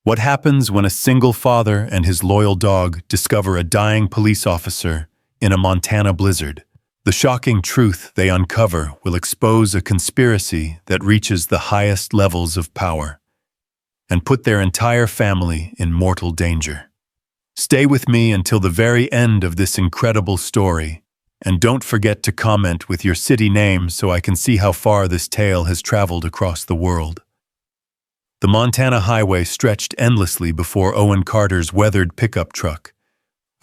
What happens when a single father and his loyal dog discover a dying police officer in a Montana blizzard? The shocking truth they uncover will expose a conspiracy that reaches the highest levels of power and put their entire family in mortal danger. Stay with me until the very end of this incredible story, and don't forget to comment with your city name so I can see how far this tale has traveled across the world. The Montana highway stretched endlessly before Owen Carter's weathered pickup truck,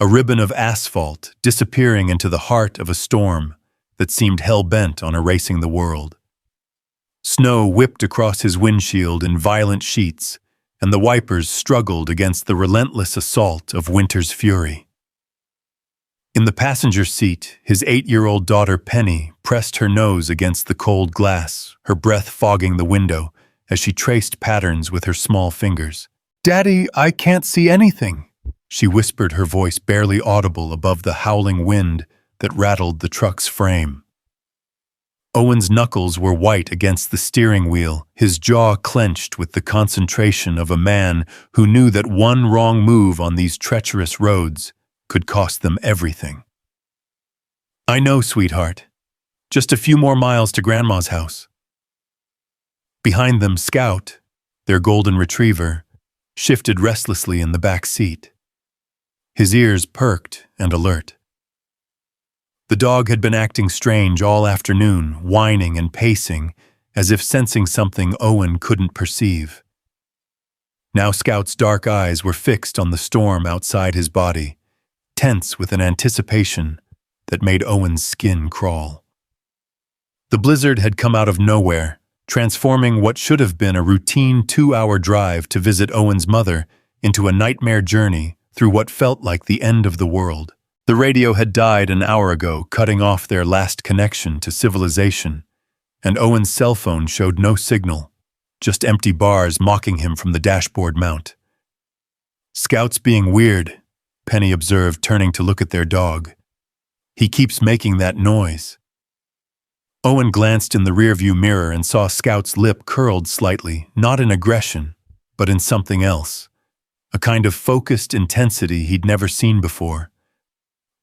a ribbon of asphalt disappearing into the heart of a storm that seemed hell-bent on erasing the world. Snow whipped across his windshield in violent sheets, and the wipers struggled against the relentless assault of winter's fury. In the passenger seat, his 8-year-old daughter Penny pressed her nose against the cold glass, her breath fogging the window as she traced patterns with her small fingers. "Daddy, I can't see anything," she whispered, her voice barely audible above the howling wind that rattled the truck's frame. Owen's knuckles were white against the steering wheel, his jaw clenched with the concentration of a man who knew that one wrong move on these treacherous roads could cost them everything. "I know, sweetheart. Just a few more miles to Grandma's house." Behind them, Scout, their golden retriever, shifted restlessly in the back seat, his ears perked and alert. The dog had been acting strange all afternoon, whining and pacing, as if sensing something Owen couldn't perceive. Now Scout's dark eyes were fixed on the storm outside his body, tense with an anticipation that made Owen's skin crawl. The blizzard had come out of nowhere, transforming what should have been a routine 2-hour drive to visit Owen's mother into a nightmare journey through what felt like the end of the world. The radio had died an hour ago, cutting off their last connection to civilization, and Owen's cell phone showed no signal, just empty bars mocking him from the dashboard mount. "Scout's being weird," Penny observed, turning to look at their dog. "He keeps making that noise." Owen glanced in the rearview mirror and saw Scout's lip curled slightly, not in aggression, but in something else, a kind of focused intensity he'd never seen before.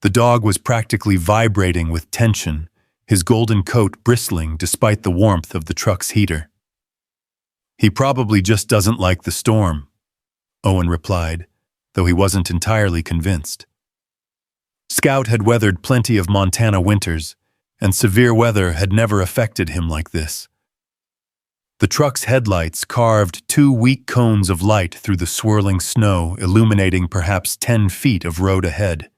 The dog was practically vibrating with tension, his golden coat bristling despite the warmth of the truck's heater. "He probably just doesn't like the storm," Owen replied, though he wasn't entirely convinced. Scout had weathered plenty of Montana winters, and severe weather had never affected him like this. The truck's headlights carved 2 weak cones of light through the swirling snow, illuminating perhaps 10 feet of road ahead.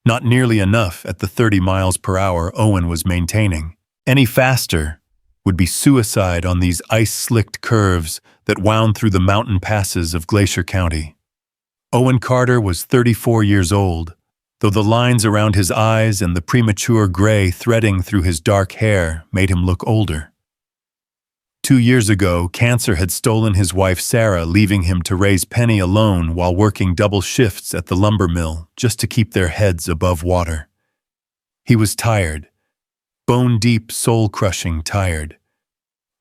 Not nearly enough at the 30 miles per hour Owen was maintaining. Any faster would be suicide on these ice-slicked curves that wound through the mountain passes of Glacier County. Owen Carter was 34 years old, though the lines around his eyes and the premature gray threading through his dark hair made him look older. 2 years ago, cancer had stolen his wife Sarah, leaving him to raise Penny alone while working double shifts at the lumber mill just to keep their heads above water. He was tired, bone-deep, soul-crushing tired,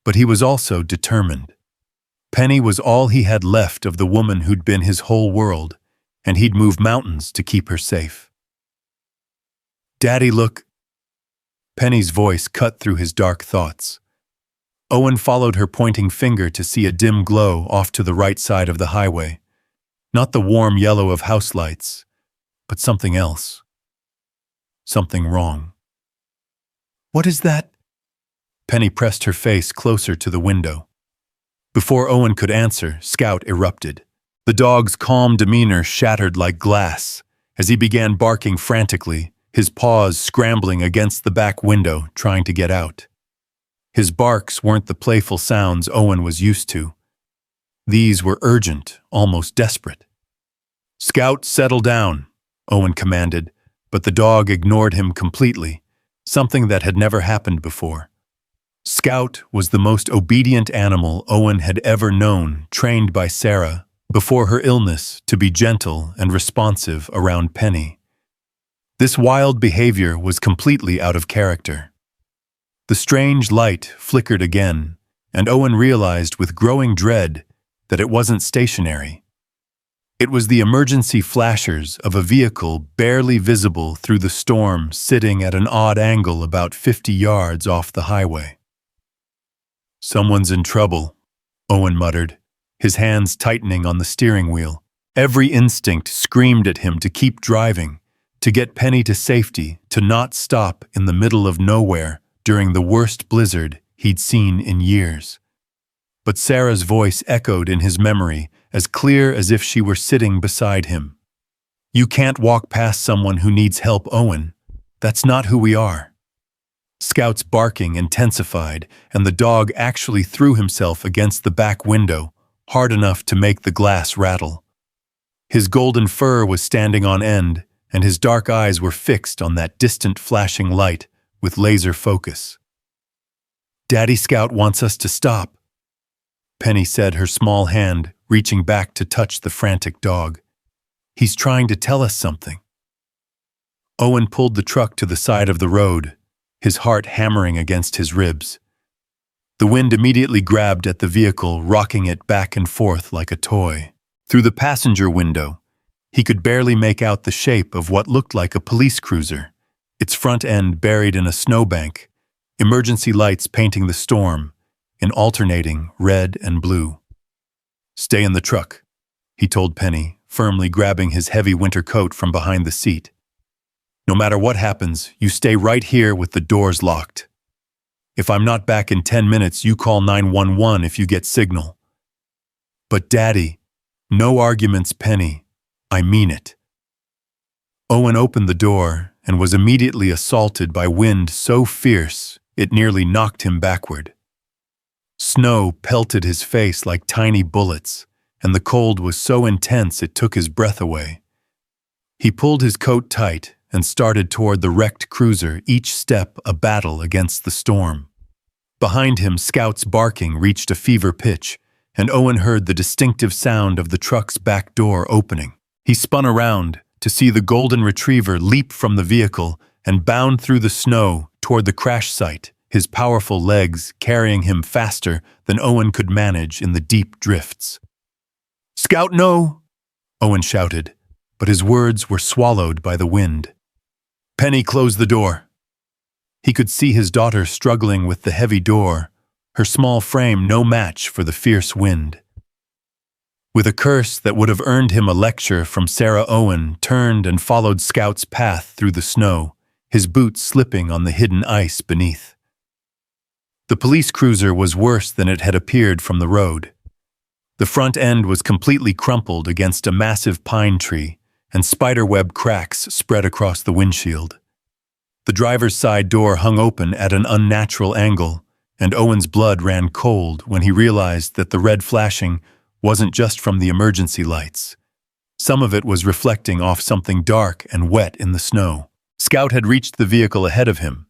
but he was also determined. Penny was all he had left of the woman who'd been his whole world, and he'd move mountains to keep her safe. "Daddy, look." Penny's voice cut through his dark thoughts. Owen followed her pointing finger to see a dim glow off to the right side of the highway. Not the warm yellow of house lights, but something else. Something wrong. "What is that?" Penny pressed her face closer to the window. Before Owen could answer, Scout erupted. The dog's calm demeanor shattered like glass as he began barking frantically, his paws scrambling against the back window, trying to get out. His barks weren't the playful sounds Owen was used to. These were urgent, almost desperate. "Scout, settle down," Owen commanded, but the dog ignored him completely, something that had never happened before. Scout was the most obedient animal Owen had ever known, trained by Sarah, before her illness, to be gentle and responsive around Penny. This wild behavior was completely out of character. The strange light flickered again, and Owen realized with growing dread that it wasn't stationary. It was the emergency flashers of a vehicle barely visible through the storm sitting at an odd angle about 50 yards off the highway. "Someone's in trouble," Owen muttered, his hands tightening on the steering wheel. Every instinct screamed at him to keep driving, to get Penny to safety, to not stop in the middle of nowhere during the worst blizzard he'd seen in years. But Sarah's voice echoed in his memory, as clear as if she were sitting beside him. "You can't walk past someone who needs help, Owen. That's not who we are." Scout's barking intensified, and the dog actually threw himself against the back window, hard enough to make the glass rattle. His golden fur was standing on end, and his dark eyes were fixed on that distant flashing light with laser focus. "Daddy Scout wants us to stop," Penny said, her small hand reaching back to touch the frantic dog. "He's trying to tell us something." Owen pulled the truck to the side of the road, his heart hammering against his ribs. The wind immediately grabbed at the vehicle, rocking it back and forth like a toy. Through the passenger window, he could barely make out the shape of what looked like a police cruiser, its front end buried in a snowbank, emergency lights painting the storm in alternating red and blue. "Stay in the truck," he told Penny, firmly grabbing his heavy winter coat from behind the seat. "No matter what happens, you stay right here with the doors locked. If I'm not back in 10 minutes, you call 911 if you get signal." "But Daddy..." "No arguments, Penny. I mean it." Owen opened the door and was immediately assaulted by wind so fierce it nearly knocked him backward. Snow pelted his face like tiny bullets, and the cold was so intense it took his breath away. He pulled his coat tight and started toward the wrecked cruiser, each step a battle against the storm. Behind him, Scout's barking reached a fever pitch, and Owen heard the distinctive sound of the truck's back door opening. He spun around to see the golden retriever leap from the vehicle and bound through the snow toward the crash site, his powerful legs carrying him faster than Owen could manage in the deep drifts. "Scout, no!" Owen shouted, but his words were swallowed by the wind. Penny closed the door. He could see his daughter struggling with the heavy door, her small frame no match for the fierce wind. With a curse that would have earned him a lecture from Sarah, Owen turned and followed Scout's path through the snow, his boots slipping on the hidden ice beneath. The police cruiser was worse than it had appeared from the road. The front end was completely crumpled against a massive pine tree, and spiderweb cracks spread across the windshield. The driver's side door hung open at an unnatural angle, and Owen's blood ran cold when he realized that the red flashing wasn't just from the emergency lights. Some of it was reflecting off something dark and wet in the snow. Scout had reached the vehicle ahead of him,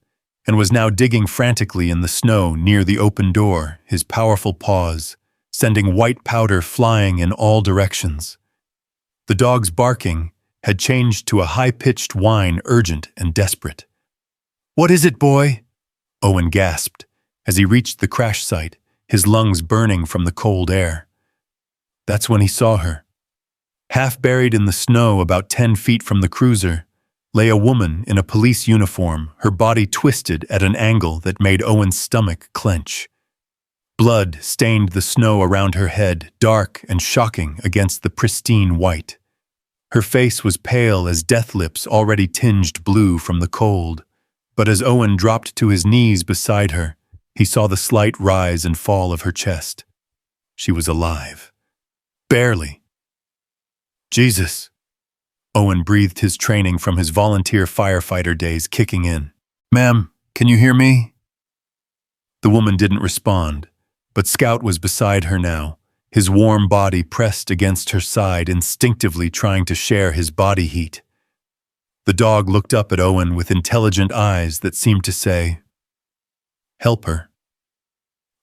and was now digging frantically in the snow near the open door, his powerful paws sending white powder flying in all directions. The dog's barking had changed to a high-pitched whine, urgent and desperate. "What is it, boy?" Owen gasped as he reached the crash site, his lungs burning from the cold air. That's when he saw her. Half buried in the snow about 10 feet from the cruiser lay a woman in a police uniform, her body twisted at an angle that made Owen's stomach clench. Blood stained the snow around her head, dark and shocking against the pristine white. Her face was pale as death lips already tinged blue from the cold, but as Owen dropped to his knees beside her, he saw the slight rise and fall of her chest. She was alive. Barely. "Jesus." Owen breathed, his training from his volunteer firefighter days kicking in. "Ma'am, can you hear me?" The woman didn't respond, but Scout was beside her now, his warm body pressed against her side, instinctively trying to share his body heat. The dog looked up at Owen with intelligent eyes that seemed to say, "Help her."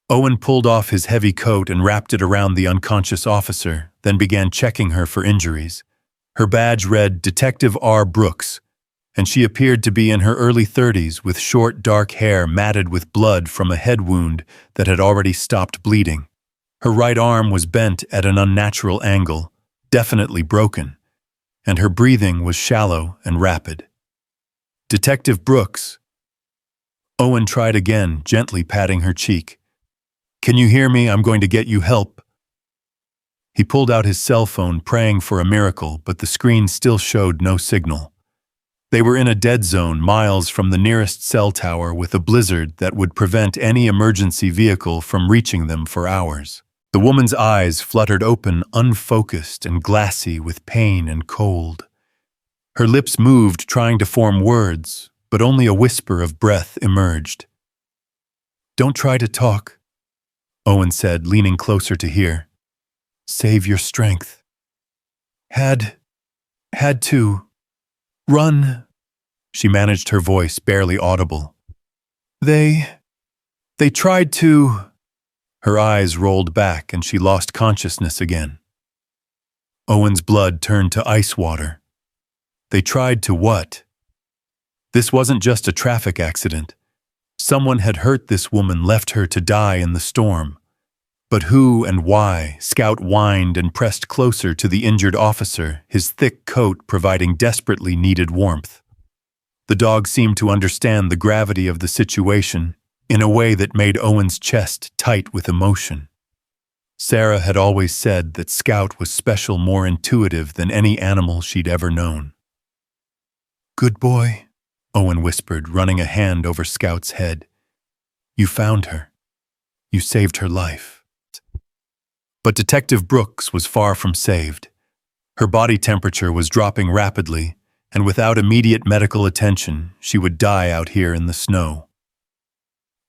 Owen pulled off his heavy coat and wrapped it around the unconscious officer, then began checking her for injuries. Her badge read Detective R. Brooks, and she appeared to be in her early 30s with short, dark hair matted with blood from a head wound that had already stopped bleeding. Her right arm was bent at an unnatural angle, definitely broken, and her breathing was shallow and rapid. "Detective Brooks." Owen tried again, gently patting her cheek. "Can you hear me? I'm going to get you help." He pulled out his cell phone, praying for a miracle, but the screen still showed no signal. They were in a dead zone miles from the nearest cell tower, with a blizzard that would prevent any emergency vehicle from reaching them for hours. The woman's eyes fluttered open, unfocused and glassy with pain and cold. Her lips moved, trying to form words, but only a whisper of breath emerged. "Don't try to talk," Owen said, leaning closer to hear. "Save your strength." Had to run," she managed, her voice barely audible. They tried to." Her eyes rolled back and she lost consciousness again. Owen's blood turned to ice water. They tried to what? This wasn't just a traffic accident. Someone had hurt this woman, left her to die in the storm. But who and why? Scout whined and pressed closer to the injured officer, his thick coat providing desperately needed warmth. The dog seemed to understand the gravity of the situation in a way that made Owen's chest tight with emotion. Sarah had always said that Scout was special, more intuitive than any animal she'd ever known. "Good boy," Owen whispered, running a hand over Scout's head. "You found her. You saved her life." But Detective Brooks was far from saved. Her body temperature was dropping rapidly, and without immediate medical attention, she would die out here in the snow.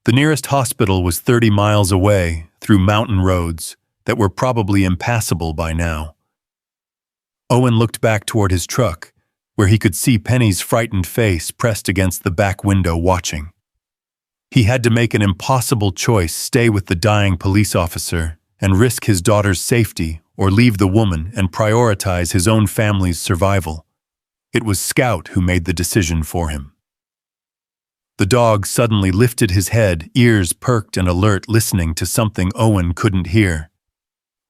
The nearest hospital was 30 miles away, through mountain roads that were probably impassable by now. Owen looked back toward his truck, where he could see Penny's frightened face pressed against the back window watching. He had to make an impossible choice: stay with the dying police officer and risk his daughter's safety, or leave the woman and prioritize his own family's survival. It was Scout who made the decision for him. The dog suddenly lifted his head, ears perked and alert, listening to something Owen couldn't hear.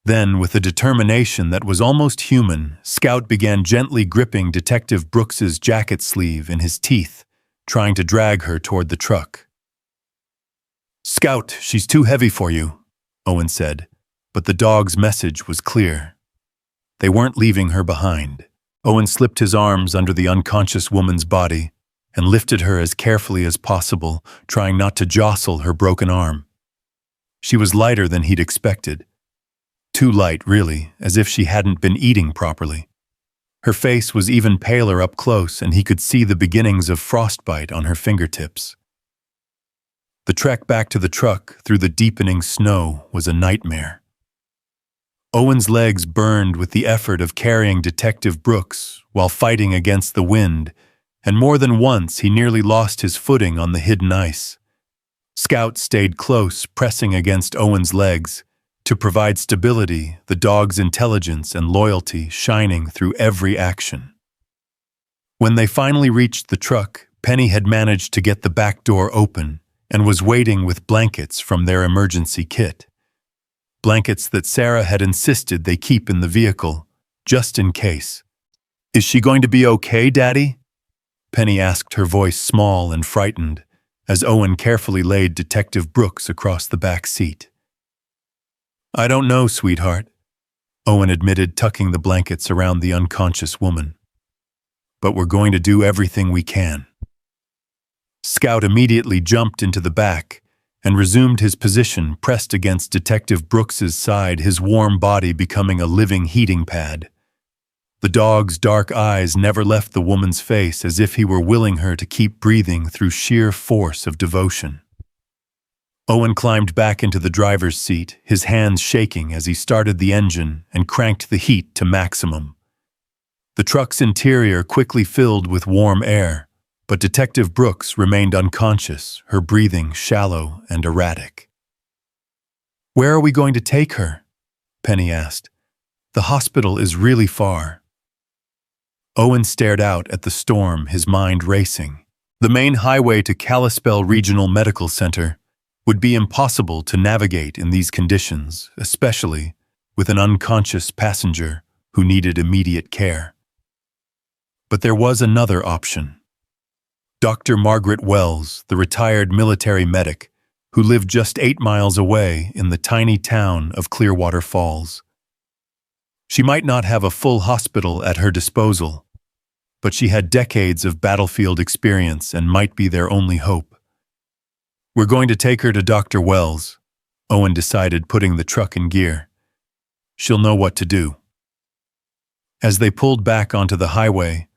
Then, with a determination that was almost human, Scout began gently gripping Detective Brooks's jacket sleeve in his teeth, trying to drag her toward the truck. "Scout, she's too heavy for you," Owen said, but the dog's message was clear. They weren't leaving her behind. Owen slipped his arms under the unconscious woman's body and lifted her as carefully as possible, trying not to jostle her broken arm. She was lighter than he'd expected. Too light, really, as if she hadn't been eating properly. Her face was even paler up close, and he could see the beginnings of frostbite on her fingertips. The trek back to the truck through the deepening snow was a nightmare. Owen's legs burned with the effort of carrying Detective Brooks while fighting against the wind, and more than once he nearly lost his footing on the hidden ice. Scout stayed close, pressing against Owen's legs to provide stability, the dog's intelligence and loyalty shining through every action. When they finally reached the truck, Penny had managed to get the back door open and was waiting with blankets from their emergency kit. Blankets that Sarah had insisted they keep in the vehicle, just in case. "Is she going to be okay, Daddy?" Penny asked, her voice small and frightened, as Owen carefully laid Detective Brooks across the back seat. "I don't know, sweetheart," Owen admitted, tucking the blankets around the unconscious woman. "But we're going to do everything we can." Scout immediately jumped into the back and resumed his position, pressed against Detective Brooks's side, his warm body becoming a living heating pad. The dog's dark eyes never left the woman's face, as if he were willing her to keep breathing through sheer force of devotion. Owen climbed back into the driver's seat, his hands shaking as he started the engine and cranked the heat to maximum. The truck's interior quickly filled with warm air, but Detective Brooks remained unconscious, her breathing shallow and erratic. "Where are we going to take her?" Penny asked. "The hospital is really far." Owen stared out at the storm, his mind racing. The main highway to Kalispell Regional Medical Center would be impossible to navigate in these conditions, especially with an unconscious passenger who needed immediate care. But there was another option. Dr. Margaret Wells, the retired military medic, who lived just 8 miles away in the tiny town of Clearwater Falls. She might not have a full hospital at her disposal, but she had decades of battlefield experience and might be their only hope. "We're going to take her to Dr. Wells," Owen decided, putting the truck in gear. "She'll know what to do." As they pulled back onto the highway,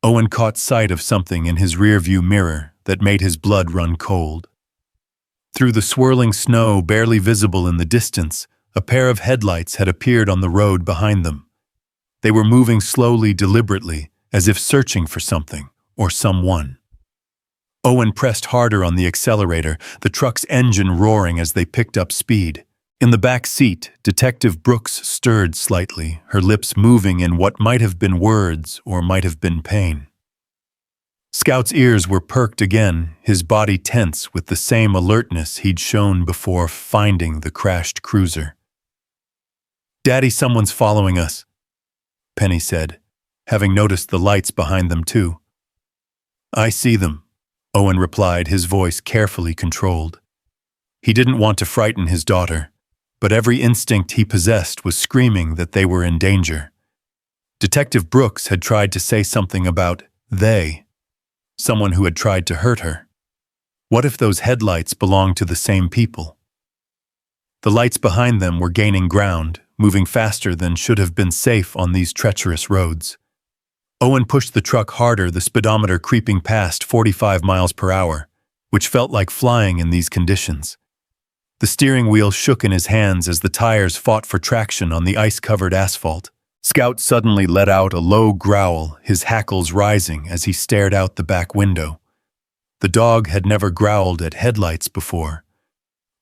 Owen caught sight of something in his rearview mirror that made his blood run cold. Through the swirling snow barely visible in the distance, a pair of headlights had appeared on the road behind them. They were moving slowly, deliberately, as if searching for something or someone. Owen pressed harder on the accelerator, the truck's engine roaring as they picked up speed. In the back seat, Detective Brooks stirred slightly, her lips moving in what might have been words or might have been pain. Scout's ears were perked again, his body tense with the same alertness he'd shown before finding the crashed cruiser. "Daddy, someone's following us," Penny said, having noticed the lights behind them too. "I see them," Owen replied, his voice carefully controlled. He didn't want to frighten his daughter, but every instinct he possessed was screaming that they were in danger. Detective Brooks had tried to say something about they, someone who had tried to hurt her. What if those headlights belonged to the same people? The lights behind them were gaining ground, moving faster than should have been safe on these treacherous roads. Owen pushed the truck harder, the speedometer creeping past 45 miles per hour, which felt like flying in these conditions. The steering wheel shook in his hands as the tires fought for traction on the ice-covered asphalt. Scout suddenly let out a low growl, his hackles rising as he stared out the back window. The dog had never growled at headlights before.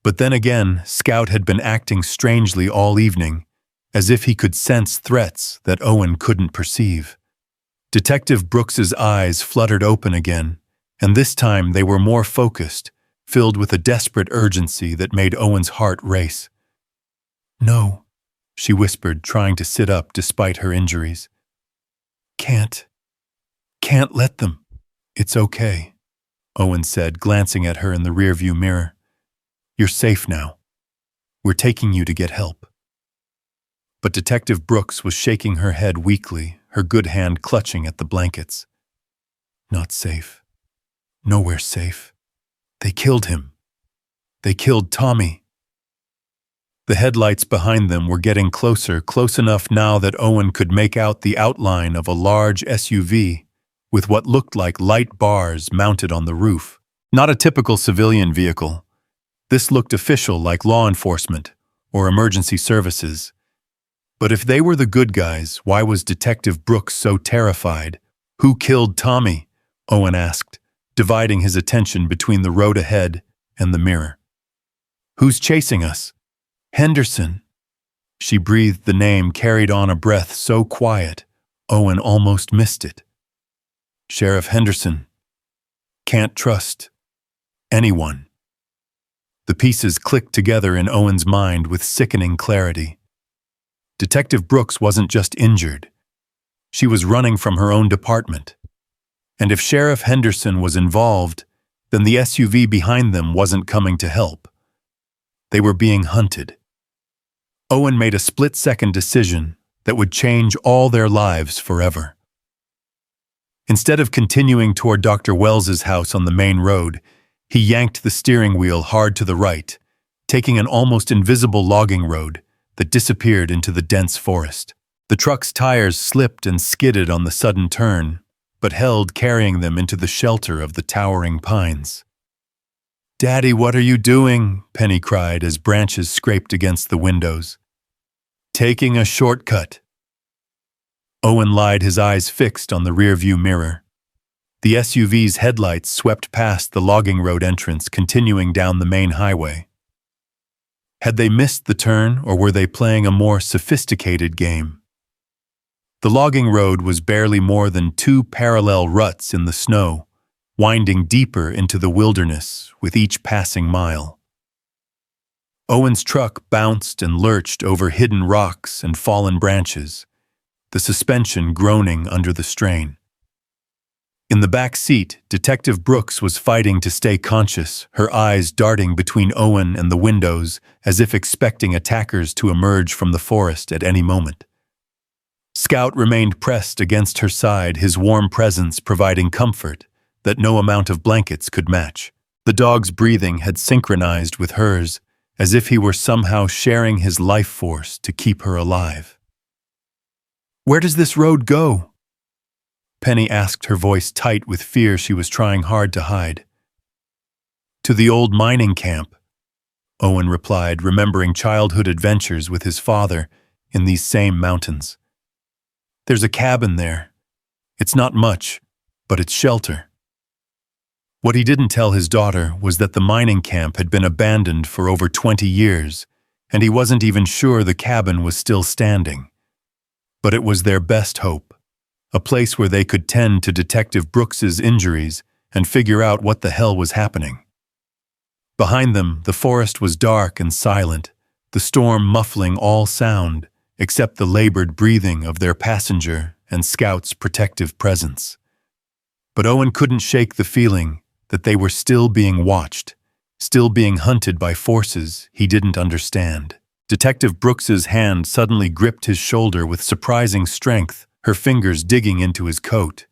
But then again, Scout had been acting strangely all evening, as if he could sense threats that Owen couldn't perceive. Detective Brooks's eyes fluttered open again, and this time they were more focused, filled with a desperate urgency that made Owen's heart race. "No," she whispered, trying to sit up despite her injuries. Can't let them." "It's okay," Owen said, glancing at her in the rearview mirror. "You're safe now. We're taking you to get help." But Detective Brooks was shaking her head weakly, her good hand clutching at the blankets. "Not safe. Nowhere safe. They killed him. They killed Tommy." The headlights behind them were getting closer, close enough now that Owen could make out the outline of a large SUV with what looked like light bars mounted on the roof. Not a typical civilian vehicle. This looked official, like law enforcement or emergency services. But if they were the good guys, why was Detective Brooks so terrified? "Who killed Tommy?" Owen asked, dividing his attention between the road ahead and the mirror. "Who's chasing us?" "Henderson." She breathed the name, carried on a breath so quiet, Owen almost missed it. "Sheriff Henderson. Can't trust anyone." The pieces clicked together in Owen's mind with sickening clarity. Detective Brooks wasn't just injured. She was running from her own department. And if Sheriff Henderson was involved, then the SUV behind them wasn't coming to help. They were being hunted. Owen made a split-second decision that would change all their lives forever. Instead of continuing toward Dr. Wells's house on the main road, he yanked the steering wheel hard to the right, taking an almost invisible logging road that disappeared into the dense forest. The truck's tires slipped and skidded on the sudden turn, but held, carrying them into the shelter of the towering pines. "Daddy, what are you doing?" Penny cried as branches scraped against the windows. "Taking a shortcut." Owen lied, his eyes fixed on the rearview mirror. The SUV's headlights swept past the logging road entrance, continuing down the main highway. Had they missed the turn, or were they playing a more sophisticated game? The logging road was barely more than 2 parallel ruts in the snow, winding deeper into the wilderness with each passing mile. Owen's truck bounced and lurched over hidden rocks and fallen branches, the suspension groaning under the strain. In the back seat, Detective Brooks was fighting to stay conscious, her eyes darting between Owen and the windows as if expecting attackers to emerge from the forest at any moment. Scout remained pressed against her side, his warm presence providing comfort that no amount of blankets could match. The dog's breathing had synchronized with hers, as if he were somehow sharing his life force to keep her alive. "Where does this road go?" Penny asked, her voice tight with fear she was trying hard to hide. "To the old mining camp," Owen replied, remembering childhood adventures with his father in these same mountains. "There's a cabin there. It's not much, but it's shelter." What he didn't tell his daughter was that the mining camp had been abandoned for over 20 years, and he wasn't even sure the cabin was still standing. But it was their best hope, a place where they could tend to Detective Brooks's injuries and figure out what the hell was happening. Behind them, the forest was dark and silent, the storm muffling all sound except the labored breathing of their passenger and Scout's protective presence. But Owen couldn't shake the feeling that they were still being watched, still being hunted by forces he didn't understand. Detective Brooks's hand suddenly gripped his shoulder with surprising strength, her fingers digging into his coat.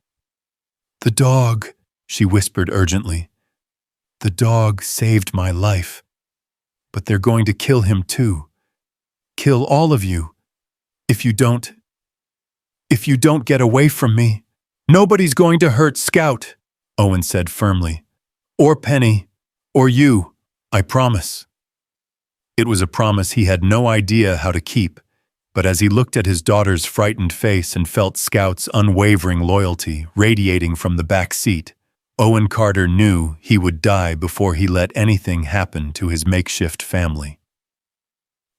"The dog," she whispered urgently. "The dog saved my life. But they're going to kill him too. Kill all of you. If you don't get away from me." "Nobody's going to hurt Scout," Owen said firmly. "Or Penny. Or you. I promise." It was a promise he had no idea how to keep, but as he looked at his daughter's frightened face and felt Scout's unwavering loyalty radiating from the back seat, Owen Carter knew he would die before he let anything happen to his makeshift family.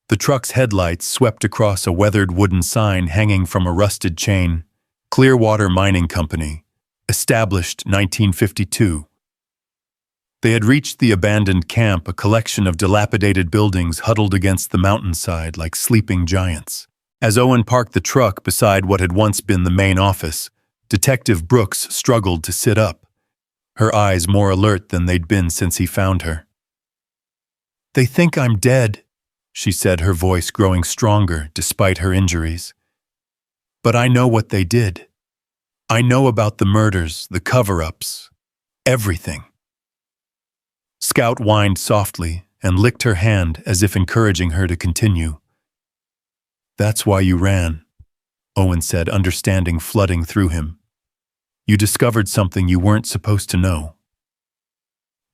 The truck's headlights swept across a weathered wooden sign hanging from a rusted chain. Clearwater Mining Company, established 1952. They had reached the abandoned camp, a collection of dilapidated buildings huddled against the mountainside like sleeping giants. As Owen parked the truck beside what had once been the main office, Detective Brooks struggled to sit up, her eyes more alert than they'd been since he found her. "They think I'm dead," she said, her voice growing stronger despite her injuries. "But I know what they did. I know about the murders, the cover-ups, everything." Scout whined softly and licked her hand as if encouraging her to continue. "That's why you ran," Owen said, understanding flooding through him. "You discovered something you weren't supposed to know."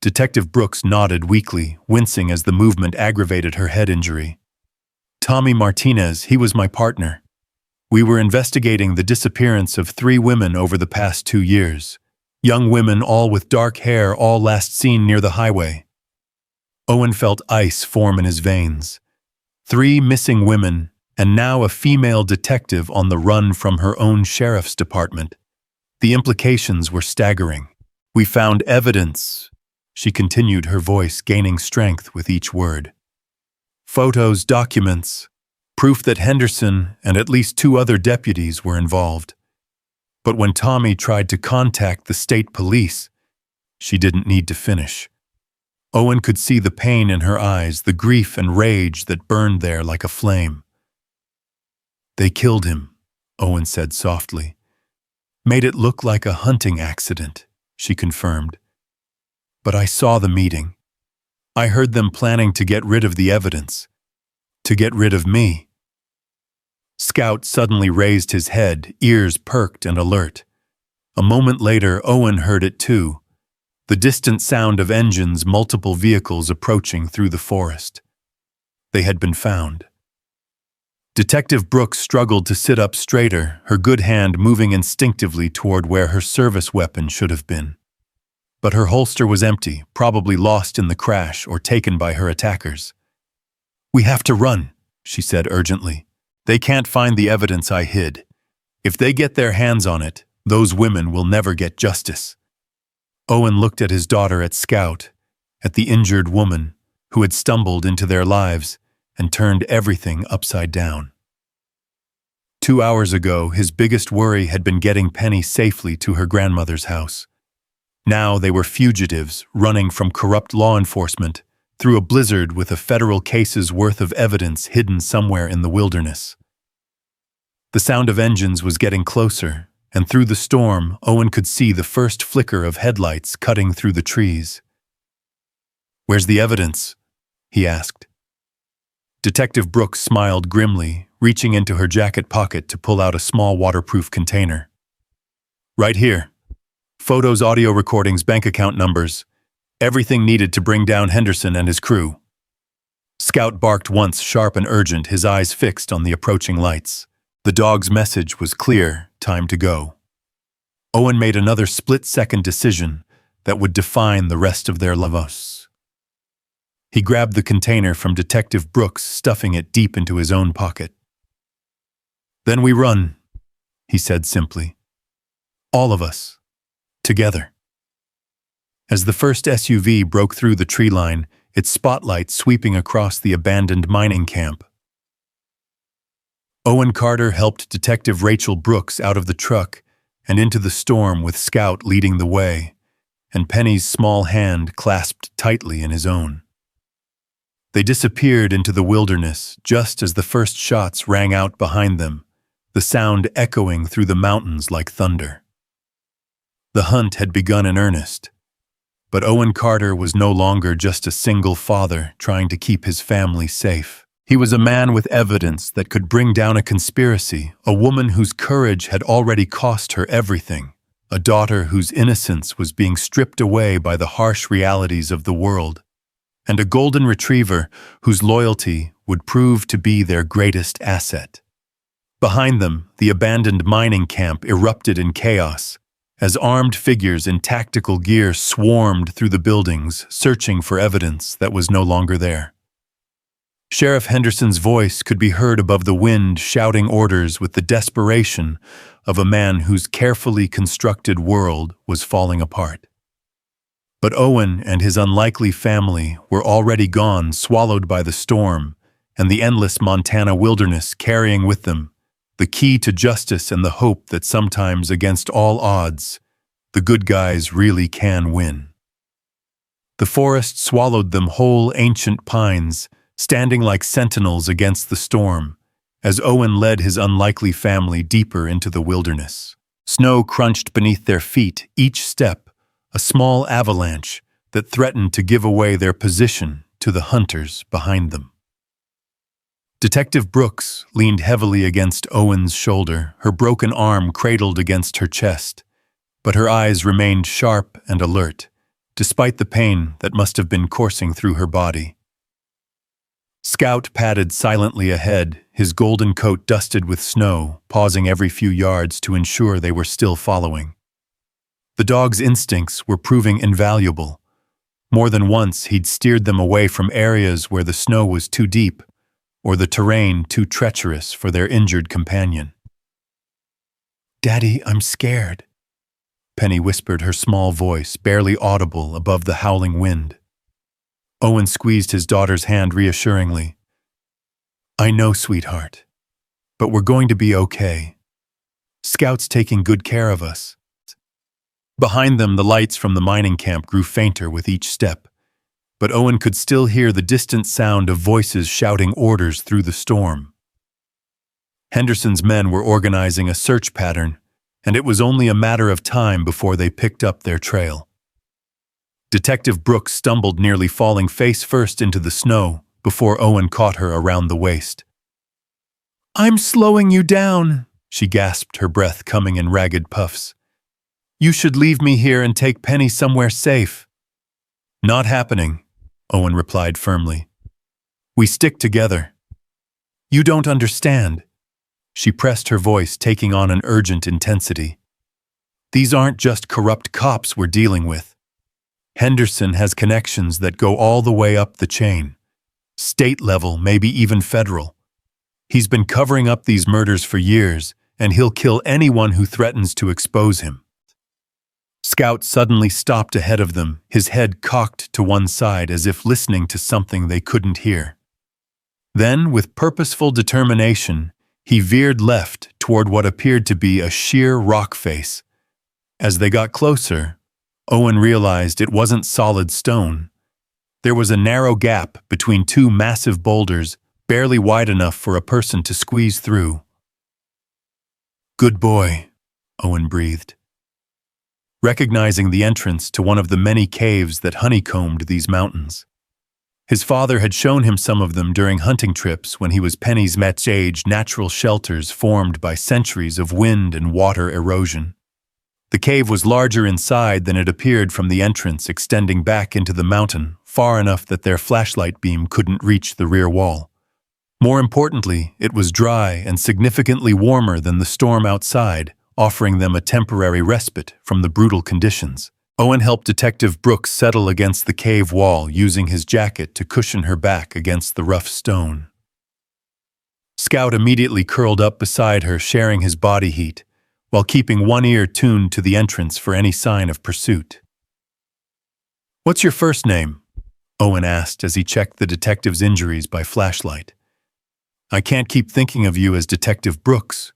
Detective Brooks nodded weakly, wincing as the movement aggravated her head injury. "Tommy Martinez, he was my partner. We were investigating the disappearance of 3 women over the past 2 years. Young women, all with dark hair, all last seen near the highway." Owen felt ice form in his veins. 3 missing women, and now a female detective on the run from her own sheriff's department. The implications were staggering. "We found evidence," she continued, her voice gaining strength with each word. "Photos, documents, proof that Henderson and at least 2 other deputies were involved. But when Tommy tried to contact the state police," she didn't need to finish. Owen could see the pain in her eyes, the grief and rage that burned there like a flame. "They killed him," Owen said softly. "Made it look like a hunting accident," she confirmed. "But I saw the meeting. I heard them planning to get rid of the evidence. To get rid of me." Scout suddenly raised his head, ears perked and alert. A moment later, Owen heard it too, the distant sound of engines, multiple vehicles approaching through the forest. They had been found. Detective Brooks struggled to sit up straighter, her good hand moving instinctively toward where her service weapon should have been. But her holster was empty, probably lost in the crash or taken by her attackers. "We have to run," she said urgently. "They can't find the evidence I hid. If they get their hands on it, those women will never get justice." Owen looked at his daughter, at Scout, at the injured woman who had stumbled into their lives and turned everything upside down. 2 hours ago, his biggest worry had been getting Penny safely to her grandmother's house. Now they were fugitives running from corrupt law enforcement through a blizzard with a federal case's worth of evidence hidden somewhere in the wilderness. The sound of engines was getting closer, and through the storm, Owen could see the first flicker of headlights cutting through the trees. "Where's the evidence?" he asked. Detective Brooks smiled grimly, reaching into her jacket pocket to pull out a small waterproof container. "Right here. Photos, audio recordings, bank account numbers. Everything needed to bring down Henderson and his crew." Scout barked once, sharp and urgent, his eyes fixed on the approaching lights. The dog's message was clear: time to go. Owen made another split-second decision that would define the rest of their lives. He grabbed the container from Detective Brooks, stuffing it deep into his own pocket. "Then we run," he said simply. "All of us. Together." As the first SUV broke through the tree line, its spotlight sweeping across the abandoned mining camp, Owen Carter helped Detective Rachel Brooks out of the truck and into the storm with Scout leading the way, and Penny's small hand clasped tightly in his own. They disappeared into the wilderness just as the first shots rang out behind them, the sound echoing through the mountains like thunder. The hunt had begun in earnest, but Owen Carter was no longer just a single father trying to keep his family safe. He was a man with evidence that could bring down a conspiracy, a woman whose courage had already cost her everything, a daughter whose innocence was being stripped away by the harsh realities of the world, and a golden retriever whose loyalty would prove to be their greatest asset. Behind them, the abandoned mining camp erupted in chaos, as armed figures in tactical gear swarmed through the buildings, searching for evidence that was no longer there. Sheriff Henderson's voice could be heard above the wind, shouting orders with the desperation of a man whose carefully constructed world was falling apart. But Owen and his unlikely family were already gone, swallowed by the storm and the endless Montana wilderness, carrying with them the key to justice and the hope that sometimes, against all odds, the good guys really can win. The forest swallowed them whole, ancient pines, standing like sentinels against the storm, as Owen led his unlikely family deeper into the wilderness. Snow crunched beneath their feet, each step a small avalanche that threatened to give away their position to the hunters behind them. Detective Brooks leaned heavily against Owen's shoulder, her broken arm cradled against her chest, but her eyes remained sharp and alert, despite the pain that must have been coursing through her body. Scout padded silently ahead, his golden coat dusted with snow, pausing every few yards to ensure they were still following. The dog's instincts were proving invaluable. More than once, he'd steered them away from areas where the snow was too deep or the terrain too treacherous for their injured companion. "Daddy, I'm scared," Penny whispered, her small voice barely audible above the howling wind. Owen squeezed his daughter's hand reassuringly. "I know, sweetheart, but we're going to be okay. Scout's taking good care of us." Behind them, the lights from the mining camp grew fainter with each step, but Owen could still hear the distant sound of voices shouting orders through the storm. Henderson's men were organizing a search pattern, and it was only a matter of time before they picked up their trail. Detective Brooks stumbled, nearly falling face first into the snow before Owen caught her around the waist. "I'm slowing you down," she gasped, her breath coming in ragged puffs. "You should leave me here and take Penny somewhere safe." "Not happening," Owen replied firmly. "We stick together." "You don't understand." She pressed her voice, taking on an urgent intensity. "These aren't just corrupt cops we're dealing with. Henderson has connections that go all the way up the chain. State level, maybe even federal. He's been covering up these murders for years, and he'll kill anyone who threatens to expose him." Scout suddenly stopped ahead of them, his head cocked to one side as if listening to something they couldn't hear. Then, with purposeful determination, He veered left toward what appeared to be a sheer rock face. As they got closer, Owen realized it wasn't solid stone. There was a narrow gap between two massive boulders, barely wide enough for a person to squeeze through. "Good boy," Owen breathed, recognizing the entrance to one of the many caves that honeycombed these mountains. His father had shown him some of them during hunting trips when he was Penny's age, natural shelters formed by centuries of wind and water erosion. The cave was larger inside than it appeared from the entrance, extending back into the mountain, far enough that their flashlight beam couldn't reach the rear wall. More importantly, it was dry and significantly warmer than the storm outside, offering them a temporary respite from the brutal conditions. Owen helped Detective Brooks settle against the cave wall, using his jacket to cushion her back against the rough stone. Scout immediately curled up beside her, sharing his body heat, while keeping one ear tuned to the entrance for any sign of pursuit. "What's your first name?" Owen asked as he checked the detective's injuries by flashlight. "I can't keep thinking of you as Detective Brooks."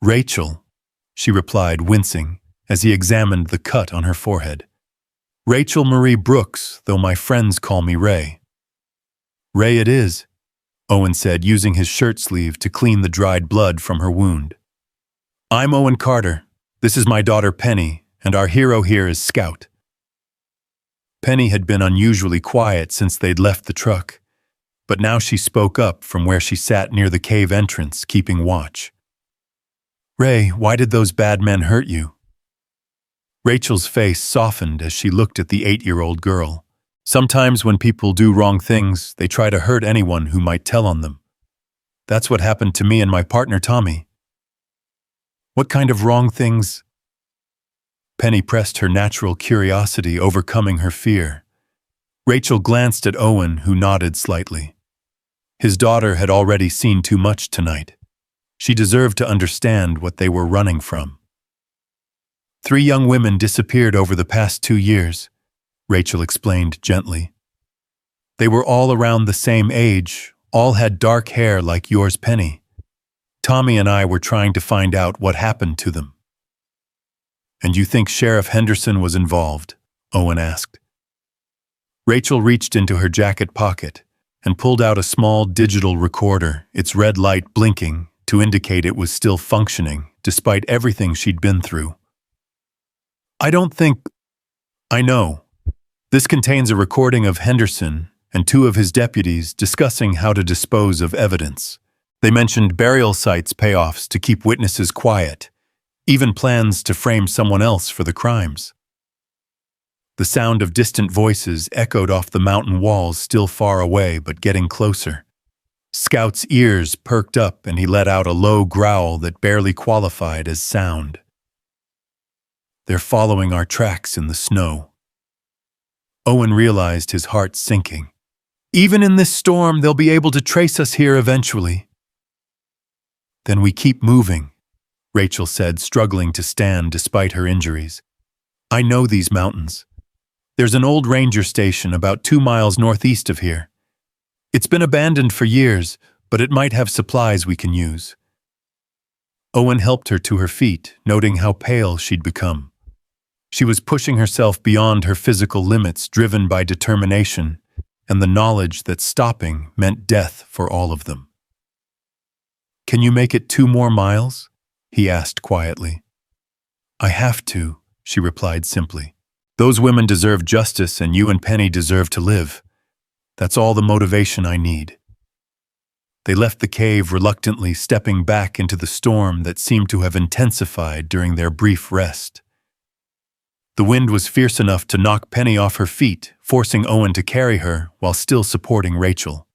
"Rachel," she replied, wincing, as he examined the cut on her forehead. "Rachel Marie Brooks, though my friends call me Ray." "Ray it is," Owen said, using his shirt sleeve to clean the dried blood from her wound. "I'm Owen Carter. This is my daughter Penny, and our hero here is Scout." Penny had been unusually quiet since they'd left the truck, but now she spoke up from where she sat near the cave entrance, keeping watch. "Ray, why did those bad men hurt you?" Rachel's face softened as she looked at the 8-year-old girl. "Sometimes when people do wrong things, they try to hurt anyone who might tell on them. That's what happened to me and my partner Tommy." "What kind of wrong things?" Penny pressed her natural curiosity, overcoming her fear. Rachel glanced at Owen, who nodded slightly. His daughter had already seen too much tonight. She deserved to understand what they were running from. 3 young women disappeared over the past 2 years, Rachel explained gently. They were all around the same age, all had dark hair like yours, Penny. Tommy and I were trying to find out what happened to them. "And you think Sheriff Henderson was involved?" Owen asked. Rachel reached into her jacket pocket and pulled out a small digital recorder, its red light blinking to indicate it was still functioning, despite everything she'd been through. "I don't think... I know. This contains a recording of Henderson and 2 of his deputies discussing how to dispose of evidence. They mentioned burial sites payoffs to keep witnesses quiet, even plans to frame someone else for the crimes." The sound of distant voices echoed off the mountain walls, still far away but getting closer. Scout's ears perked up and he let out a low growl that barely qualified as sound. "They're following our tracks in the snow." Owen realized his heart sinking. "Even in this storm, they'll be able to trace us here eventually." "Then we keep moving," Rachel said, struggling to stand despite her injuries. "I know these mountains. There's an old ranger station about 2 miles northeast of here. It's been abandoned for years, but it might have supplies we can use." Owen helped her to her feet, noting how pale she'd become. She was pushing herself beyond her physical limits, driven by determination and the knowledge that stopping meant death for all of them. "Can you make it 2 more miles?" he asked quietly. "I have to," she replied simply. "Those women deserve justice and you and Penny deserve to live. That's all the motivation I need." They left the cave reluctantly, stepping back into the storm that seemed to have intensified during their brief rest. The wind was fierce enough to knock Penny off her feet, forcing Owen to carry her while still supporting Rachel.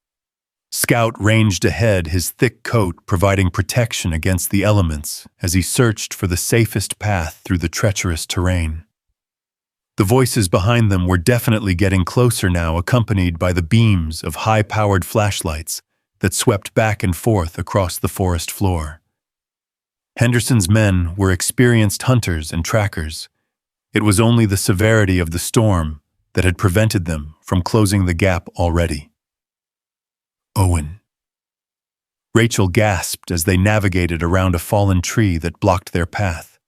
Scout ranged ahead, his thick coat providing protection against the elements as he searched for the safest path through the treacherous terrain. The voices behind them were definitely getting closer now, accompanied by the beams of high-powered flashlights that swept back and forth across the forest floor. Henderson's men were experienced hunters and trackers. It was only the severity of the storm that had prevented them from closing the gap already. "Owen." Rachel gasped as they navigated around a fallen tree that blocked their path.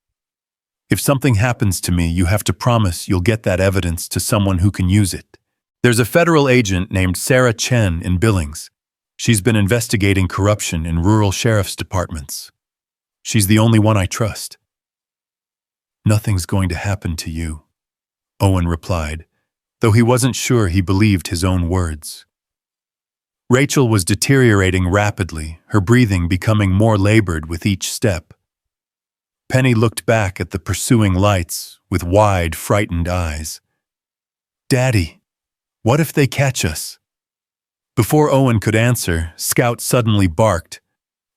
If something happens to me, you have to promise you'll get that evidence to someone who can use it. There's a federal agent named Sarah Chen in Billings. She's been investigating corruption in rural sheriff's departments. She's the only one I trust. Nothing's going to happen to you, Owen replied, though he wasn't sure he believed his own words. Rachel was deteriorating rapidly, her breathing becoming more labored with each step. Penny looked back at the pursuing lights with wide, frightened eyes. "Daddy, what if they catch us?" Before Owen could answer, Scout suddenly barked.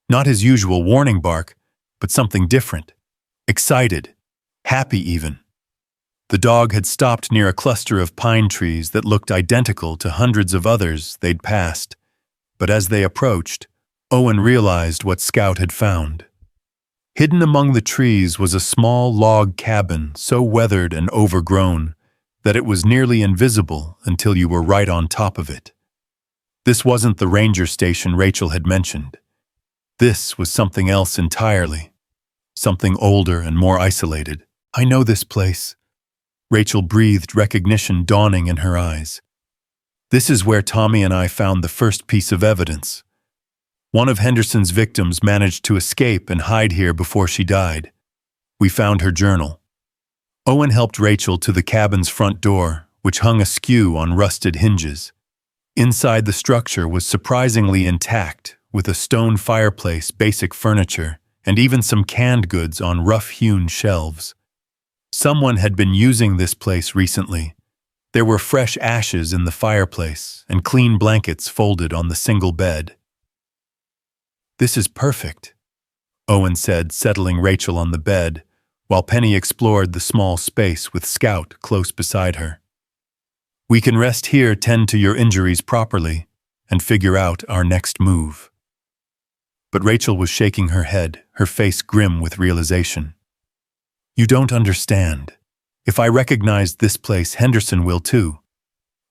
Not his usual warning bark, but something different. Excited. Happy even. The dog had stopped near a cluster of pine trees that looked identical to hundreds of others they'd passed. But as they approached, Owen realized what Scout had found. Hidden among the trees was a small log cabin so weathered and overgrown that it was nearly invisible until you were right on top of it. This wasn't the ranger station Rachel had mentioned. This was something else entirely. Something older and more isolated. "I know this place." Rachel breathed, recognition dawning in her eyes. "This is where Tommy and I found the first piece of evidence. One of Henderson's victims managed to escape and hide here before she died. We found her journal." Owen helped Rachel to the cabin's front door, which hung askew on rusted hinges. Inside the structure was surprisingly intact, with a stone fireplace, basic furniture, and even some canned goods on rough-hewn shelves. Someone had been using this place recently. There were fresh ashes in the fireplace and clean blankets folded on the single bed. "This is perfect," Owen said, settling Rachel on the bed, while Penny explored the small space with Scout close beside her. "We can rest here, tend to your injuries properly, and figure out our next move." But Rachel was shaking her head, her face grim with realization. "You don't understand. If I recognized this place, Henderson will too.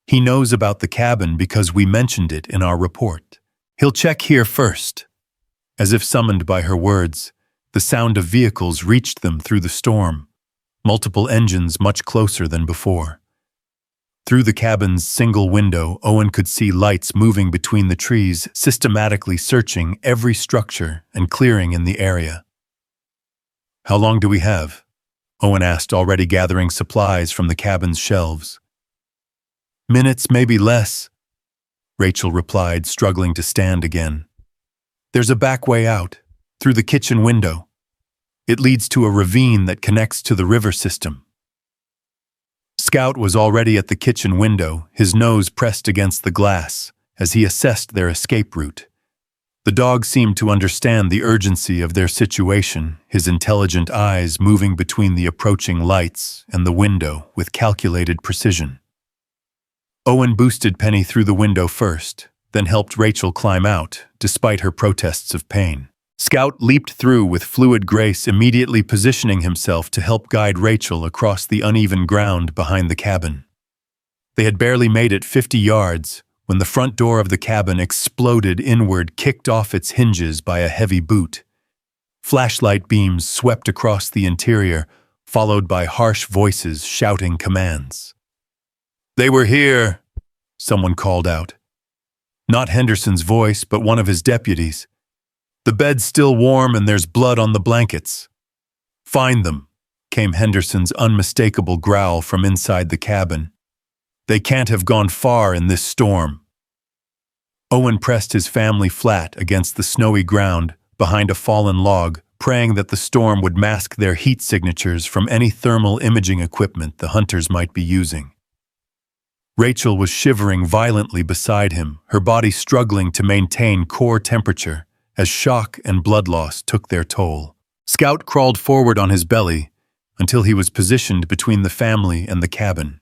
He knows about the cabin because we mentioned it in our report. He'll check here first." As if summoned by her words, the sound of vehicles reached them through the storm, multiple engines much closer than before. Through the cabin's single window, Owen could see lights moving between the trees, systematically searching every structure and clearing in the area. "How long do we have?" Owen asked, already gathering supplies from the cabin's shelves. "Minutes, maybe less," Rachel replied, struggling to stand again. "There's a back way out, through the kitchen window. It leads to a ravine that connects to the river system." Scout was already at the kitchen window, his nose pressed against the glass, as he assessed their escape route. The dog seemed to understand the urgency of their situation, his intelligent eyes moving between the approaching lights and the window with calculated precision. Owen boosted Penny through the window first, then helped Rachel climb out, despite her protests of pain. Scout leaped through with fluid grace, immediately positioning himself to help guide Rachel across the uneven ground behind the cabin. They had barely made it 50 yards when the front door of the cabin exploded inward, kicked off its hinges by a heavy boot. Flashlight beams swept across the interior, followed by harsh voices shouting commands. "They were here," someone called out. Not Henderson's voice, but one of his deputies. "The bed's still warm and there's blood on the blankets." "Find them," came Henderson's unmistakable growl from inside the cabin. "They can't have gone far in this storm." Owen pressed his family flat against the snowy ground behind a fallen log, praying that the storm would mask their heat signatures from any thermal imaging equipment the hunters might be using. Rachel was shivering violently beside him, her body struggling to maintain core temperature as shock and blood loss took their toll. Scout crawled forward on his belly until he was positioned between the family and the cabin.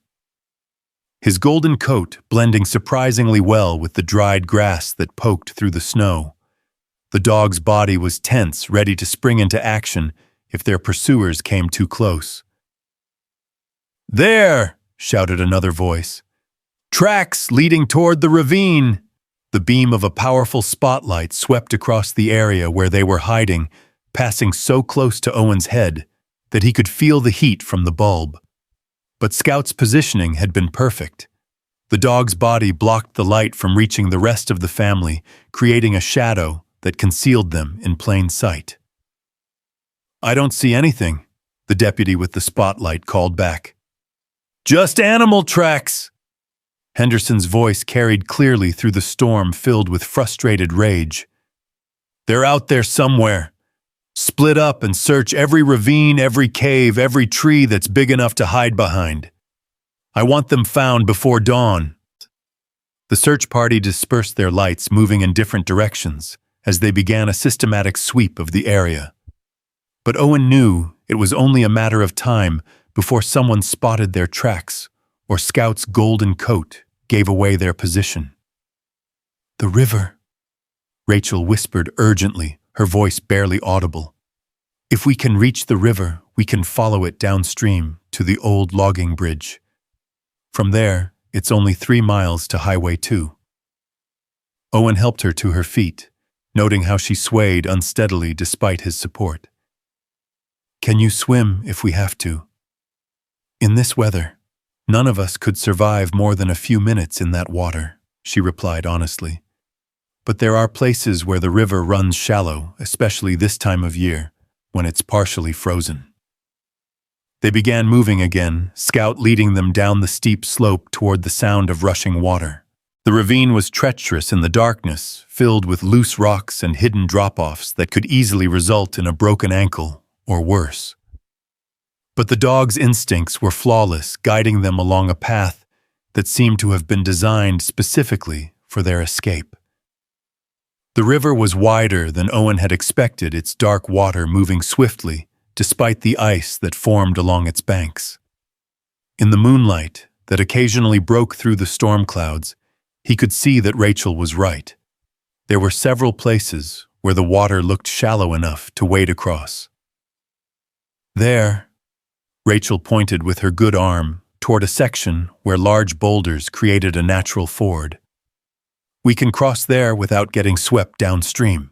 His golden coat blending surprisingly well with the dried grass that poked through the snow. The dog's body was tense, ready to spring into action if their pursuers came too close. "There!" shouted another voice. "Tracks leading toward the ravine." The beam of a powerful spotlight swept across the area where they were hiding, passing so close to Owen's head that he could feel the heat from the bulb. But Scout's positioning had been perfect. The dog's body blocked the light from reaching the rest of the family, creating a shadow that concealed them in plain sight. "I don't see anything," the deputy with the spotlight called back. "Just animal tracks!" Henderson's voice carried clearly through the storm filled with frustrated rage. "They're out there somewhere. Split up and search every ravine, every cave, every tree that's big enough to hide behind. I want them found before dawn." The search party dispersed their lights, moving in different directions, as they began a systematic sweep of the area. But Owen knew it was only a matter of time before someone spotted their tracks, or Scout's golden coat gave away their position. "The river," Rachel whispered urgently, her voice barely audible. "If we can reach the river, we can follow it downstream to the old logging bridge. From there, it's only 3 miles to Highway 2. Owen helped her to her feet, noting how she swayed unsteadily despite his support. "Can you swim if we have to?" "In this weather, none of us could survive more than a few minutes in that water," she replied honestly. "But there are places where the river runs shallow, especially this time of year, when it's partially frozen." They began moving again, Scout leading them down the steep slope toward the sound of rushing water. The ravine was treacherous in the darkness, filled with loose rocks and hidden drop-offs that could easily result in a broken ankle, or worse. But the dog's instincts were flawless, guiding them along a path that seemed to have been designed specifically for their escape. The river was wider than Owen had expected, its dark water moving swiftly, despite the ice that formed along its banks. In the moonlight that occasionally broke through the storm clouds, he could see that Rachel was right. There were several places where the water looked shallow enough to wade across. "There," Rachel pointed with her good arm toward a section where large boulders created a natural ford. "We can cross there without getting swept downstream."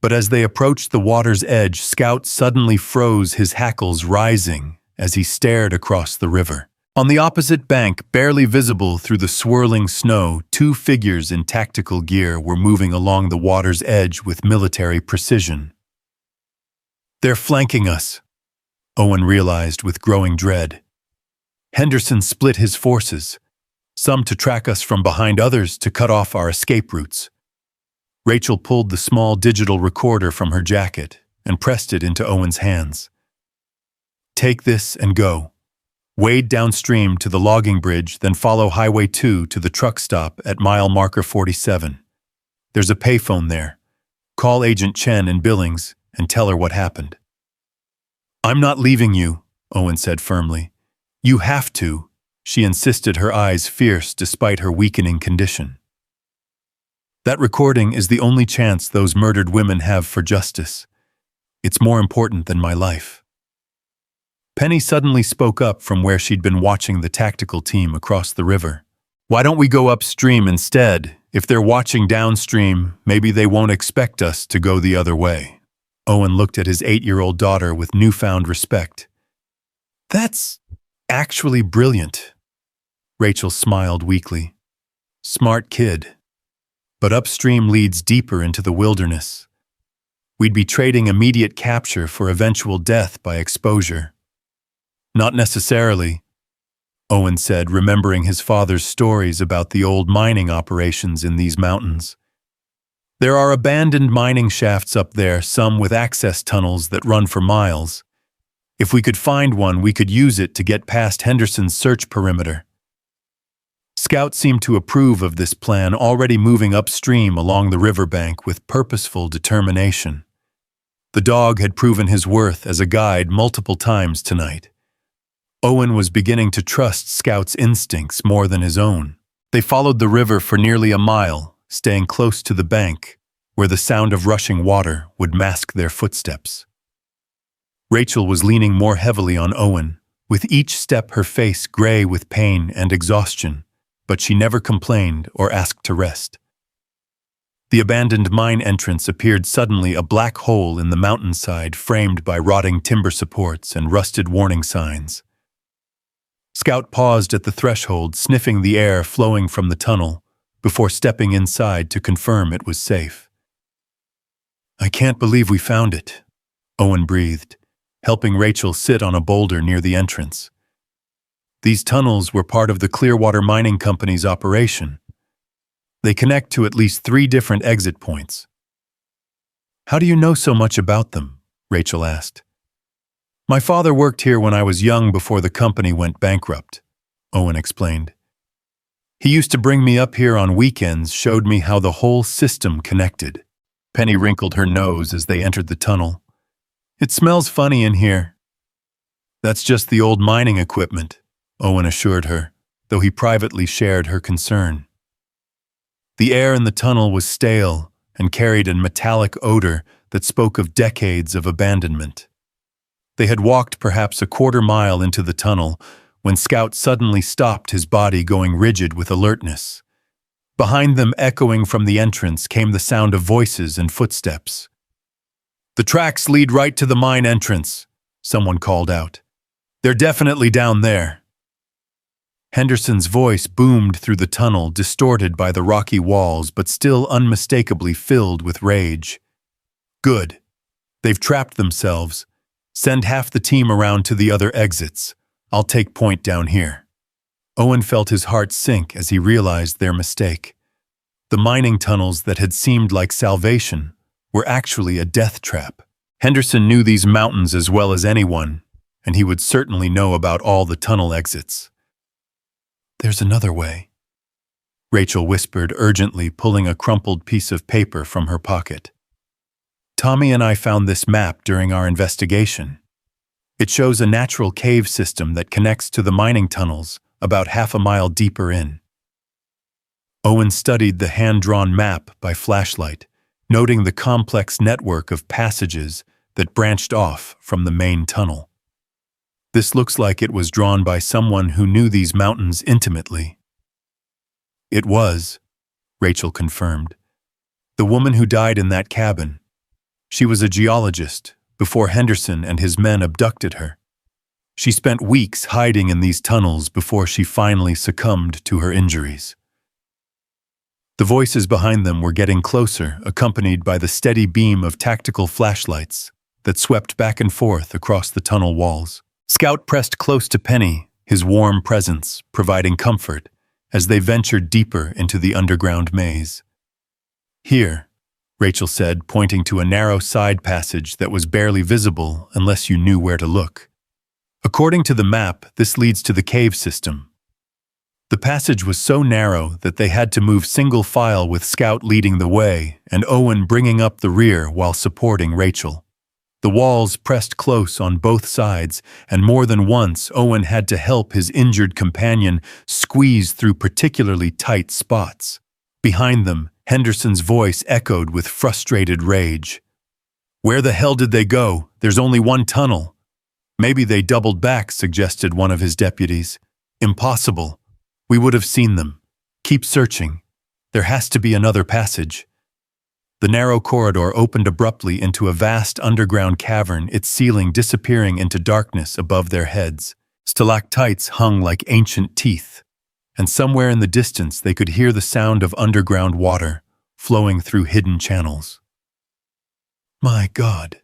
But as they approached the water's edge, Scout suddenly froze, his hackles rising as he stared across the river. On the opposite bank, barely visible through the swirling snow, 2 figures in tactical gear were moving along the water's edge with military precision. "They're flanking us," Owen realized with growing dread. Henderson split his forces, some to track us from behind, others to cut off our escape routes. Rachel pulled the small digital recorder from her jacket and pressed it into Owen's hands. "Take this and go. Wade downstream to the logging bridge, then follow Highway 2 to the truck stop at mile marker 47. There's a payphone there. Call Agent Chen in Billings and tell her what happened." "I'm not leaving you," Owen said firmly. "You have to," she insisted, her eyes fierce despite her weakening condition. "That recording is the only chance those murdered women have for justice. It's more important than my life." Penny suddenly spoke up from where she'd been watching the tactical team across the river. "Why don't we go upstream instead? If they're watching downstream, maybe they won't expect us to go the other way." Owen looked at his 8-year-old daughter with newfound respect. "That's actually brilliant." Rachel smiled weakly. "Smart kid. But upstream leads deeper into the wilderness. We'd be trading immediate capture for eventual death by exposure." "Not necessarily," Owen said, remembering his father's stories about the old mining operations in these mountains. "There are abandoned mining shafts up there, some with access tunnels that run for miles. If we could find one, we could use it to get past Henderson's search perimeter." Scout seemed to approve of this plan, already moving upstream along the riverbank with purposeful determination. The dog had proven his worth as a guide multiple times tonight. Owen was beginning to trust Scout's instincts more than his own. They followed the river for nearly a mile, staying close to the bank, where the sound of rushing water would mask their footsteps. Rachel was leaning more heavily on Owen, with each step her face gray with pain and exhaustion, but she never complained or asked to rest. The abandoned mine entrance appeared suddenly a black hole in the mountainside framed by rotting timber supports and rusted warning signs. Scout paused at the threshold, sniffing the air flowing from the tunnel, before stepping inside to confirm it was safe. "I can't believe we found it," Owen breathed, helping Rachel sit on a boulder near the entrance. These tunnels were part of the Clearwater Mining Company's operation. They connect to at least 3 different exit points. "How do you know so much about them?" Rachel asked. "My father worked here when I was young before the company went bankrupt," Owen explained. "He used to bring me up here on weekends, showed me how the whole system connected." Penny wrinkled her nose as they entered the tunnel. "It smells funny in here." "That's just the old mining equipment," Owen assured her, though he privately shared her concern. The air in the tunnel was stale and carried a metallic odor that spoke of decades of abandonment. They had walked perhaps a quarter mile into the tunnel when Scout suddenly stopped, his body going rigid with alertness. Behind them, echoing from the entrance, came the sound of voices and footsteps. "The tracks lead right to the mine entrance," someone called out. "They're definitely down there." Henderson's voice boomed through the tunnel, distorted by the rocky walls but still unmistakably filled with rage. "Good. They've trapped themselves. Send half the team around to the other exits. I'll take point down here." Owen felt his heart sink as he realized their mistake. The mining tunnels that had seemed like salvation were actually a death trap. Henderson knew these mountains as well as anyone, and he would certainly know about all the tunnel exits. "There's another way," Rachel whispered urgently, pulling a crumpled piece of paper from her pocket. "Tommy and I found this map during our investigation. It shows a natural cave system that connects to the mining tunnels about half a mile deeper in." Owen studied the hand-drawn map by flashlight, noting the complex network of passages that branched off from the main tunnel. "This looks like it was drawn by someone who knew these mountains intimately." "It was," Rachel confirmed. "The woman who died in that cabin. She was a geologist before Henderson and his men abducted her. She spent weeks hiding in these tunnels before she finally succumbed to her injuries." The voices behind them were getting closer, accompanied by the steady beam of tactical flashlights that swept back and forth across the tunnel walls. Scout pressed close to Penny, his warm presence providing comfort as they ventured deeper into the underground maze. "Here," Rachel said, pointing to a narrow side passage that was barely visible unless you knew where to look. "According to the map, this leads to the cave system." The passage was so narrow that they had to move single file, with Scout leading the way and Owen bringing up the rear while supporting Rachel. The walls pressed close on both sides, and more than once Owen had to help his injured companion squeeze through particularly tight spots. Behind them, Henderson's voice echoed with frustrated rage. "Where the hell did they go? There's only one tunnel." "Maybe they doubled back," suggested one of his deputies. "Impossible. We would have seen them. Keep searching. There has to be another passage." The narrow corridor opened abruptly into a vast underground cavern, its ceiling disappearing into darkness above their heads. Stalactites hung like ancient teeth, and somewhere in the distance they could hear the sound of underground water flowing through hidden channels. "My God,"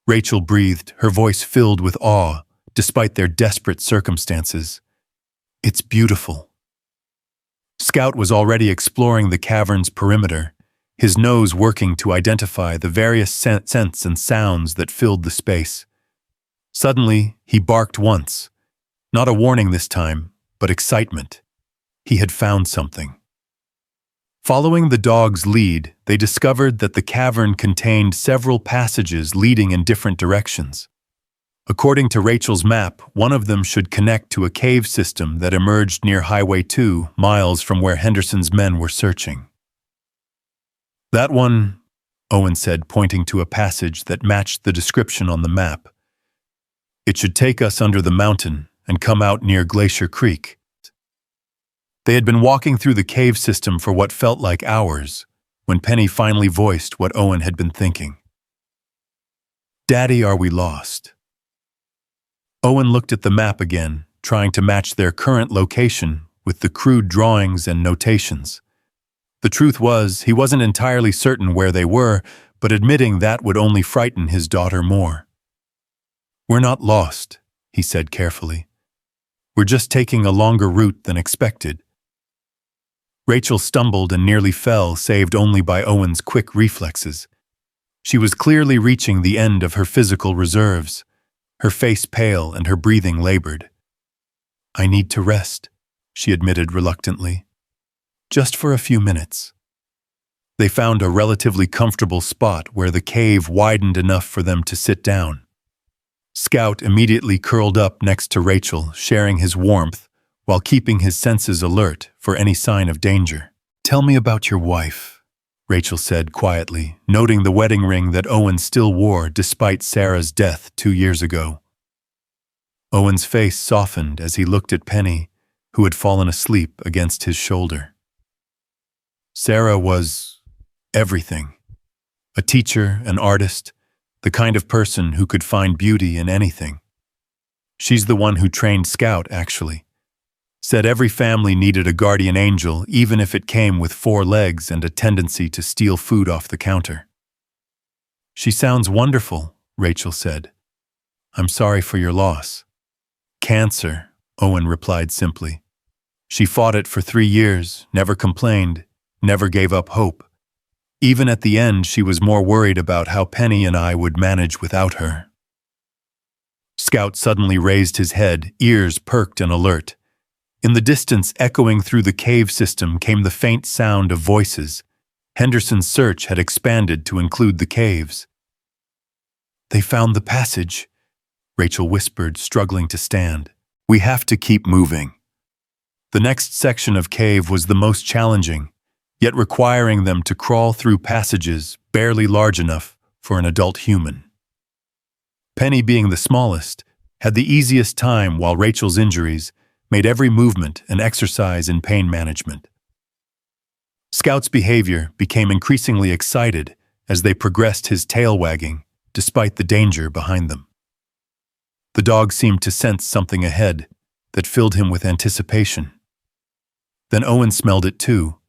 Rachel breathed, her voice filled with awe, despite their desperate circumstances. "It's beautiful." Scout was already exploring the cavern's perimeter, his nose working to identify the various scents and sounds that filled the space. Suddenly, he barked once. Not a warning this time, but excitement. He had found something. Following the dog's lead, they discovered that the cavern contained several passages leading in different directions. According to Rachel's map, one of them should connect to a cave system that emerged near Highway 2, miles from where Henderson's men were searching. "That one," Owen said, pointing to a passage that matched the description on the map. "It should take us under the mountain and come out near Glacier Creek." They had been walking through the cave system for what felt like hours, when Penny finally voiced what Owen had been thinking. "Daddy, are we lost?" Owen looked at the map again, trying to match their current location with the crude drawings and notations. The truth was, he wasn't entirely certain where they were, but admitting that would only frighten his daughter more. "We're not lost," he said carefully. "We're just taking a longer route than expected." Rachel stumbled and nearly fell, saved only by Owen's quick reflexes. She was clearly reaching the end of her physical reserves, her face pale and her breathing labored. "I need to rest," she admitted reluctantly. "Just for a few minutes." They found a relatively comfortable spot where the cave widened enough for them to sit down. Scout immediately curled up next to Rachel, sharing his warmth, while keeping his senses alert for any sign of danger. "Tell me about your wife," Rachel said quietly, noting the wedding ring that Owen still wore despite Sarah's death 2 years ago. Owen's face softened as he looked at Penny, who had fallen asleep against his shoulder. Sarah was everything. A teacher, an artist, the kind of person who could find beauty in anything. She's the one who trained Scout, actually. Said every family needed a guardian angel, even if it came with 4 legs and a tendency to steal food off the counter. "She sounds wonderful," Rachel said. "I'm sorry for your loss." "Cancer," Owen replied simply. "She fought it for 3 years, never complained, never gave up hope. Even at the end, she was more worried about how Penny and I would manage without her." Scout suddenly raised his head, ears perked and alert. In the distance, echoing through the cave system, came the faint sound of voices. Henderson's search had expanded to include the caves. "They found the passage," Rachel whispered, struggling to stand. "We have to keep moving." The next section of cave was the most challenging, yet requiring them to crawl through passages barely large enough for an adult human. Penny, being the smallest, had the easiest time, while Rachel's injuries made every movement an exercise in pain management. Scout's behavior became increasingly excited as they progressed, his tail wagging, despite the danger behind them. The dog seemed to sense something ahead that filled him with anticipation. Then Owen smelled it too.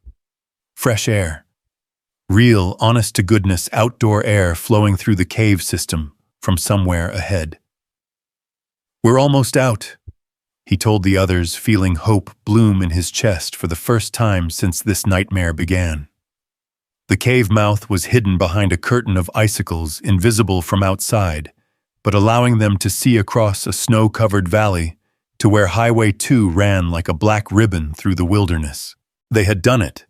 Fresh air. Real, honest-to-goodness outdoor air flowing through the cave system from somewhere ahead. "We're almost out," he told the others, feeling hope bloom in his chest for the first time since this nightmare began. The cave mouth was hidden behind a curtain of icicles, invisible from outside, but allowing them to see across a snow-covered valley to where Highway 2 ran like a black ribbon through the wilderness. They had done it.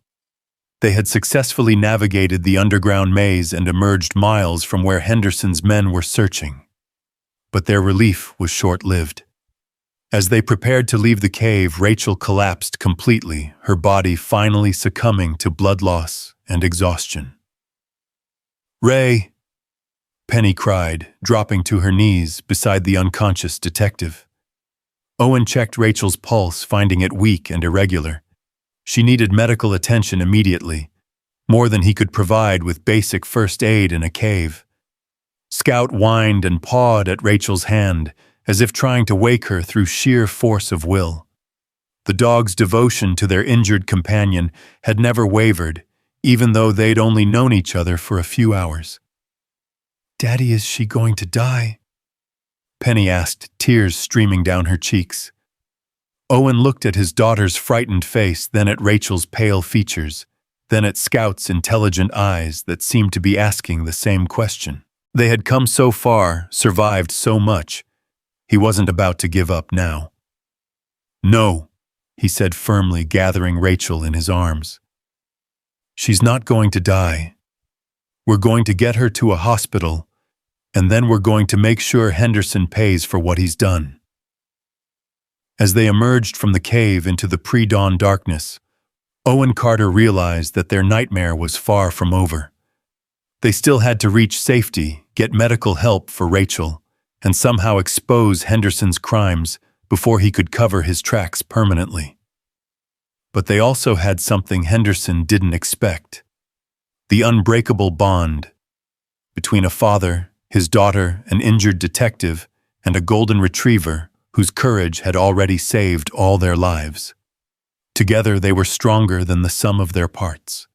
They had successfully navigated the underground maze and emerged miles from where Henderson's men were searching. But their relief was short-lived. As they prepared to leave the cave, Rachel collapsed completely, her body finally succumbing to blood loss and exhaustion. "Ray!" Penny cried, dropping to her knees beside the unconscious detective. Owen checked Rachel's pulse, finding it weak and irregular. She needed medical attention immediately, more than he could provide with basic first aid in a cave. Scout whined and pawed at Rachel's hand, as if trying to wake her through sheer force of will. The dog's devotion to their injured companion had never wavered, even though they'd only known each other for a few hours. "Daddy, is she going to die?" Penny asked, tears streaming down her cheeks. Owen looked at his daughter's frightened face, then at Rachel's pale features, then at Scout's intelligent eyes that seemed to be asking the same question. They had come so far, survived so much. He wasn't about to give up now. "No," he said firmly, gathering Rachel in his arms. "She's not going to die. We're going to get her to a hospital, and then we're going to make sure Henderson pays for what he's done." As they emerged from the cave into the pre-dawn darkness, Owen Carter realized that their nightmare was far from over. They still had to reach safety, get medical help for Rachel, and somehow expose Henderson's crimes before he could cover his tracks permanently. But they also had something Henderson didn't expect: the unbreakable bond between a father, his daughter, an injured detective, and a golden retriever whose courage had already saved all their lives. Together they were stronger than the sum of their parts.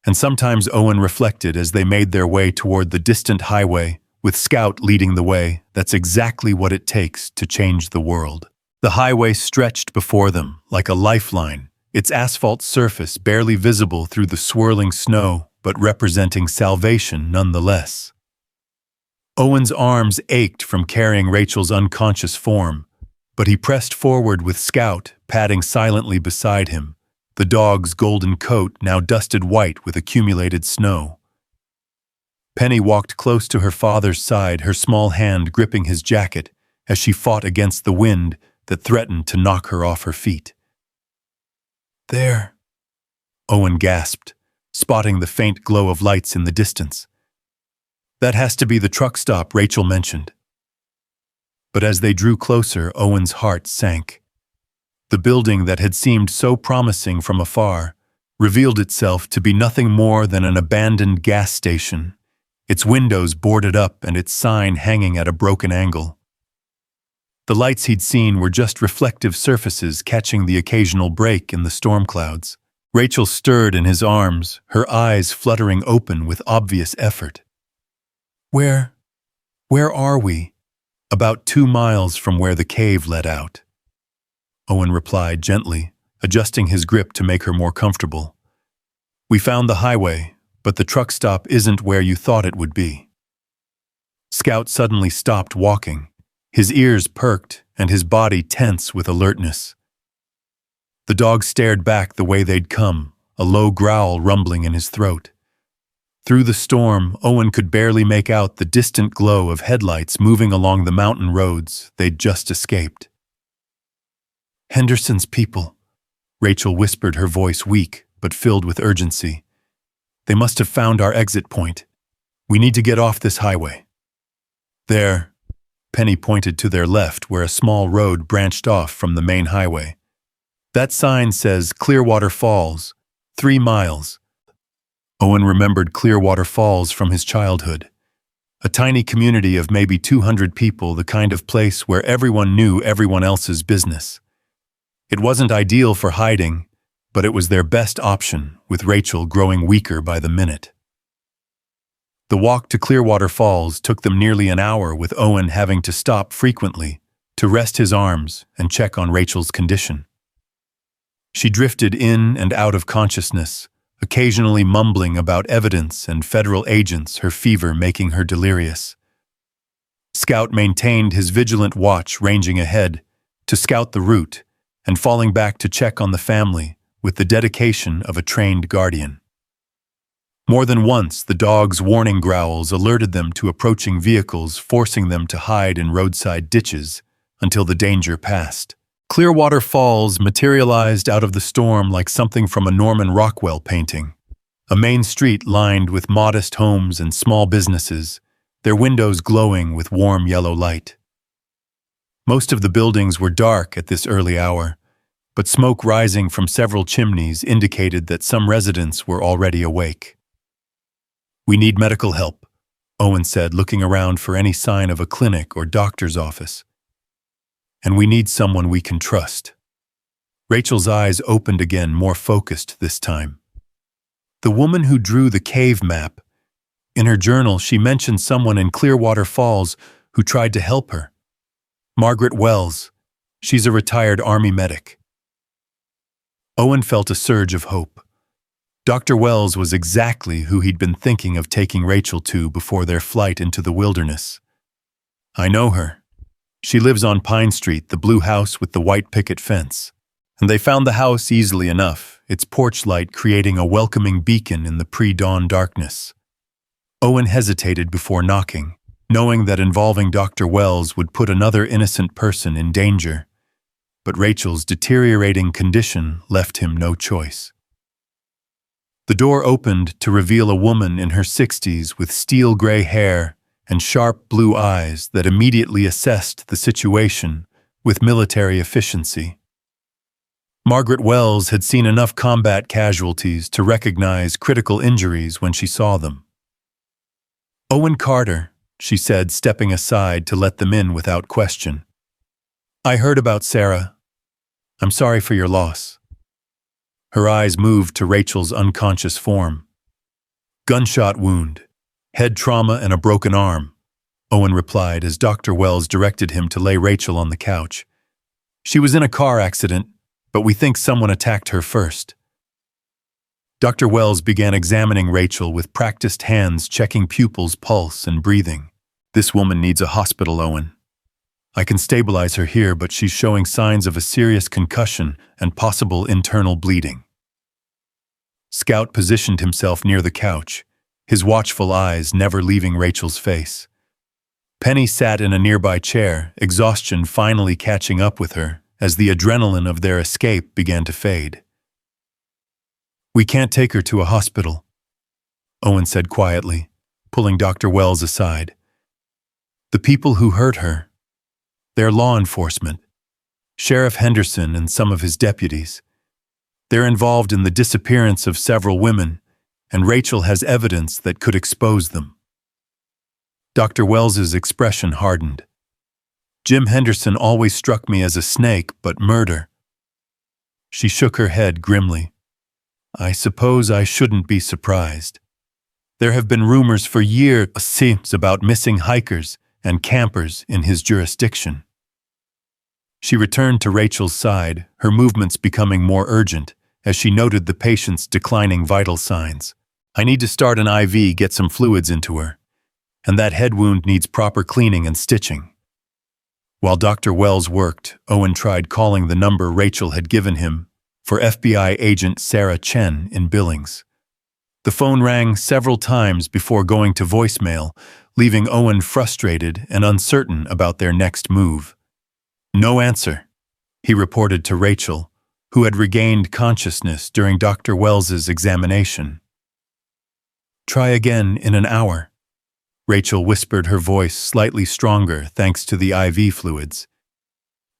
And sometimes Owen reflected as they made their way toward the distant highway, with Scout leading the way, that's exactly what it takes to change the world. The highway stretched before them like a lifeline, its asphalt surface barely visible through the swirling snow, but representing salvation nonetheless. Owen's arms ached from carrying Rachel's unconscious form, but he pressed forward with Scout padding silently beside him, the dog's golden coat now dusted white with accumulated snow. Penny walked close to her father's side, her small hand gripping his jacket as she fought against the wind that threatened to knock her off her feet. "There," Owen gasped, spotting the faint glow of lights in the distance. "That has to be the truck stop Rachel mentioned." But as they drew closer, Owen's heart sank. The building that had seemed so promising from afar revealed itself to be nothing more than an abandoned gas station, its windows boarded up and its sign hanging at a broken angle. The lights he'd seen were just reflective surfaces catching the occasional break in the storm clouds. Rachel stirred in his arms, her eyes fluttering open with obvious effort. Where are we?" "About 2 miles from where the cave led out," Owen replied gently, adjusting his grip to make her more comfortable. "We found the highway, but the truck stop isn't where you thought it would be." Scout suddenly stopped walking, his ears perked and his body tense with alertness. The dog stared back the way they'd come, a low growl rumbling in his throat. Through the storm, Owen could barely make out the distant glow of headlights moving along the mountain roads they'd just escaped. "Henderson's people," Rachel whispered, her voice weak but filled with urgency. "They must have found our exit point. We need to get off this highway." "There," Penny pointed to their left where a small road branched off from the main highway. "That sign says Clearwater Falls, 3 miles. Owen remembered Clearwater Falls from his childhood. A tiny community of maybe 200 people, the kind of place where everyone knew everyone else's business. It wasn't ideal for hiding, but it was their best option, with Rachel growing weaker by the minute. The walk to Clearwater Falls took them nearly an hour, with Owen having to stop frequently to rest his arms and check on Rachel's condition. She drifted in and out of consciousness, occasionally mumbling about evidence and federal agents, her fever making her delirious. Scout maintained his vigilant watch, ranging ahead to scout the route and falling back to check on the family with the dedication of a trained guardian. More than once, the dog's warning growls alerted them to approaching vehicles, forcing them to hide in roadside ditches until the danger passed. Clearwater Falls materialized out of the storm like something from a Norman Rockwell painting. A main street lined with modest homes and small businesses, their windows glowing with warm yellow light. Most of the buildings were dark at this early hour, but smoke rising from several chimneys indicated that some residents were already awake. "We need medical help," Owen said, looking around for any sign of a clinic or doctor's office. "And we need someone we can trust." Rachel's eyes opened again, more focused this time. The woman who drew the cave map. In her journal, she mentioned someone in Clearwater Falls who tried to help her. Margaret Wells. She's a retired Army medic. Owen felt a surge of hope. Dr. Wells was exactly who he'd been thinking of taking Rachel to before their flight into the wilderness. "I know her. She lives on Pine Street, the blue house with the white picket fence." And they found the house easily enough, its porch light creating a welcoming beacon in the pre-dawn darkness. Owen hesitated before knocking, knowing that involving Dr. Wells would put another innocent person in danger. But Rachel's deteriorating condition left him no choice. The door opened to reveal a woman in her 60s with steel gray hair and sharp blue eyes that immediately assessed the situation with military efficiency. Margaret Wells had seen enough combat casualties to recognize critical injuries when she saw them. "Owen Carter," she said, stepping aside to let them in without question. "I heard about Sarah. I'm sorry for your loss." Her eyes moved to Rachel's unconscious form. "Gunshot wound, head trauma and a broken arm," Owen replied as Dr. Wells directed him to lay Rachel on the couch. "She was in a car accident, but we think someone attacked her first." Dr. Wells began examining Rachel with practiced hands, checking pupils' pulse and breathing. "This woman needs a hospital, Owen. I can stabilize her here, but she's showing signs of a serious concussion and possible internal bleeding." Scout positioned himself near the couch, his watchful eyes never leaving Rachel's face. Penny sat in a nearby chair, exhaustion finally catching up with her as the adrenaline of their escape began to fade. "We can't take her to a hospital," Owen said quietly, pulling Dr. Wells aside. "The people who hurt her, they're law enforcement, Sheriff Henderson and some of his deputies. They're involved in the disappearance of several women, and Rachel has evidence that could expose them." Dr. Wells's expression hardened. "Jim Henderson always struck me as a snake, but murder." She shook her head grimly. "I suppose I shouldn't be surprised. There have been rumors for years about missing hikers and campers in his jurisdiction." She returned to Rachel's side, her movements becoming more urgent as she noted the patient's declining vital signs. "I need to start an IV, get some fluids into her. And that head wound needs proper cleaning and stitching." While Dr. Wells worked, Owen tried calling the number Rachel had given him for FBI agent Sarah Chen in Billings. The phone rang several times before going to voicemail, leaving Owen frustrated and uncertain about their next move. "No answer," he reported to Rachel, who had regained consciousness during Dr. Wells's examination. "Try again in an hour," Rachel whispered, her voice slightly stronger thanks to the IV fluids.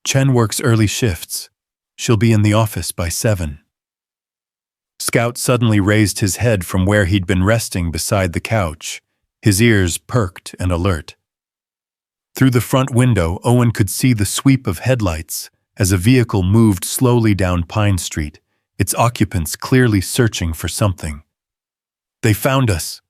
"Chen works early shifts. She'll be in the office by 7. Scout suddenly raised his head from where he'd been resting beside the couch, his ears perked and alert. Through the front window, Owen could see the sweep of headlights as a vehicle moved slowly down Pine Street, its occupants clearly searching for something. "They found us,"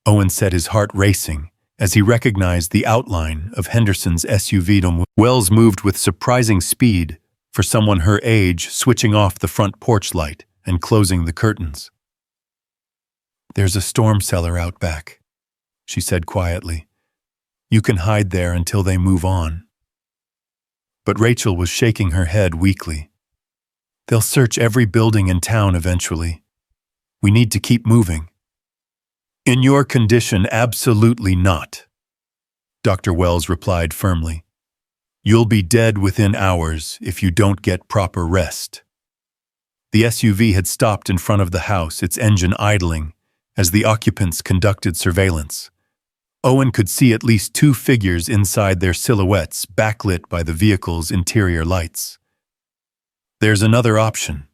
Owen said, his heart racing as he recognized the outline of Henderson's SUV. Wells moved with surprising speed for someone her age, switching off the front porch light and closing the curtains. "There's a storm cellar out back," she said quietly. "You can hide there until they move on." But Rachel was shaking her head weakly. "They'll search every building in town eventually. We need to keep moving." "In your condition, absolutely not," Dr. Wells replied firmly. "You'll be dead within hours if you don't get proper rest." The SUV had stopped in front of the house, its engine idling, as the occupants conducted surveillance. Owen could see at least 2 figures inside their silhouettes, backlit by the vehicle's interior lights. "There's another option,"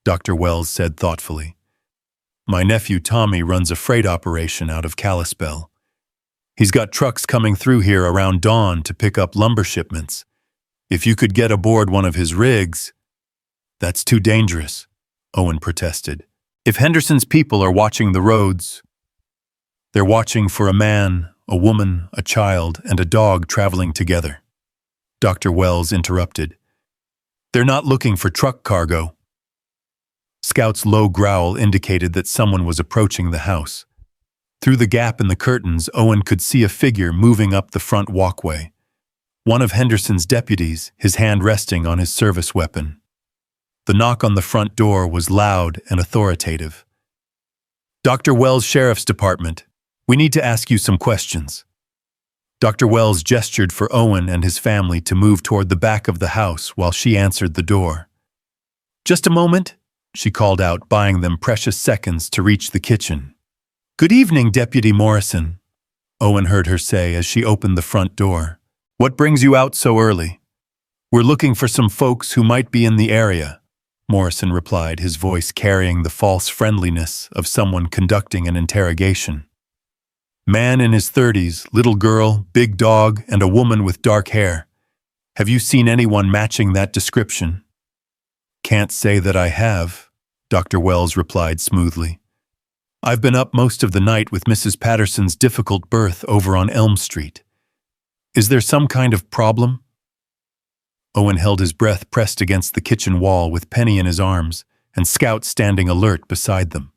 Dr. Wells said thoughtfully. "My nephew Tommy runs a freight operation out of Kalispell. He's got trucks coming through here around dawn to pick up lumber shipments. If you could get aboard one of his rigs—" "That's too dangerous," Owen protested. "If Henderson's people are watching the roads, they're watching for a man, a woman, a child, and a dog traveling together," Dr. Wells interrupted. "They're not looking for truck cargo." Scout's low growl indicated that someone was approaching the house. Through the gap in the curtains, Owen could see a figure moving up the front walkway. One of Henderson's deputies, his hand resting on his service weapon. The knock on the front door was loud and authoritative. "Dr. Wells Sheriff's Department, we need to ask you some questions." Dr. Wells gestured for Owen and his family to move toward the back of the house while she answered the door. "Just a moment," she called out, buying them precious seconds to reach the kitchen. "Good evening, Deputy Morrison," Owen heard her say as she opened the front door. "What brings you out so early?" "We're looking for some folks who might be in the area. Morrison replied, his voice carrying the false friendliness of someone conducting an interrogation. Man in his 30s, little girl, big dog, and a woman with dark hair. Have you seen anyone matching that description? Can't say that I have, Dr. Wells replied smoothly. I've been up most of the night with Mrs. Patterson's difficult birth over on Elm Street. Is there some kind of problem? Owen held his breath pressed against the kitchen wall with Penny in his arms and Scout standing alert beside them.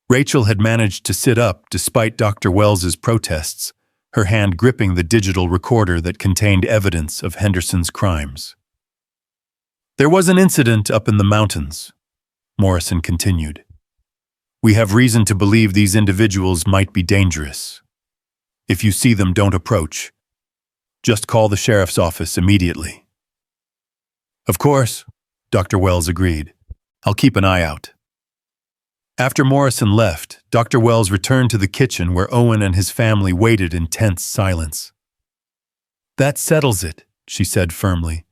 Rachel had managed to sit up despite Dr. Wells's protests, her hand gripping the digital recorder that contained evidence of Henderson's crimes. There was an incident up in the mountains, Morrison continued. We have reason to believe these individuals might be dangerous. If you see them, don't approach. Just call the sheriff's office immediately. Of course, Dr. Wells agreed. I'll keep an eye out. After Morrison left, Dr. Wells returned to the kitchen where Owen and his family waited in tense silence. That settles it, she said firmly.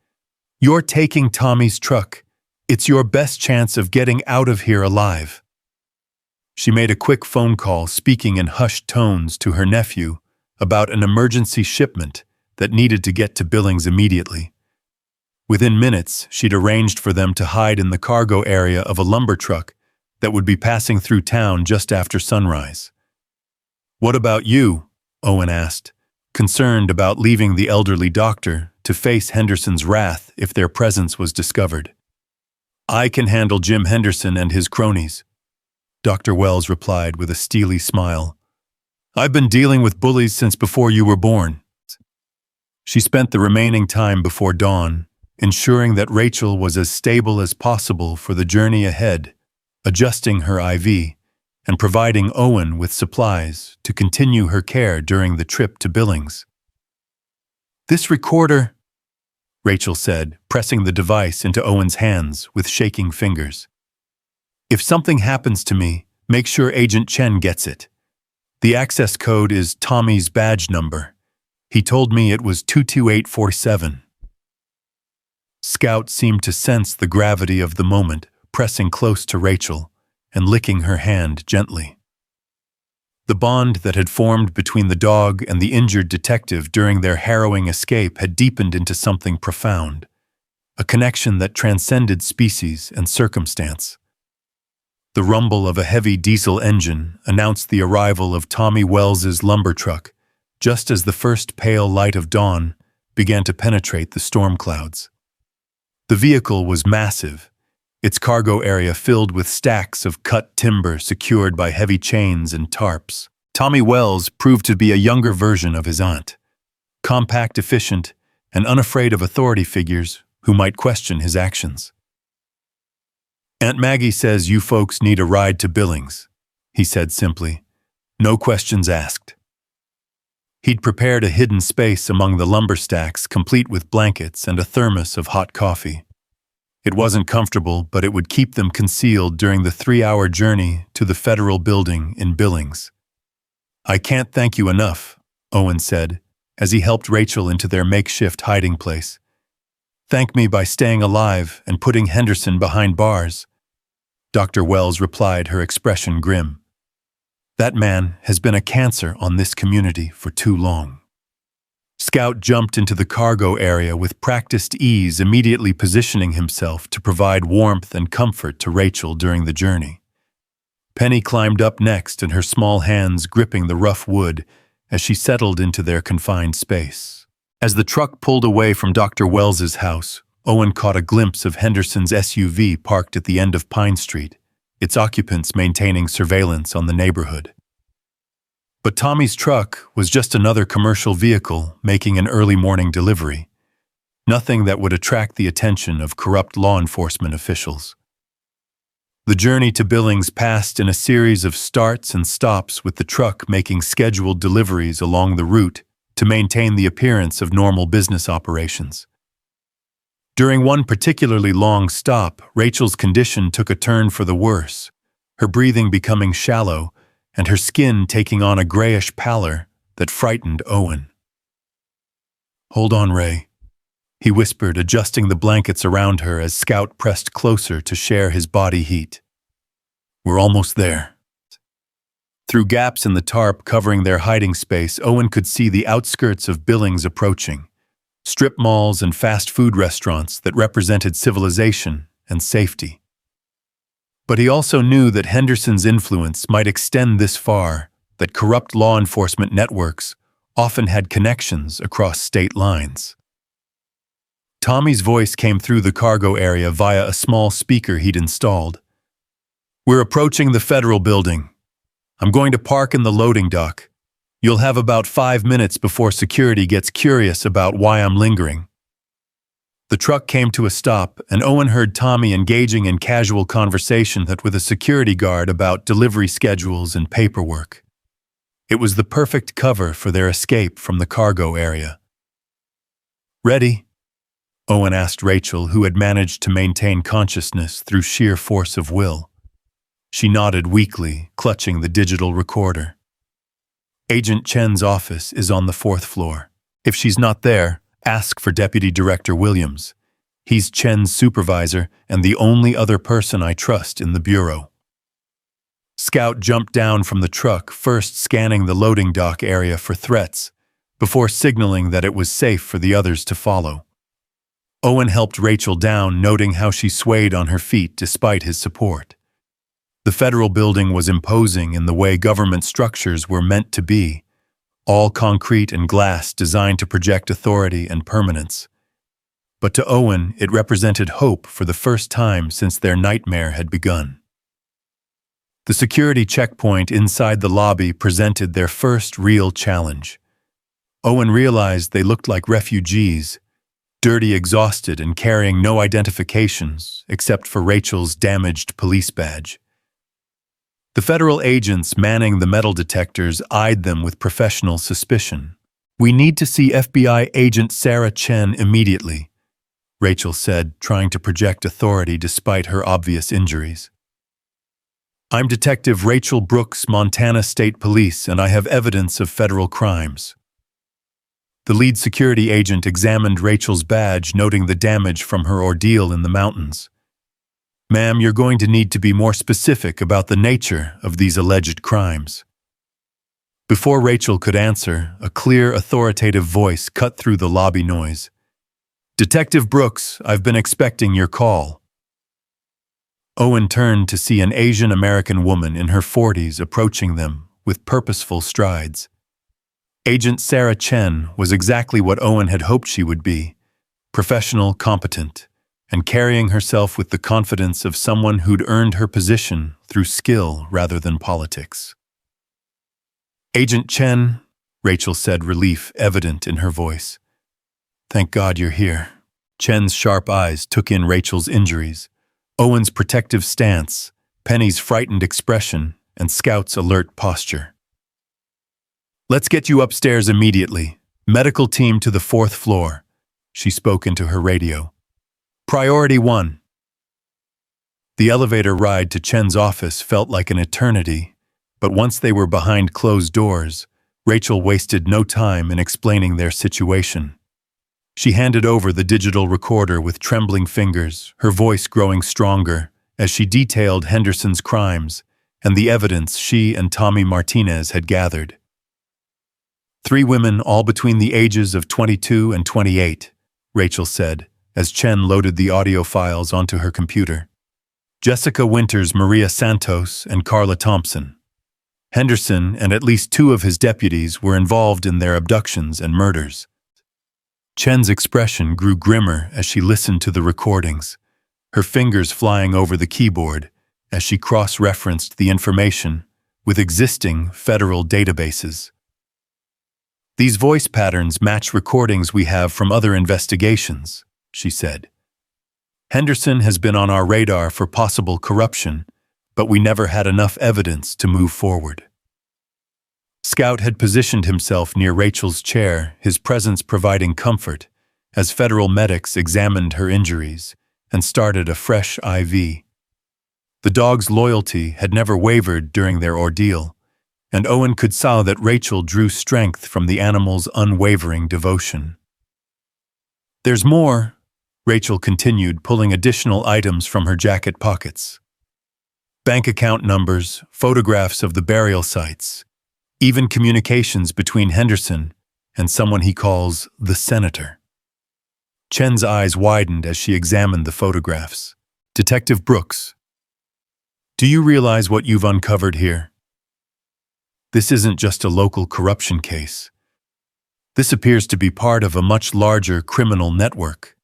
You're taking Tommy's truck. It's your best chance of getting out of here alive. She made a quick phone call, speaking in hushed tones to her nephew about an emergency shipment that needed to get to Billings immediately. Within minutes, she'd arranged for them to hide in the cargo area of a lumber truck that would be passing through town just after sunrise. What about you? Owen asked, concerned about leaving the elderly doctor to face Henderson's wrath if their presence was discovered. I can handle Jim Henderson and his cronies, Dr. Wells replied with a steely smile. I've been dealing with bullies since before you were born. She spent the remaining time before dawn, ensuring that Rachel was as stable as possible for the journey ahead, adjusting her IV, and providing Owen with supplies to continue her care during the trip to Billings. This recorder, Rachel said, pressing the device into Owen's hands with shaking fingers. If something happens to me, make sure Agent Chen gets it. The access code is Tommy's badge number. He told me it was 22847. Scout seemed to sense the gravity of the moment, pressing close to Rachel and licking her hand gently. The bond that had formed between the dog and the injured detective during their harrowing escape had deepened into something profound, a connection that transcended species and circumstance. The rumble of a heavy diesel engine announced the arrival of Tommy Wells's lumber truck, just as the first pale light of dawn began to penetrate the storm clouds. The vehicle was massive, its cargo area filled with stacks of cut timber secured by heavy chains and tarps. Tommy Wells proved to be a younger version of his aunt, compact, efficient, and unafraid of authority figures who might question his actions. Aunt Maggie says you folks need a ride to Billings, he said simply. No questions asked. He'd prepared a hidden space among the lumber stacks, complete with blankets and a thermos of hot coffee. It wasn't comfortable, but it would keep them concealed during the 3-hour journey to the federal building in Billings. I can't thank you enough, Owen said, as he helped Rachel into their makeshift hiding place. Thank me by staying alive and putting Henderson behind bars. Dr. Wells replied, her expression grim. That man has been a cancer on this community for too long. Scout jumped into the cargo area with practiced ease, immediately positioning himself to provide warmth and comfort to Rachel during the journey. Penny climbed up next, and her small hands gripping the rough wood as she settled into their confined space. As the truck pulled away from Dr. Wells's house, Owen caught a glimpse of Henderson's SUV parked at the end of Pine Street, its occupants maintaining surveillance on the neighborhood. But Tommy's truck was just another commercial vehicle making an early morning delivery, nothing that would attract the attention of corrupt law enforcement officials. The journey to Billings passed in a series of starts and stops, with the truck making scheduled deliveries along the route to maintain the appearance of normal business operations. During one particularly long stop, Rachel's condition took a turn for the worse, her breathing becoming shallow and her skin taking on a grayish pallor that frightened Owen. Hold on, Ray, he whispered, adjusting the blankets around her as Scout pressed closer to share his body heat. We're almost there. Through gaps in the tarp covering their hiding space, Owen could see the outskirts of Billings approaching, strip malls and fast food restaurants that represented civilization and safety. But he also knew that Henderson's influence might extend this far, that corrupt law enforcement networks often had connections across state lines. Tommy's voice came through the cargo area via a small speaker he'd installed. We're approaching the federal building. I'm going to park in the loading dock. You'll have about 5 minutes before security gets curious about why I'm lingering. The truck came to a stop, and Owen heard Tommy engaging in casual conversation with a security guard about delivery schedules and paperwork. It was the perfect cover for their escape from the cargo area. Ready? Owen asked Rachel, who had managed to maintain consciousness through sheer force of will. She nodded weakly, clutching the digital recorder. Agent Chen's office is on the 4th floor. If she's not there, ask for Deputy Director Williams. He's Chen's supervisor and the only other person I trust in the bureau. Scout jumped down from the truck, first scanning the loading dock area for threats, before signaling that it was safe for the others to follow. Owen helped Rachel down, noting how she swayed on her feet despite his support. The federal building was imposing in the way government structures were meant to be, all concrete and glass designed to project authority and permanence. But to Owen, it represented hope for the first time since their nightmare had begun. The security checkpoint inside the lobby presented their first real challenge. Owen realized they looked like refugees, dirty, exhausted, and carrying no identifications except for Rachel's damaged police badge. The federal agents manning the metal detectors eyed them with professional suspicion. We need to see FBI agent Sarah Chen immediately, Rachel said, trying to project authority despite her obvious injuries. I'm Detective Rachel Brooks, Montana State Police, and I have evidence of federal crimes. The lead security agent examined Rachel's badge, noting the damage from her ordeal in the mountains. Ma'am, you're going to need to be more specific about the nature of these alleged crimes. Before Rachel could answer, a clear, authoritative voice cut through the lobby noise. Detective Brooks, I've been expecting your call. Owen turned to see an Asian American woman in her 40s approaching them with purposeful strides. Agent Sarah Chen was exactly what Owen had hoped she would be, professional, competent, and carrying herself with the confidence of someone who'd earned her position through skill rather than politics. Agent Chen, Rachel said, relief evident in her voice. Thank God you're here. Chen's sharp eyes took in Rachel's injuries, Owen's protective stance, Penny's frightened expression, and Scout's alert posture. Let's get you upstairs immediately. Medical team to the 4th floor, she spoke into her radio. Priority 1. The elevator ride to Chen's office felt like an eternity, but once they were behind closed doors, Rachel wasted no time in explaining their situation. She handed over the digital recorder with trembling fingers, her voice growing stronger as she detailed Henderson's crimes and the evidence she and Tommy Martinez had gathered. 3 women, all between the ages of 22 and 28, Rachel said, as Chen loaded the audio files onto her computer. Jessica Winters, Maria Santos, and Carla Thompson. Henderson and at least 2 of his deputies were involved in their abductions and murders. Chen's expression grew grimmer as she listened to the recordings, her fingers flying over the keyboard as she cross-referenced the information with existing federal databases. These voice patterns match recordings we have from other investigations, she said. Henderson has been on our radar for possible corruption, but we never had enough evidence to move forward. Scout had positioned himself near Rachel's chair, his presence providing comfort, as federal medics examined her injuries and started a fresh IV. The dog's loyalty had never wavered during their ordeal, and Owen could saw that Rachel drew strength from the animal's unwavering devotion. There's more, Rachel continued, pulling additional items from her jacket pockets. Bank account numbers, photographs of the burial sites, even communications between Henderson and someone he calls the senator. Chen's eyes widened as she examined the photographs. Detective Brooks, do you realize what you've uncovered here? This isn't just a local corruption case. This appears to be part of a much larger criminal network.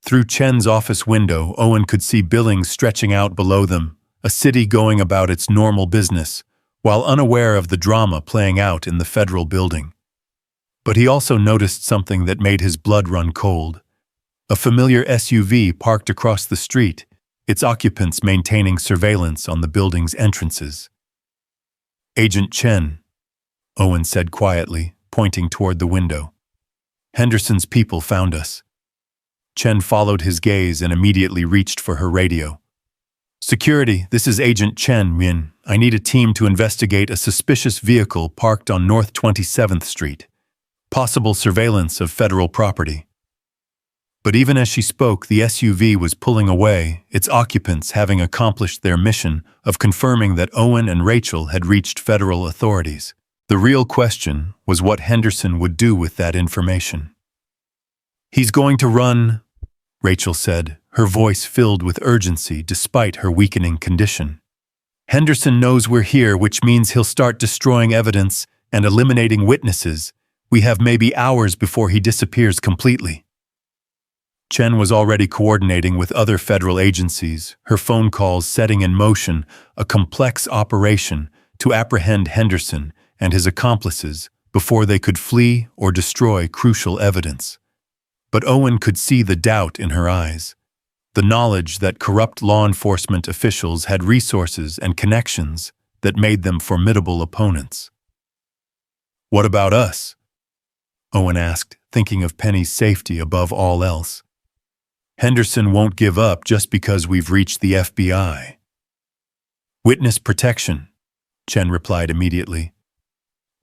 Through Chen's office window, Owen could see buildings stretching out below them, a city going about its normal business, while unaware of the drama playing out in the federal building. But he also noticed something that made his blood run cold. A familiar SUV parked across the street, its occupants maintaining surveillance on the building's entrances. Agent Chen, Owen said quietly, pointing toward the window. Henderson's people found us. Chen followed his gaze and immediately reached for her radio. Security, this is Agent Chen Min. I need a team to investigate a suspicious vehicle parked on North 27th Street. Possible surveillance of federal property. But even as she spoke, the SUV was pulling away, its occupants having accomplished their mission of confirming that Owen and Rachel had reached federal authorities. The real question was what Henderson would do with that information. He's going to run, Rachel said, her voice filled with urgency despite her weakening condition. Henderson knows we're here, which means he'll start destroying evidence and eliminating witnesses. We have maybe hours before he disappears completely. Chen was already coordinating with other federal agencies, her phone calls setting in motion a complex operation to apprehend Henderson and his accomplices before they could flee or destroy crucial evidence. But Owen could see the doubt in her eyes, the knowledge that corrupt law enforcement officials had resources and connections that made them formidable opponents. What about us? Owen asked, thinking of Penny's safety above all else. Henderson won't give up just because we've reached the FBI. Witness protection, Chen replied immediately.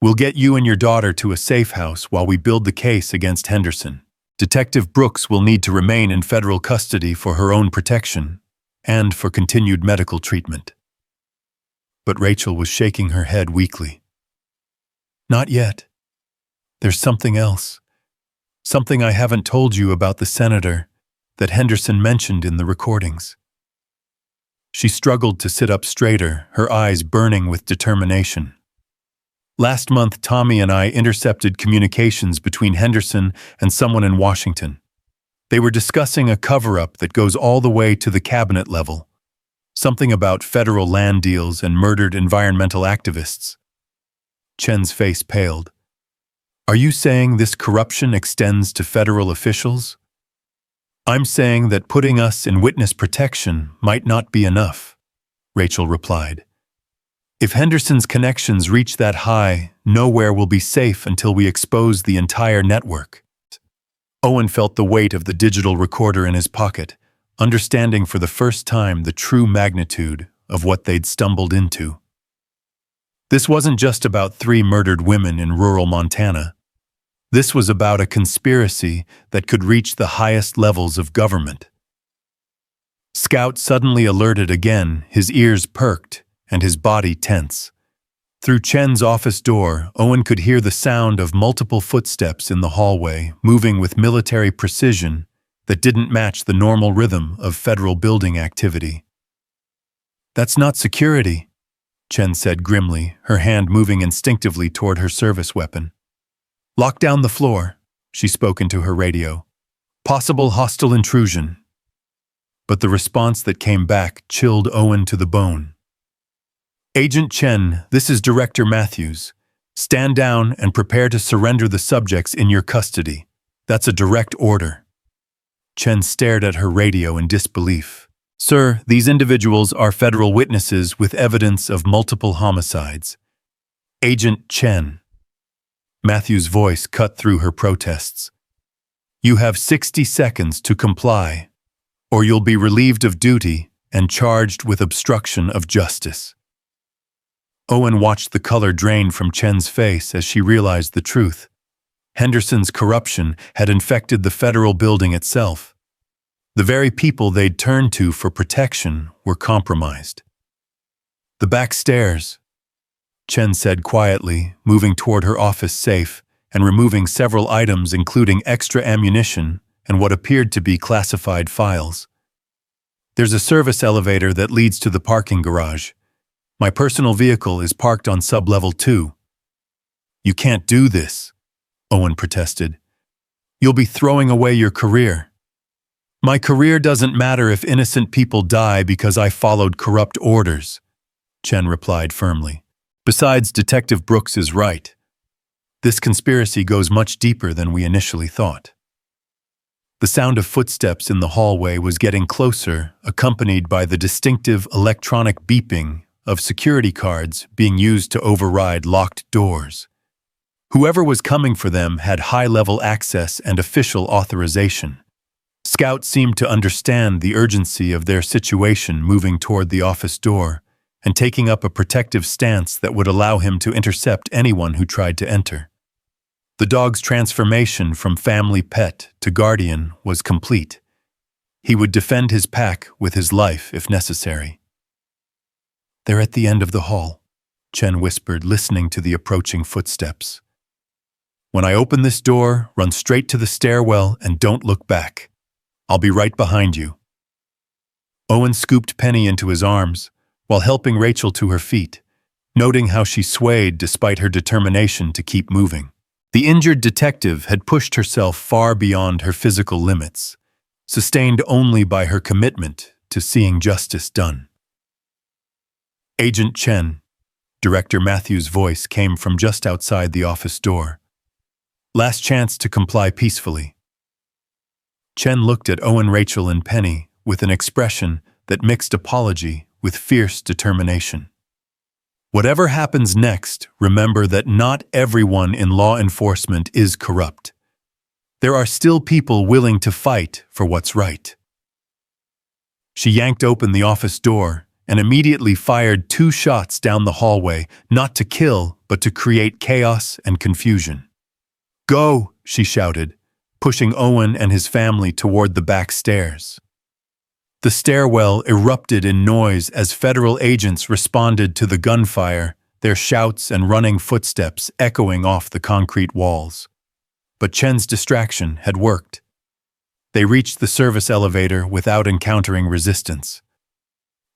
We'll get you and your daughter to a safe house while we build the case against Henderson. Detective Brooks will need to remain in federal custody for her own protection and for continued medical treatment. But Rachel was shaking her head weakly. Not yet. There's something else. Something I haven't told you about the senator that Henderson mentioned in the recordings. She struggled to sit up straighter, her eyes burning with determination. Last month, Tommy and I intercepted communications between Henderson and someone in Washington. They were discussing a cover-up that goes all the way to the cabinet level. Something about federal land deals and murdered environmental activists. Chen's face paled. Are you saying this corruption extends to federal officials? I'm saying that putting us in witness protection might not be enough, Rachel replied. If Henderson's connections reach that high, nowhere will be safe until we expose the entire network. Owen felt the weight of the digital recorder in his pocket, understanding for the first time the true magnitude of what they'd stumbled into. This wasn't just about 3 murdered women in rural Montana. This was about a conspiracy that could reach the highest levels of government. Scout suddenly alerted again, his ears perked and his body tense. Through Chen's office door, Owen could hear the sound of multiple footsteps in the hallway, moving with military precision that didn't match the normal rhythm of federal building activity. That's not security, Chen said grimly, her hand moving instinctively toward her service weapon. Lock down the floor, she spoke into her radio. Possible hostile intrusion. But the response that came back chilled Owen to the bone. Agent Chen, this is Director Matthews. Stand down and prepare to surrender the subjects in your custody. That's a direct order. Chen stared at her radio in disbelief. Sir, these individuals are federal witnesses with evidence of multiple homicides. Agent Chen. Matthews' voice cut through her protests. You have 60 seconds to comply, or you'll be relieved of duty and charged with obstruction of justice. Owen watched the color drain from Chen's face as she realized the truth. Henderson's corruption had infected the federal building itself. The very people they'd turned to for protection were compromised. "The back stairs," Chen said quietly, moving toward her office safe and removing several items including extra ammunition and what appeared to be classified files. "There's a service elevator that leads to the parking garage. My personal vehicle is parked on sub-level 2. "You can't do this," Owen protested. "You'll be throwing away your career." "My career doesn't matter if innocent people die because I followed corrupt orders," Chen replied firmly. "Besides, Detective Brooks is right. This conspiracy goes much deeper than we initially thought." The sound of footsteps in the hallway was getting closer, accompanied by the distinctive electronic beeping of security cards being used to override locked doors. Whoever was coming for them had high-level access and official authorization. Scout seemed to understand the urgency of their situation, moving toward the office door and taking up a protective stance that would allow him to intercept anyone who tried to enter. The dog's transformation from family pet to guardian was complete. He would defend his pack with his life if necessary. "They're at the end of the hall," Chen whispered, listening to the approaching footsteps. "When I open this door, run straight to the stairwell and don't look back. I'll be right behind you." Owen scooped Penny into his arms while helping Rachel to her feet, noting how she swayed despite her determination to keep moving. The injured detective had pushed herself far beyond her physical limits, sustained only by her commitment to seeing justice done. "Agent Chen," Director Matthews' voice came from just outside the office door. "Last chance to comply peacefully." Chen looked at Owen, Rachel, and Penny with an expression that mixed apology with fierce determination. "Whatever happens next, remember that not everyone in law enforcement is corrupt. There are still people willing to fight for what's right." She yanked open the office door and immediately fired 2 shots down the hallway, not to kill, but to create chaos and confusion. "Go!" she shouted, pushing Owen and his family toward the back stairs. The stairwell erupted in noise as federal agents responded to the gunfire, their shouts and running footsteps echoing off the concrete walls. But Chen's distraction had worked. They reached the service elevator without encountering resistance.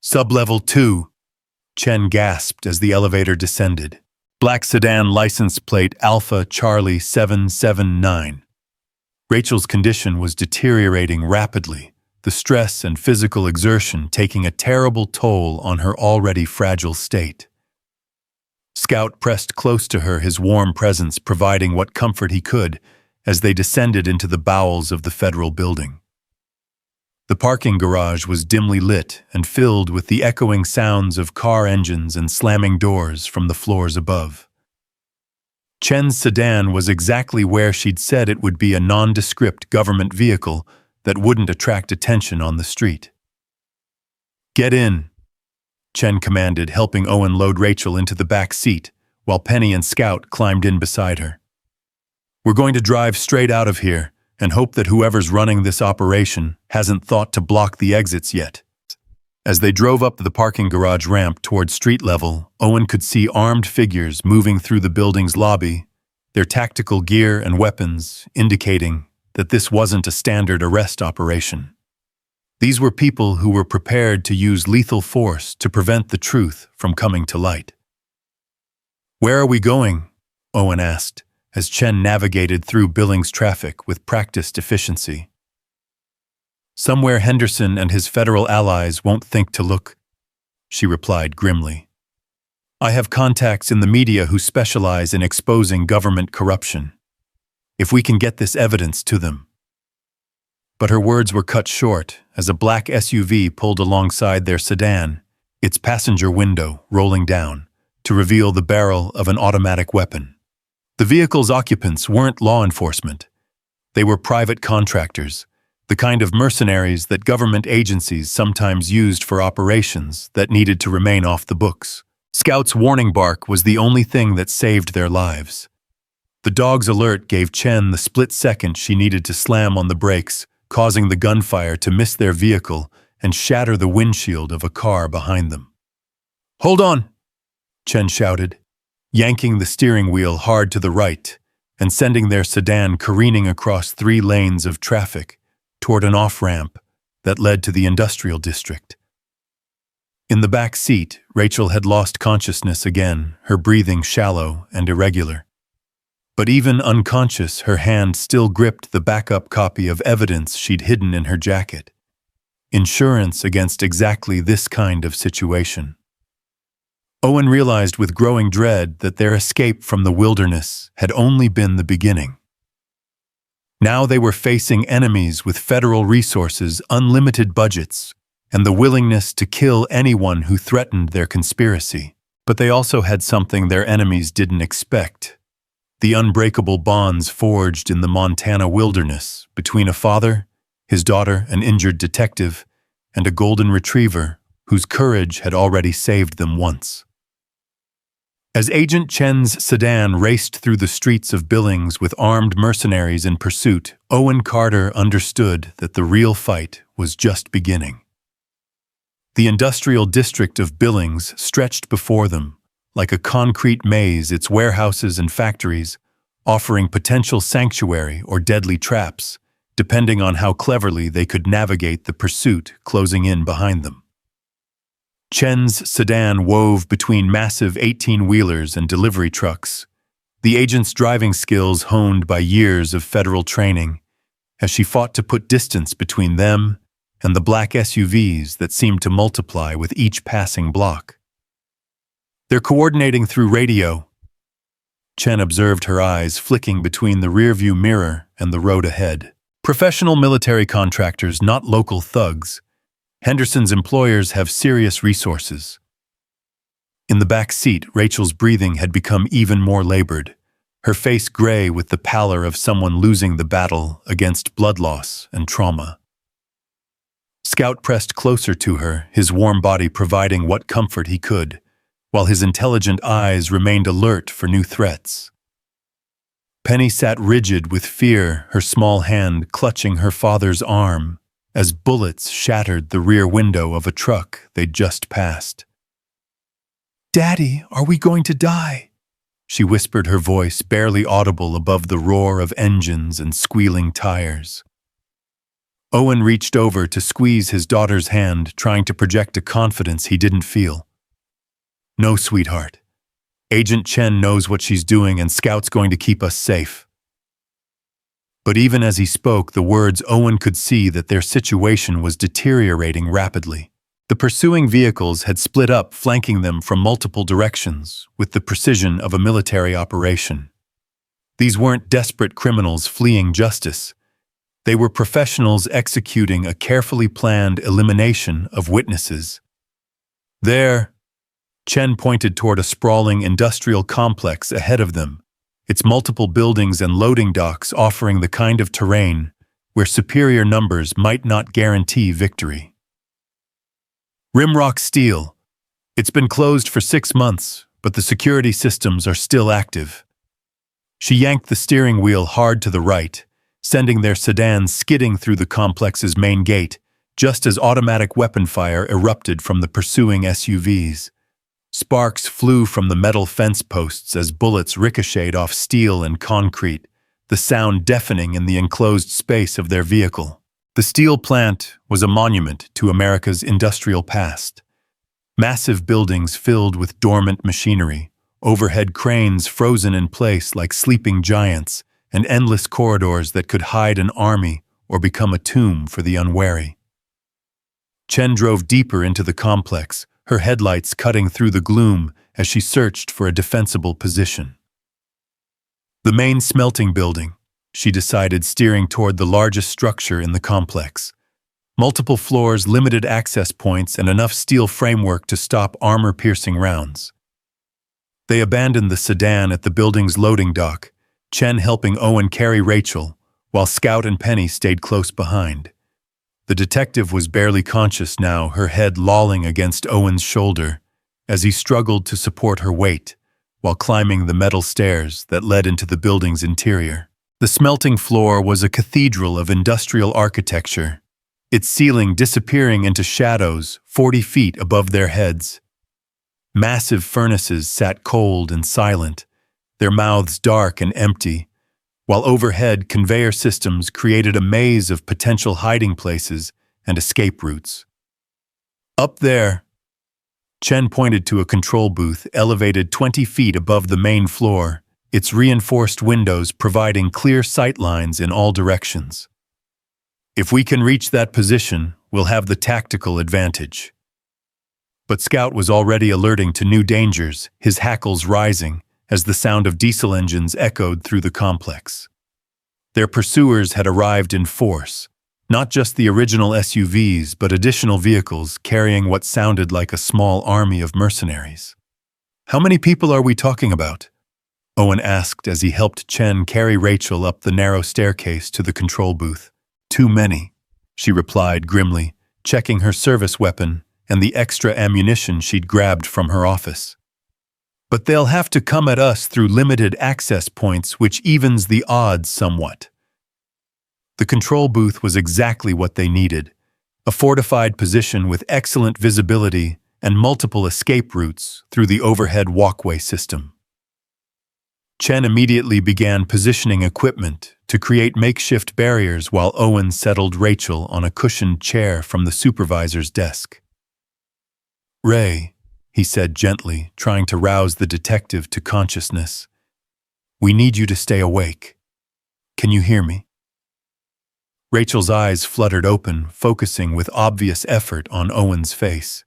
"Sub-level 2, Chen gasped as the elevator descended. "Black sedan license plate Alpha Charlie 779. Rachel's condition was deteriorating rapidly, the stress and physical exertion taking a terrible toll on her already fragile state. Scout pressed close to her, his warm presence providing what comfort he could as they descended into the bowels of the federal building. The parking garage was dimly lit and filled with the echoing sounds of car engines and slamming doors from the floors above. Chen's sedan was exactly where she'd said it would be, a nondescript government vehicle that wouldn't attract attention on the street. "Get in," Chen commanded, helping Owen load Rachel into the back seat, while Penny and Scout climbed in beside her. "We're going to drive straight out of here and hope that whoever's running this operation hasn't thought to block the exits yet." As they drove up the parking garage ramp toward street level, Owen could see armed figures moving through the building's lobby, their tactical gear and weapons indicating that this wasn't a standard arrest operation. These were people who were prepared to use lethal force to prevent the truth from coming to light. "Where are we going?" Owen asked, as Chen navigated through Billings traffic with practiced efficiency. "Somewhere Henderson and his federal allies won't think to look," she replied grimly. "I have contacts in the media who specialize in exposing government corruption. If we can get this evidence to them." But her words were cut short as a black SUV pulled alongside their sedan, its passenger window rolling down to reveal the barrel of an automatic weapon. The vehicle's occupants weren't law enforcement. They were private contractors, the kind of mercenaries that government agencies sometimes used for operations that needed to remain off the books. Scout's warning bark was the only thing that saved their lives. The dog's alert gave Chen the split second she needed to slam on the brakes, causing the gunfire to miss their vehicle and shatter the windshield of a car behind them. "Hold on!" Chen shouted, yanking the steering wheel hard to the right and sending their sedan careening across 3 lanes of traffic toward an off-ramp that led to the industrial district. In the back seat, Rachel had lost consciousness again, her breathing shallow and irregular. But even unconscious, her hand still gripped the backup copy of evidence she'd hidden in her jacket. Insurance against exactly this kind of situation. Owen realized with growing dread that their escape from the wilderness had only been the beginning. Now they were facing enemies with federal resources, unlimited budgets, and the willingness to kill anyone who threatened their conspiracy. But they also had something their enemies didn't expect: the unbreakable bonds forged in the Montana wilderness between a father, his daughter, an injured detective, and a golden retriever whose courage had already saved them once. As Agent Chen's sedan raced through the streets of Billings with armed mercenaries in pursuit, Owen Carter understood that the real fight was just beginning. The industrial district of Billings stretched before them, like a concrete maze, its warehouses and factories offering potential sanctuary or deadly traps, depending on how cleverly they could navigate the pursuit closing in behind them. Chen's sedan wove between massive 18-wheelers and delivery trucks, the agent's driving skills honed by years of federal training, as she fought to put distance between them and the black SUVs that seemed to multiply with each passing block. "They're coordinating through radio." Chen observed her eyes flicking between the rearview mirror and the road ahead. "Professional military contractors, not local thugs. Henderson's employers have serious resources." In the back seat, Rachel's breathing had become even more labored, her face gray with the pallor of someone losing the battle against blood loss and trauma. Scout pressed closer to her, his warm body providing what comfort he could, while his intelligent eyes remained alert for new threats. Penny sat rigid with fear, her small hand clutching her father's arm, as bullets shattered the rear window of a truck they'd just passed. "Daddy, are we going to die?" she whispered, her voice barely audible above the roar of engines and squealing tires. Owen reached over to squeeze his daughter's hand, trying to project a confidence he didn't feel. "No, sweetheart. Agent Chen knows what she's doing, and Scout's going to keep us safe." But even as he spoke the words, Owen could see that their situation was deteriorating rapidly. The pursuing vehicles had split up, flanking them from multiple directions, with the precision of a military operation. These weren't desperate criminals fleeing justice. They were professionals executing a carefully planned elimination of witnesses. "There," Chen pointed toward a sprawling industrial complex ahead of them, its multiple buildings and loading docks offering the kind of terrain where superior numbers might not guarantee victory. "Rimrock Steel. It's been closed for 6 months, but the security systems are still active." She yanked the steering wheel hard to the right, sending their sedan skidding through the complex's main gate, just as automatic weapon fire erupted from the pursuing SUVs. Sparks flew from the metal fence posts as bullets ricocheted off steel and concrete, the sound deafening in the enclosed space of their vehicle. The steel plant was a monument to America's industrial past. Massive buildings filled with dormant machinery, overhead cranes frozen in place like sleeping giants, and endless corridors that could hide an army or become a tomb for the unwary. Chen drove deeper into the complex, her headlights cutting through the gloom as she searched for a defensible position. The main smelting building, she decided, steering toward the largest structure in the complex. Multiple floors, limited access points, and enough steel framework to stop armor-piercing rounds. They abandoned the sedan at the building's loading dock, Chen helping Owen carry Rachel, while Scout and Penny stayed close behind. The detective was barely conscious now, her head lolling against Owen's shoulder as he struggled to support her weight, while climbing the metal stairs that led into the building's interior. The smelting floor was a cathedral of industrial architecture, its ceiling disappearing into shadows 40 feet above their heads. Massive furnaces sat cold and silent, their mouths dark and empty, while overhead conveyor systems created a maze of potential hiding places and escape routes. Up there, Chen pointed to a control booth elevated 20 feet above the main floor, its reinforced windows providing clear sight lines in all directions. If we can reach that position, we'll have the tactical advantage. But Scout was already alerting to new dangers, his hackles rising as the sound of diesel engines echoed through the complex. Their pursuers had arrived in force, not just the original SUVs, but additional vehicles carrying what sounded like a small army of mercenaries. "How many people are we talking about?" Owen asked as he helped Chen carry Rachel up the narrow staircase to the control booth. "Too many," she replied grimly, checking her service weapon and the extra ammunition she'd grabbed from her office. "But they'll have to come at us through limited access points, which evens the odds somewhat." The control booth was exactly what they needed, a fortified position with excellent visibility and multiple escape routes through the overhead walkway system. Chen immediately began positioning equipment to create makeshift barriers while Owen settled Rachel on a cushioned chair from the supervisor's desk. "Ray," he said gently, trying to rouse the detective to consciousness, "we need you to stay awake. Can you hear me?" Rachel's eyes fluttered open, focusing with obvious effort on Owen's face.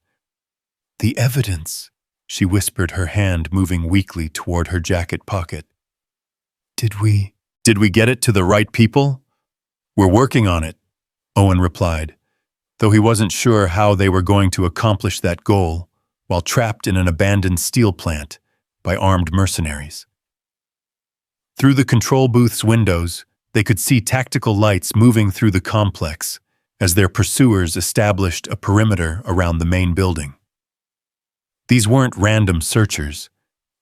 "The evidence," she whispered, her hand moving weakly toward her jacket pocket. Did we get it to the right people?" "We're working on it," Owen replied, though he wasn't sure how they were going to accomplish that goal while trapped in an abandoned steel plant by armed mercenaries. Through the control booth's windows, they could see tactical lights moving through the complex as their pursuers established a perimeter around the main building. These weren't random searchers.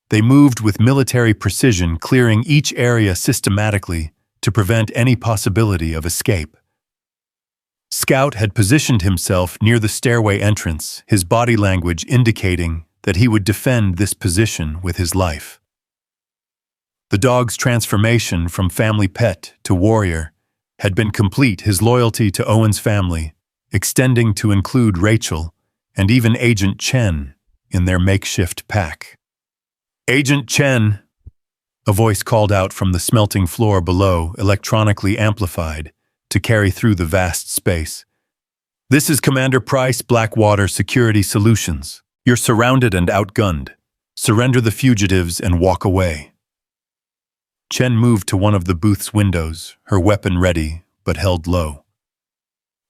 They moved with military precision, clearing each area systematically to prevent any possibility of escape. Scout had positioned himself near the stairway entrance, his body language indicating that he would defend this position with his life. The dog's transformation from family pet to warrior had been complete, his loyalty to Owen's family extending to include Rachel and even Agent Chen in their makeshift pack. "Agent Chen," a voice called out from the smelting floor below, electronically amplified to carry through the vast space. "This is Commander Price, Blackwater Security Solutions. You're surrounded and outgunned. Surrender the fugitives and walk away." Chen moved to one of the booth's windows, her weapon ready, but held low.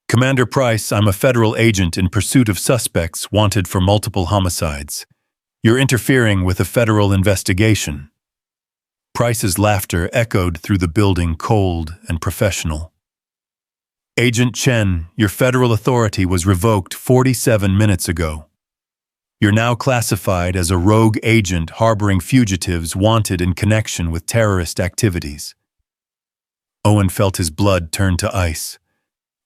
"Commander Price, I'm a federal agent in pursuit of suspects wanted for multiple homicides. You're interfering with a federal investigation." Price's laughter echoed through the building, cold and professional. "Agent Chen, your federal authority was revoked 47 minutes ago. You're now classified as a rogue agent harboring fugitives wanted in connection with terrorist activities." Owen felt his blood turn to ice.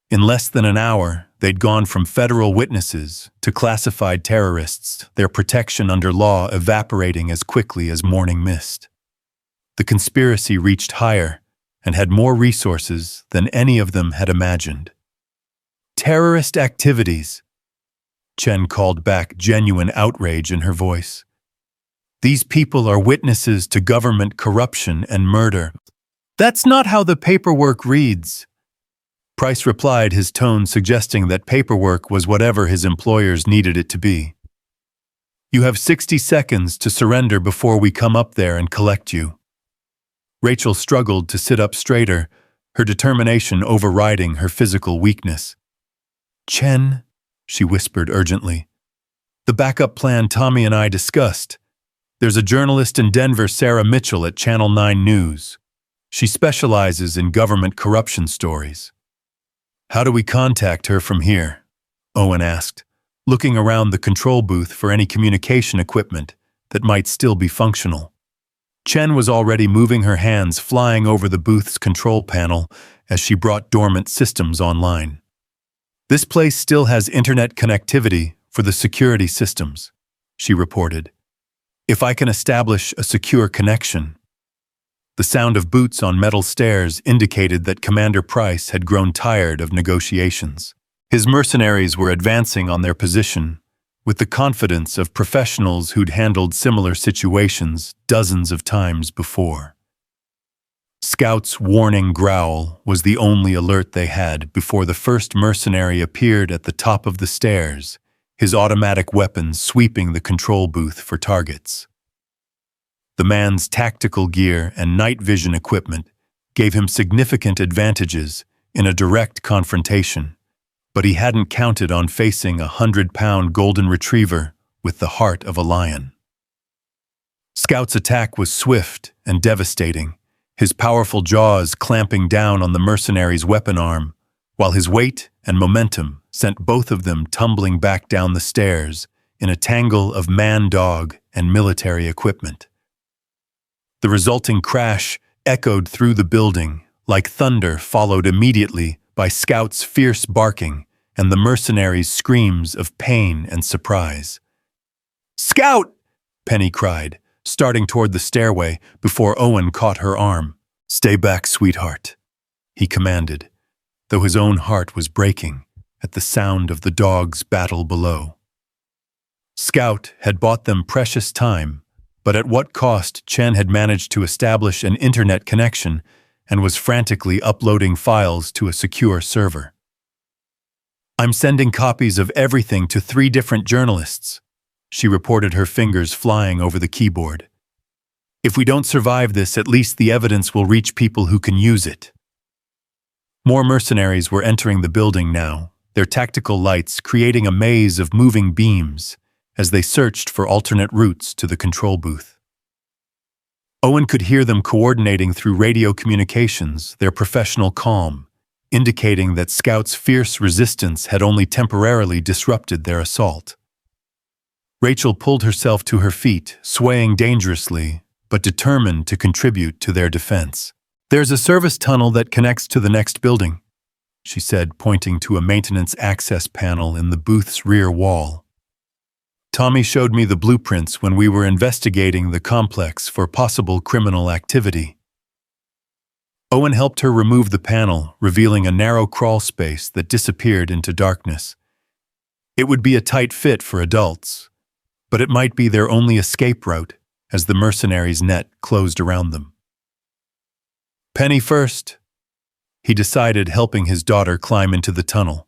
In less than an hour, they'd gone from federal witnesses to classified terrorists, their protection under law evaporating as quickly as morning mist. The conspiracy reached higher and had more resources than any of them had imagined. "Terrorist activities," Chen called back, genuine outrage in her voice. "These people are witnesses to government corruption and murder." "That's not how the paperwork reads," Price replied, his tone suggesting that paperwork was whatever his employers needed it to be. "You have 60 seconds to surrender before we come up there and collect you." Rachel struggled to sit up straighter, her determination overriding her physical weakness. "Chen," she whispered urgently, "the backup plan Tommy and I discussed. There's a journalist in Denver, Sarah Mitchell at Channel 9 News. She specializes in government corruption stories." "How do we contact her from here?" Owen asked, looking around the control booth for any communication equipment that might still be functional. Chen was already moving her hands, flying over the booth's control panel as she brought dormant systems online. "This place still has internet connectivity for the security systems," she reported. "If I can establish a secure connection." The sound of boots on metal stairs indicated that Commander Price had grown tired of negotiations. His mercenaries were advancing on their position, with the confidence of professionals who'd handled similar situations dozens of times before. Scout's warning growl was the only alert they had before the first mercenary appeared at the top of the stairs, his automatic weapon sweeping the control booth for targets. The man's tactical gear and night vision equipment gave him significant advantages in a direct confrontation, but he hadn't counted on facing a 100-pound golden retriever with the heart of a lion. Scout's attack was swift and devastating, his powerful jaws clamping down on the mercenary's weapon arm, while his weight and momentum sent both of them tumbling back down the stairs in a tangle of man-dog and military equipment. The resulting crash echoed through the building like thunder, followed immediately by Scout's fierce barking and the mercenaries' screams of pain and surprise. "Scout!" Penny cried, starting toward the stairway before Owen caught her arm. "Stay back, sweetheart," he commanded, though his own heart was breaking at the sound of the dog's battle below. Scout had bought them precious time, but at what cost? Chen had managed to establish an internet connection and was frantically uploading files to a secure server. "I'm sending copies of everything to 3 different journalists," she reported, her fingers flying over the keyboard. "If we don't survive this, at least the evidence will reach people who can use it." More mercenaries were entering the building now, their tactical lights creating a maze of moving beams as they searched for alternate routes to the control booth. Owen could hear them coordinating through radio communications, their professional calm, indicating that Scout's fierce resistance had only temporarily disrupted their assault. Rachel pulled herself to her feet, swaying dangerously, but determined to contribute to their defense. "There's a service tunnel that connects to the next building," she said, pointing to a maintenance access panel in the booth's rear wall. "Tommy showed me the blueprints when we were investigating the complex for possible criminal activity." Owen helped her remove the panel, revealing a narrow crawl space that disappeared into darkness. It would be a tight fit for adults, but it might be their only escape route as the mercenaries' net closed around them. "Penny first," he decided, helping his daughter climb into the tunnel.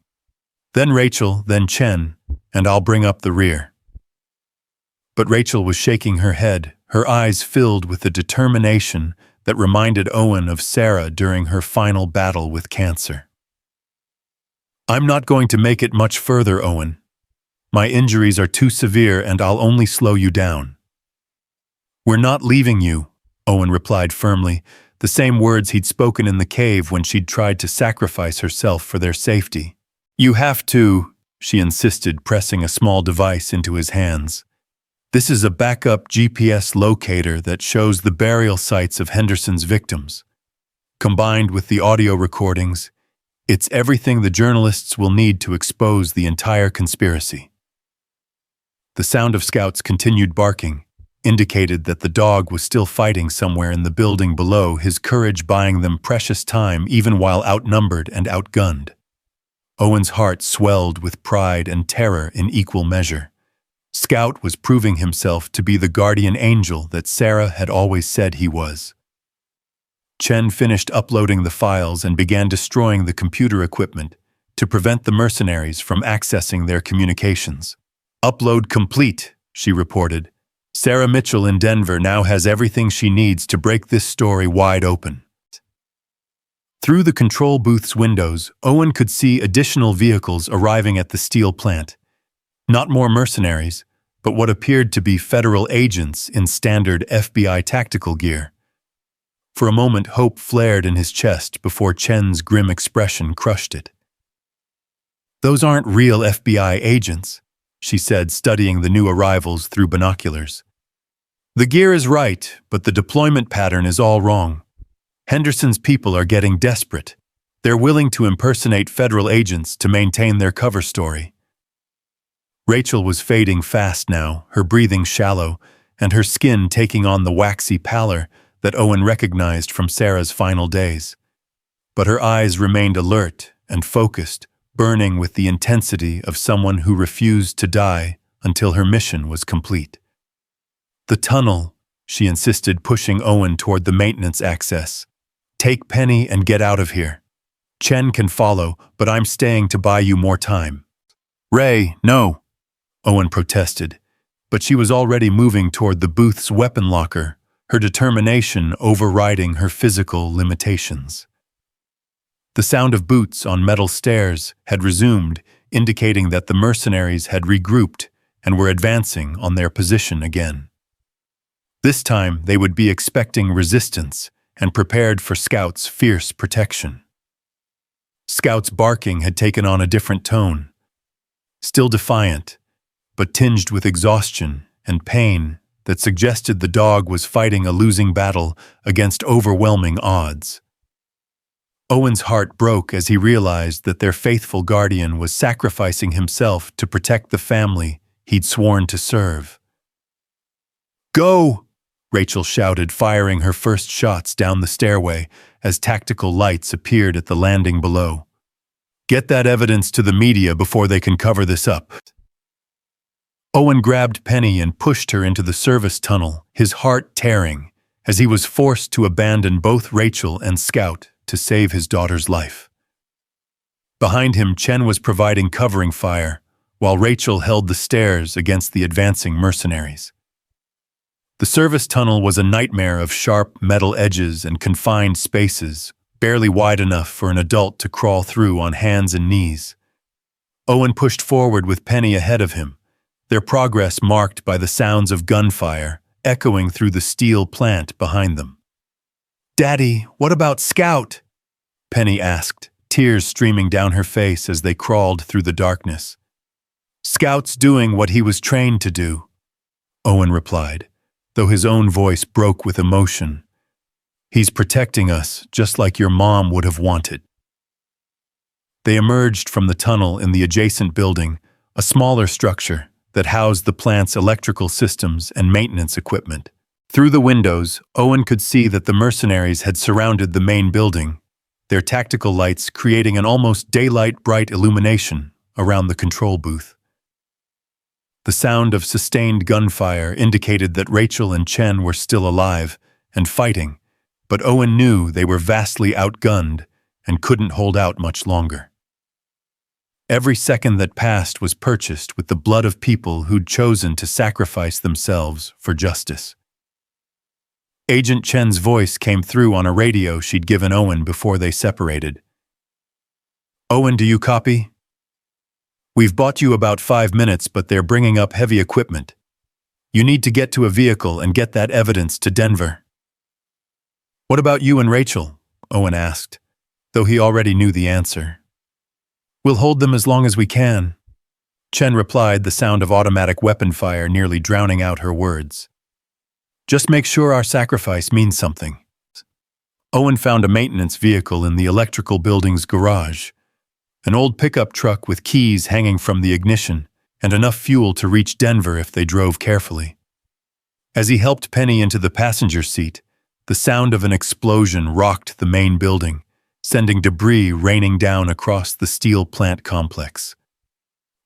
"Then Rachel, then Chen, and I'll bring up the rear." But Rachel was shaking her head, her eyes filled with the determination that reminded Owen of Sarah during her final battle with cancer. "I'm not going to make it much further, Owen. My injuries are too severe and I'll only slow you down." "We're not leaving you," Owen replied firmly, the same words he'd spoken in the cave when she'd tried to sacrifice herself for their safety. "You have to," she insisted, pressing a small device into his hands. "This is a backup GPS locator that shows the burial sites of Henderson's victims. Combined with the audio recordings, it's everything the journalists will need to expose the entire conspiracy." The sound of Scout's continued barking indicated that the dog was still fighting somewhere in the building below, his courage buying them precious time even while outnumbered and outgunned. Owen's heart swelled with pride and terror in equal measure. Scout was proving himself to be the guardian angel that Sarah had always said he was. Chen finished uploading the files and began destroying the computer equipment to prevent the mercenaries from accessing their communications. "Upload complete," she reported. "Sarah Mitchell in Denver now has everything she needs to break this story wide open." Through the control booth's windows, Owen could see additional vehicles arriving at the steel plant. Not more mercenaries, but what appeared to be federal agents in standard FBI tactical gear. For a moment, hope flared in his chest before Chen's grim expression crushed it. "Those aren't real FBI agents," she said, studying the new arrivals through binoculars. The gear is right, but the deployment pattern is all wrong. Henderson's people are getting desperate. They're willing to impersonate federal agents to maintain their cover story. Rachel was fading fast now, her breathing shallow, and her skin taking on the waxy pallor that Owen recognized from Sarah's final days. But her eyes remained alert and focused, burning with the intensity of someone who refused to die until her mission was complete. "The tunnel," she insisted, pushing Owen toward the maintenance access. "Take Penny and get out of here. Chen can follow, but I'm staying to buy you more time." "Ray, no," Owen protested, but she was already moving toward the booth's weapon locker, her determination overriding her physical limitations. The sound of boots on metal stairs had resumed, indicating that the mercenaries had regrouped and were advancing on their position again. This time they would be expecting resistance and prepared for Scout's fierce protection. Scout's barking had taken on a different tone, still defiant, but tinged with exhaustion and pain that suggested the dog was fighting a losing battle against overwhelming odds. Owen's heart broke as he realized that their faithful guardian was sacrificing himself to protect the family he'd sworn to serve. "Go!" Rachel shouted, firing her first shots down the stairway as tactical lights appeared at the landing below. "Get that evidence to the media before they can cover this up." Owen grabbed Penny and pushed her into the service tunnel, his heart tearing, as he was forced to abandon both Rachel and Scout to save his daughter's life. Behind him, Chen was providing covering fire, while Rachel held the stairs against the advancing mercenaries. The service tunnel was a nightmare of sharp metal edges and confined spaces, barely wide enough for an adult to crawl through on hands and knees. Owen pushed forward with Penny ahead of him, their progress marked by the sounds of gunfire echoing through the steel plant behind them. "Daddy, what about Scout?" Penny asked, tears streaming down her face as they crawled through the darkness. "Scout's doing what he was trained to do," Owen replied, though his own voice broke with emotion. "He's protecting us, just like your mom would have wanted." They emerged from the tunnel in the adjacent building, a smaller structure that housed the plant's electrical systems and maintenance equipment. Through the windows, Owen could see that the mercenaries had surrounded the main building, their tactical lights creating an almost daylight-bright illumination around the control booth. The sound of sustained gunfire indicated that Rachel and Chen were still alive and fighting, but Owen knew they were vastly outgunned and couldn't hold out much longer. Every second that passed was purchased with the blood of people who'd chosen to sacrifice themselves for justice. Agent Chen's voice came through on a radio she'd given Owen before they separated. "Owen, do you copy? We've bought you about 5 minutes, but they're bringing up heavy equipment. You need to get to a vehicle and get that evidence to Denver." "What about you and Rachel?" Owen asked, though he already knew the answer. "We'll hold them as long as we can," Chen replied, the sound of automatic weapon fire nearly drowning out her words. "Just make sure our sacrifice means something." Owen found a maintenance vehicle in the electrical building's garage, an old pickup truck with keys hanging from the ignition and enough fuel to reach Denver if they drove carefully. As he helped Penny into the passenger seat, the sound of an explosion rocked the main building, sending debris raining down across the steel plant complex.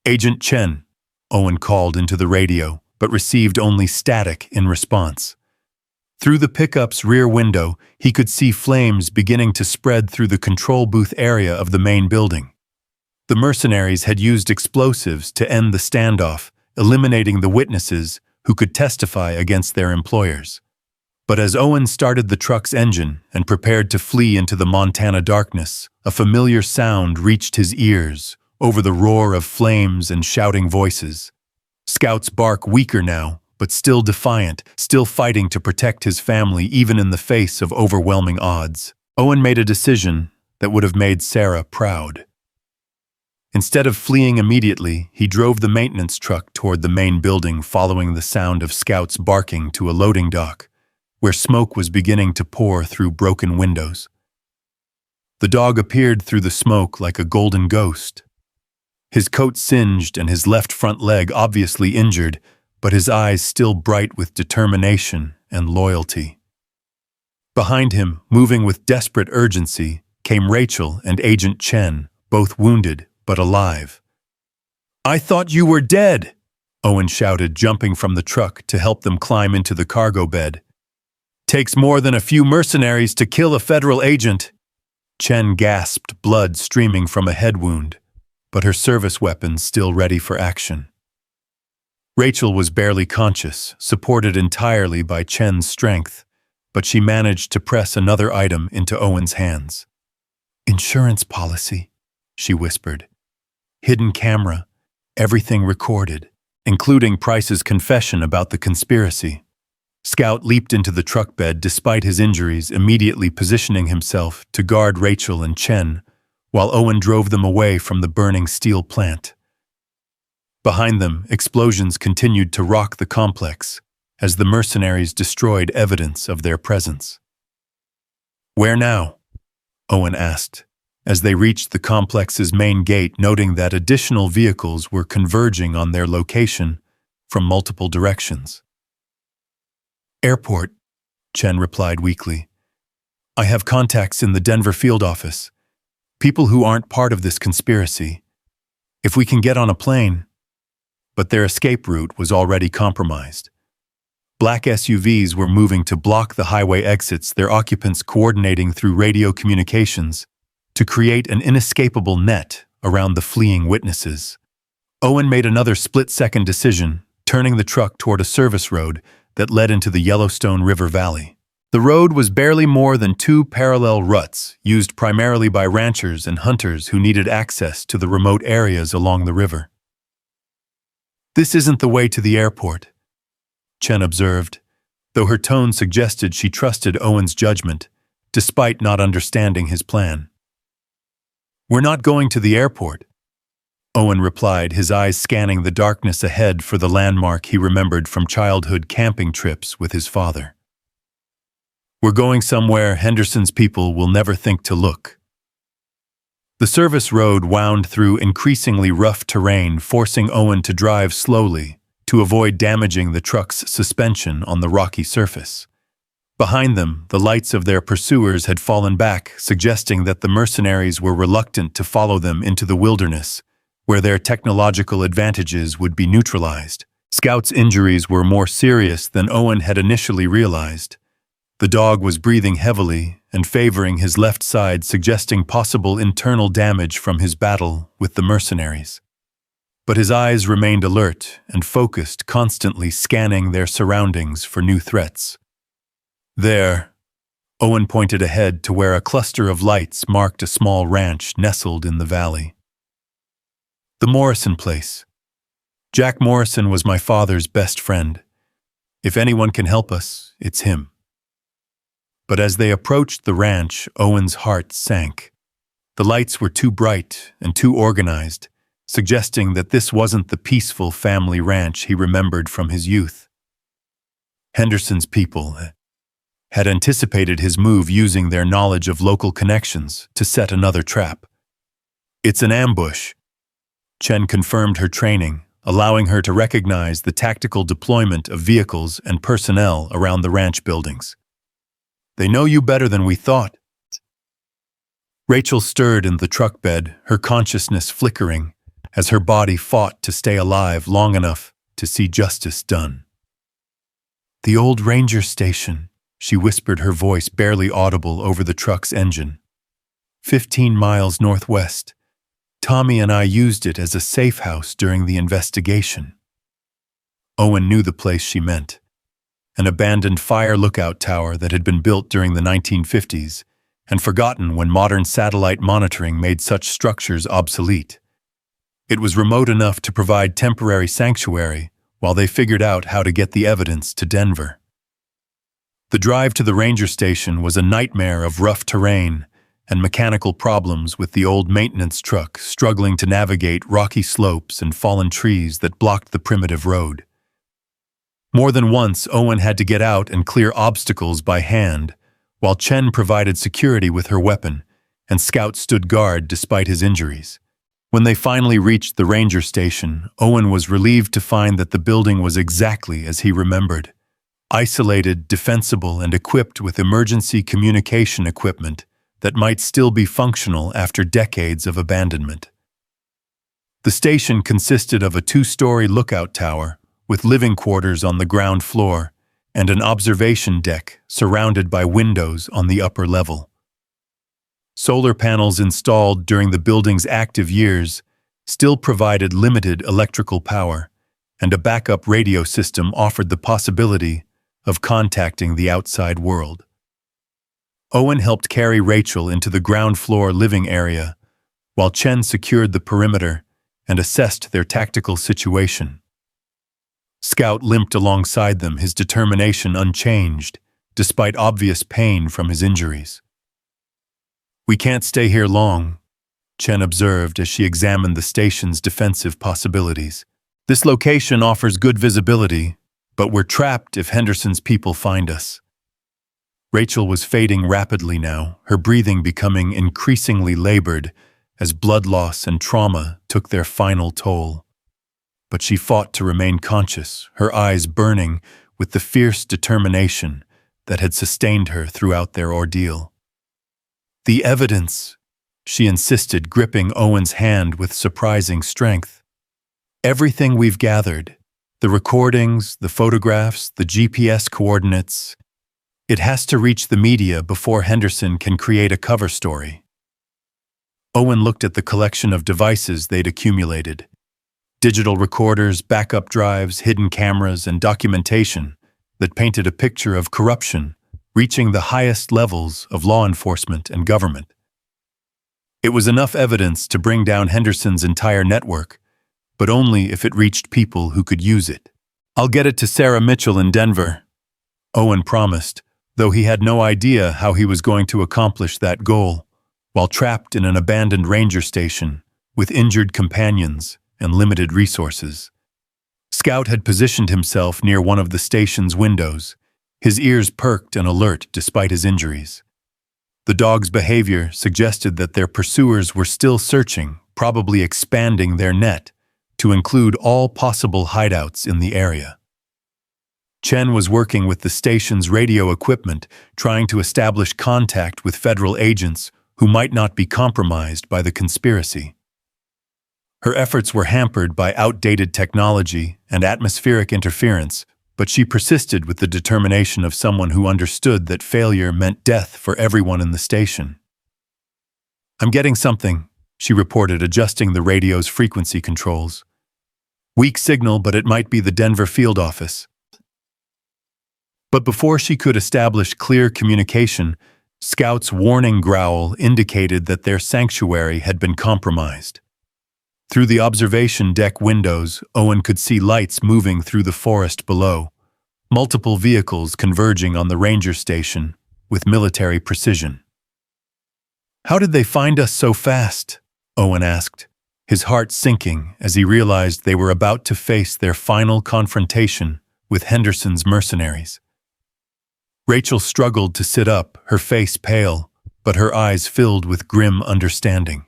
"Agent Chen," Owen called into the radio, but received only static in response. Through the pickup's rear window, he could see flames beginning to spread through the control booth area of the main building. The mercenaries had used explosives to end the standoff, eliminating the witnesses who could testify against their employers. But as Owen started the truck's engine and prepared to flee into the Montana darkness, a familiar sound reached his ears over the roar of flames and shouting voices. Scout's bark weaker now, but still defiant, still fighting to protect his family even in the face of overwhelming odds. Owen made a decision that would have made Sarah proud. Instead of fleeing immediately, he drove the maintenance truck toward the main building, following the sound of scouts barking to a loading dock, where smoke was beginning to pour through broken windows. The dog appeared through the smoke like a golden ghost. His coat singed and his left front leg obviously injured, but his eyes still bright with determination and loyalty. Behind him, moving with desperate urgency, came Rachel and Agent Chen, both wounded but alive. "I thought you were dead," Owen shouted, jumping from the truck to help them climb into the cargo bed. "Takes more than a few mercenaries to kill a federal agent." Chen gasped, blood streaming from a head wound, but her service weapons still ready for action. Rachel was barely conscious, supported entirely by Chen's strength, but she managed to press another item into Owen's hands. "Insurance policy," she whispered. "Hidden camera, everything recorded, including Price's confession about the conspiracy." Scout leaped into the truck bed despite his injuries, immediately positioning himself to guard Rachel and Chen, while Owen drove them away from the burning steel plant. Behind them, explosions continued to rock the complex as the mercenaries destroyed evidence of their presence. "Where now?" Owen asked, as they reached the complex's main gate, noting that additional vehicles were converging on their location from multiple directions. "Airport," Chen replied weakly. "I have contacts in the Denver field office, people who aren't part of this conspiracy. If we can get on a plane." But their escape route was already compromised. Black SUVs were moving to block the highway exits, their occupants coordinating through radio communications to create an inescapable net around the fleeing witnesses. Owen made another split-second decision, turning the truck toward a service road that led into the Yellowstone River Valley. The road was barely more than two parallel ruts, used primarily by ranchers and hunters who needed access to the remote areas along the river. "This isn't the way to the airport," Chen observed, though her tone suggested she trusted Owen's judgment, despite not understanding his plan. "We're not going to the airport," Owen replied, his eyes scanning the darkness ahead for the landmark he remembered from childhood camping trips with his father. "We're going somewhere Henderson's people will never think to look." The service road wound through increasingly rough terrain, forcing Owen to drive slowly to avoid damaging the truck's suspension on the rocky surface. Behind them, the lights of their pursuers had fallen back, suggesting that the mercenaries were reluctant to follow them into the wilderness, where their technological advantages would be neutralized. Scout's injuries were more serious than Owen had initially realized. The dog was breathing heavily and favoring his left side, suggesting possible internal damage from his battle with the mercenaries. But his eyes remained alert and focused, constantly scanning their surroundings for new threats. "There," Owen pointed ahead to where a cluster of lights marked a small ranch nestled in the valley. "The Morrison place. Jack Morrison was my father's best friend. If anyone can help us, it's him." But as they approached the ranch, Owen's heart sank. The lights were too bright and too organized, suggesting that this wasn't the peaceful family ranch he remembered from his youth. Henderson's people had anticipated his move, using their knowledge of local connections to set another trap. "It's an ambush," Chen confirmed her training, allowing her to recognize the tactical deployment of vehicles and personnel around the ranch buildings. "They know you better than we thought." Rachel stirred in the truck bed, her consciousness flickering as her body fought to stay alive long enough to see justice done. "The old ranger station," she whispered, her voice barely audible over the truck's engine. 15 miles northwest. Tommy and I used it as a safe house during the investigation." Owen knew the place she meant. An abandoned fire lookout tower that had been built during the 1950s and forgotten when modern satellite monitoring made such structures obsolete. It was remote enough to provide temporary sanctuary while they figured out how to get the evidence to Denver. The drive to the ranger station was a nightmare of rough terrain and mechanical problems with the old maintenance truck struggling to navigate rocky slopes and fallen trees that blocked the primitive road. More than once, Owen had to get out and clear obstacles by hand, while Chen provided security with her weapon, and Scout stood guard despite his injuries. When they finally reached the ranger station, Owen was relieved to find that the building was exactly as he remembered. Isolated, defensible, and equipped with emergency communication equipment that might still be functional after decades of abandonment. The station consisted of a 2-story lookout tower with living quarters on the ground floor and an observation deck surrounded by windows on the upper level. Solar panels installed during the building's active years still provided limited electrical power, and a backup radio system offered the possibility of contacting the outside world. Owen helped carry Rachel into the ground floor living area, while Chen secured the perimeter and assessed their tactical situation. Scout limped alongside them, his determination unchanged, despite obvious pain from his injuries. "We can't stay here long," Chen observed as she examined the station's defensive possibilities. "This location offers good visibility, but we're trapped if Henderson's people find us." Rachel was fading rapidly now, her breathing becoming increasingly labored as blood loss and trauma took their final toll. But she fought to remain conscious, her eyes burning with the fierce determination that had sustained her throughout their ordeal. "The evidence," she insisted, gripping Owen's hand with surprising strength. "Everything we've gathered, the recordings, the photographs, the GPS coordinates, it has to reach the media before Henderson can create a cover story." Owen looked at the collection of devices they'd accumulated. Digital recorders, backup drives, hidden cameras, and documentation that painted a picture of corruption reaching the highest levels of law enforcement and government. It was enough evidence to bring down Henderson's entire network, but only if it reached people who could use it. "I'll get it to Sarah Mitchell in Denver," Owen promised, though he had no idea how he was going to accomplish that goal, while trapped in an abandoned ranger station with injured companions and limited resources. Scout had positioned himself near one of the station's windows, his ears perked and alert despite his injuries. The dog's behavior suggested that their pursuers were still searching, probably expanding their net to include all possible hideouts in the area. Chen was working with the station's radio equipment, trying to establish contact with federal agents who might not be compromised by the conspiracy. Her efforts were hampered by outdated technology and atmospheric interference, but she persisted with the determination of someone who understood that failure meant death for everyone in the station. "I'm getting something," she reported, adjusting the radio's frequency controls. "Weak signal, but it might be the Denver field office." But before she could establish clear communication, Scout's warning growl indicated that their sanctuary had been compromised. Through the observation deck windows, Owen could see lights moving through the forest below, multiple vehicles converging on the ranger station with military precision. "How did they find us so fast?" Owen asked, his heart sinking as he realized they were about to face their final confrontation with Henderson's mercenaries. Rachel struggled to sit up, her face pale, but her eyes filled with grim understanding.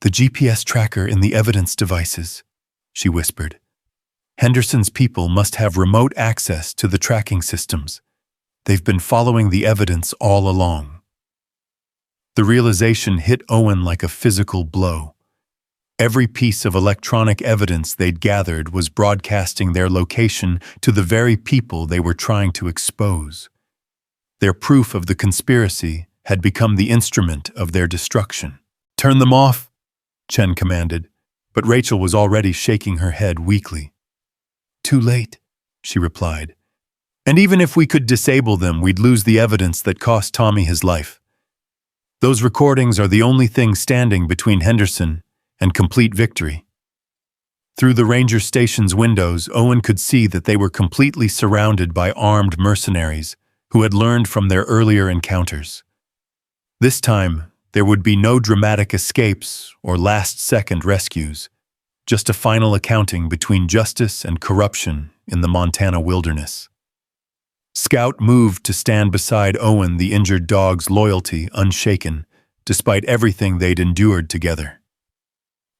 "The GPS tracker in the evidence devices," she whispered. "Henderson's people must have remote access to the tracking systems. They've been following the evidence all along." The realization hit Owen like a physical blow. Every piece of electronic evidence they'd gathered was broadcasting their location to the very people they were trying to expose. Their proof of the conspiracy had become the instrument of their destruction. "Turn them off," Chen commanded, but Rachel was already shaking her head weakly. "Too late," she replied. "And even if we could disable them, we'd lose the evidence that cost Tommy his life. Those recordings are the only thing standing between Henderson and complete victory." Through the ranger station's windows, Owen could see that they were completely surrounded by armed mercenaries who had learned from their earlier encounters. This time, there would be no dramatic escapes or last-second rescues, just a final accounting between justice and corruption in the Montana wilderness. Scout moved to stand beside Owen, the injured dog's loyalty unshaken, despite everything they'd endured together.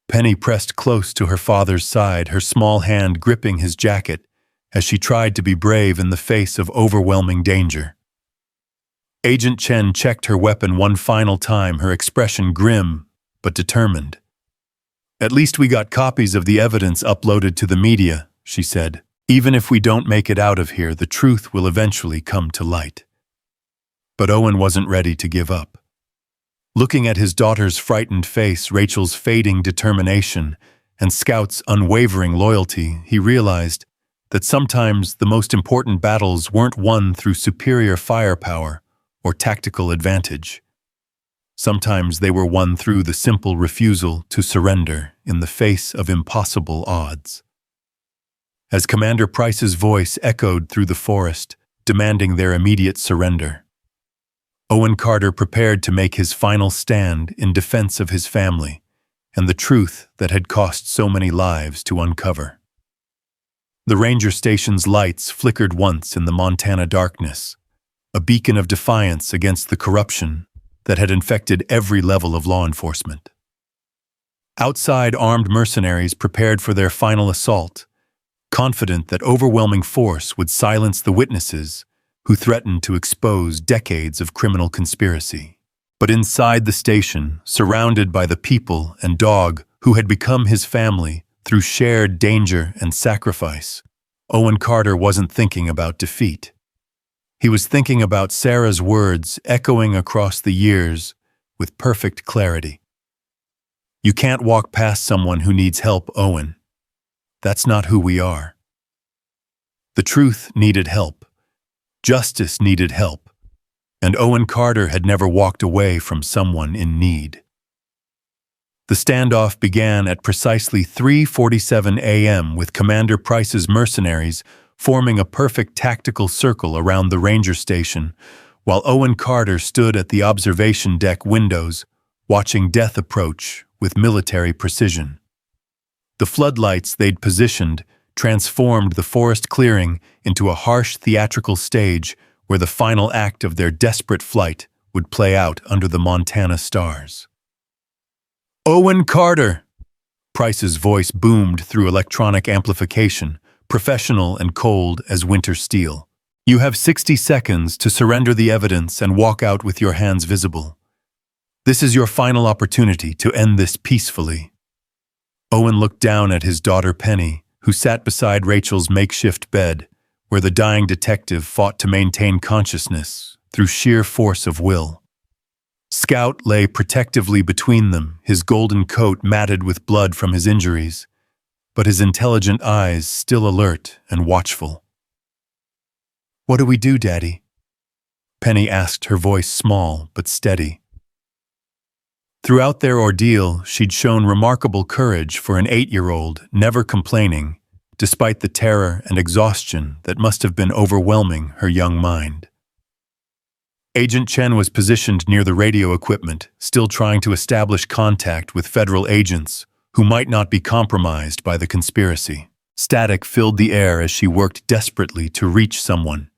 Penny pressed close to her father's side, her small hand gripping his jacket as she tried to be brave in the face of overwhelming danger. Agent Chen checked her weapon one final time, her expression grim but determined. "At least we got copies of the evidence uploaded to the media," she said. "Even if we don't make it out of here, the truth will eventually come to light." But Owen wasn't ready to give up. Looking at his daughter's frightened face, Rachel's fading determination, and Scout's unwavering loyalty, he realized that sometimes the most important battles weren't won through superior firepower or tactical advantage. Sometimes they were won through the simple refusal to surrender in the face of impossible odds. As Commander Price's voice echoed through the forest, demanding their immediate surrender, Owen Carter prepared to make his final stand in defense of his family and the truth that had cost so many lives to uncover. The ranger station's lights flickered once in the Montana darkness, a beacon of defiance against the corruption that had infected every level of law enforcement. Outside, armed mercenaries prepared for their final assault, confident that overwhelming force would silence the witnesses who threatened to expose decades of criminal conspiracy. But inside the station, surrounded by the people and dog who had become his family through shared danger and sacrifice, Owen Carter wasn't thinking about defeat. He was thinking about Sarah's words echoing across the years with perfect clarity. "You can't walk past someone who needs help, Owen. That's not who we are." The truth needed help. Justice needed help. And Owen Carter had never walked away from someone in need. The standoff began at precisely 3:47 a.m. with Commander Price's mercenaries forming a perfect tactical circle around the ranger station, while Owen Carter stood at the observation deck windows, watching death approach with military precision. The floodlights they'd positioned transformed the forest clearing into a harsh theatrical stage where the final act of their desperate flight would play out under the Montana stars. "Owen Carter!" Price's voice boomed through electronic amplification, professional and cold as winter steel. "You have 60 seconds to surrender the evidence and walk out with your hands visible. This is your final opportunity to end this peacefully." Owen looked down at his daughter Penny, who sat beside Rachel's makeshift bed, where the dying detective fought to maintain consciousness through sheer force of will. Scout lay protectively between them, his golden coat matted with blood from his injuries, but his intelligent eyes still alert and watchful. "What do we do, Daddy?" Penny asked, her voice small but steady. Throughout their ordeal, she'd shown remarkable courage for an 8-year-old, never complaining, despite the terror and exhaustion that must have been overwhelming her young mind. Agent Chen was positioned near the radio equipment, still trying to establish contact with federal agents who might not be compromised by the conspiracy. Static filled the air as she worked desperately to reach someone,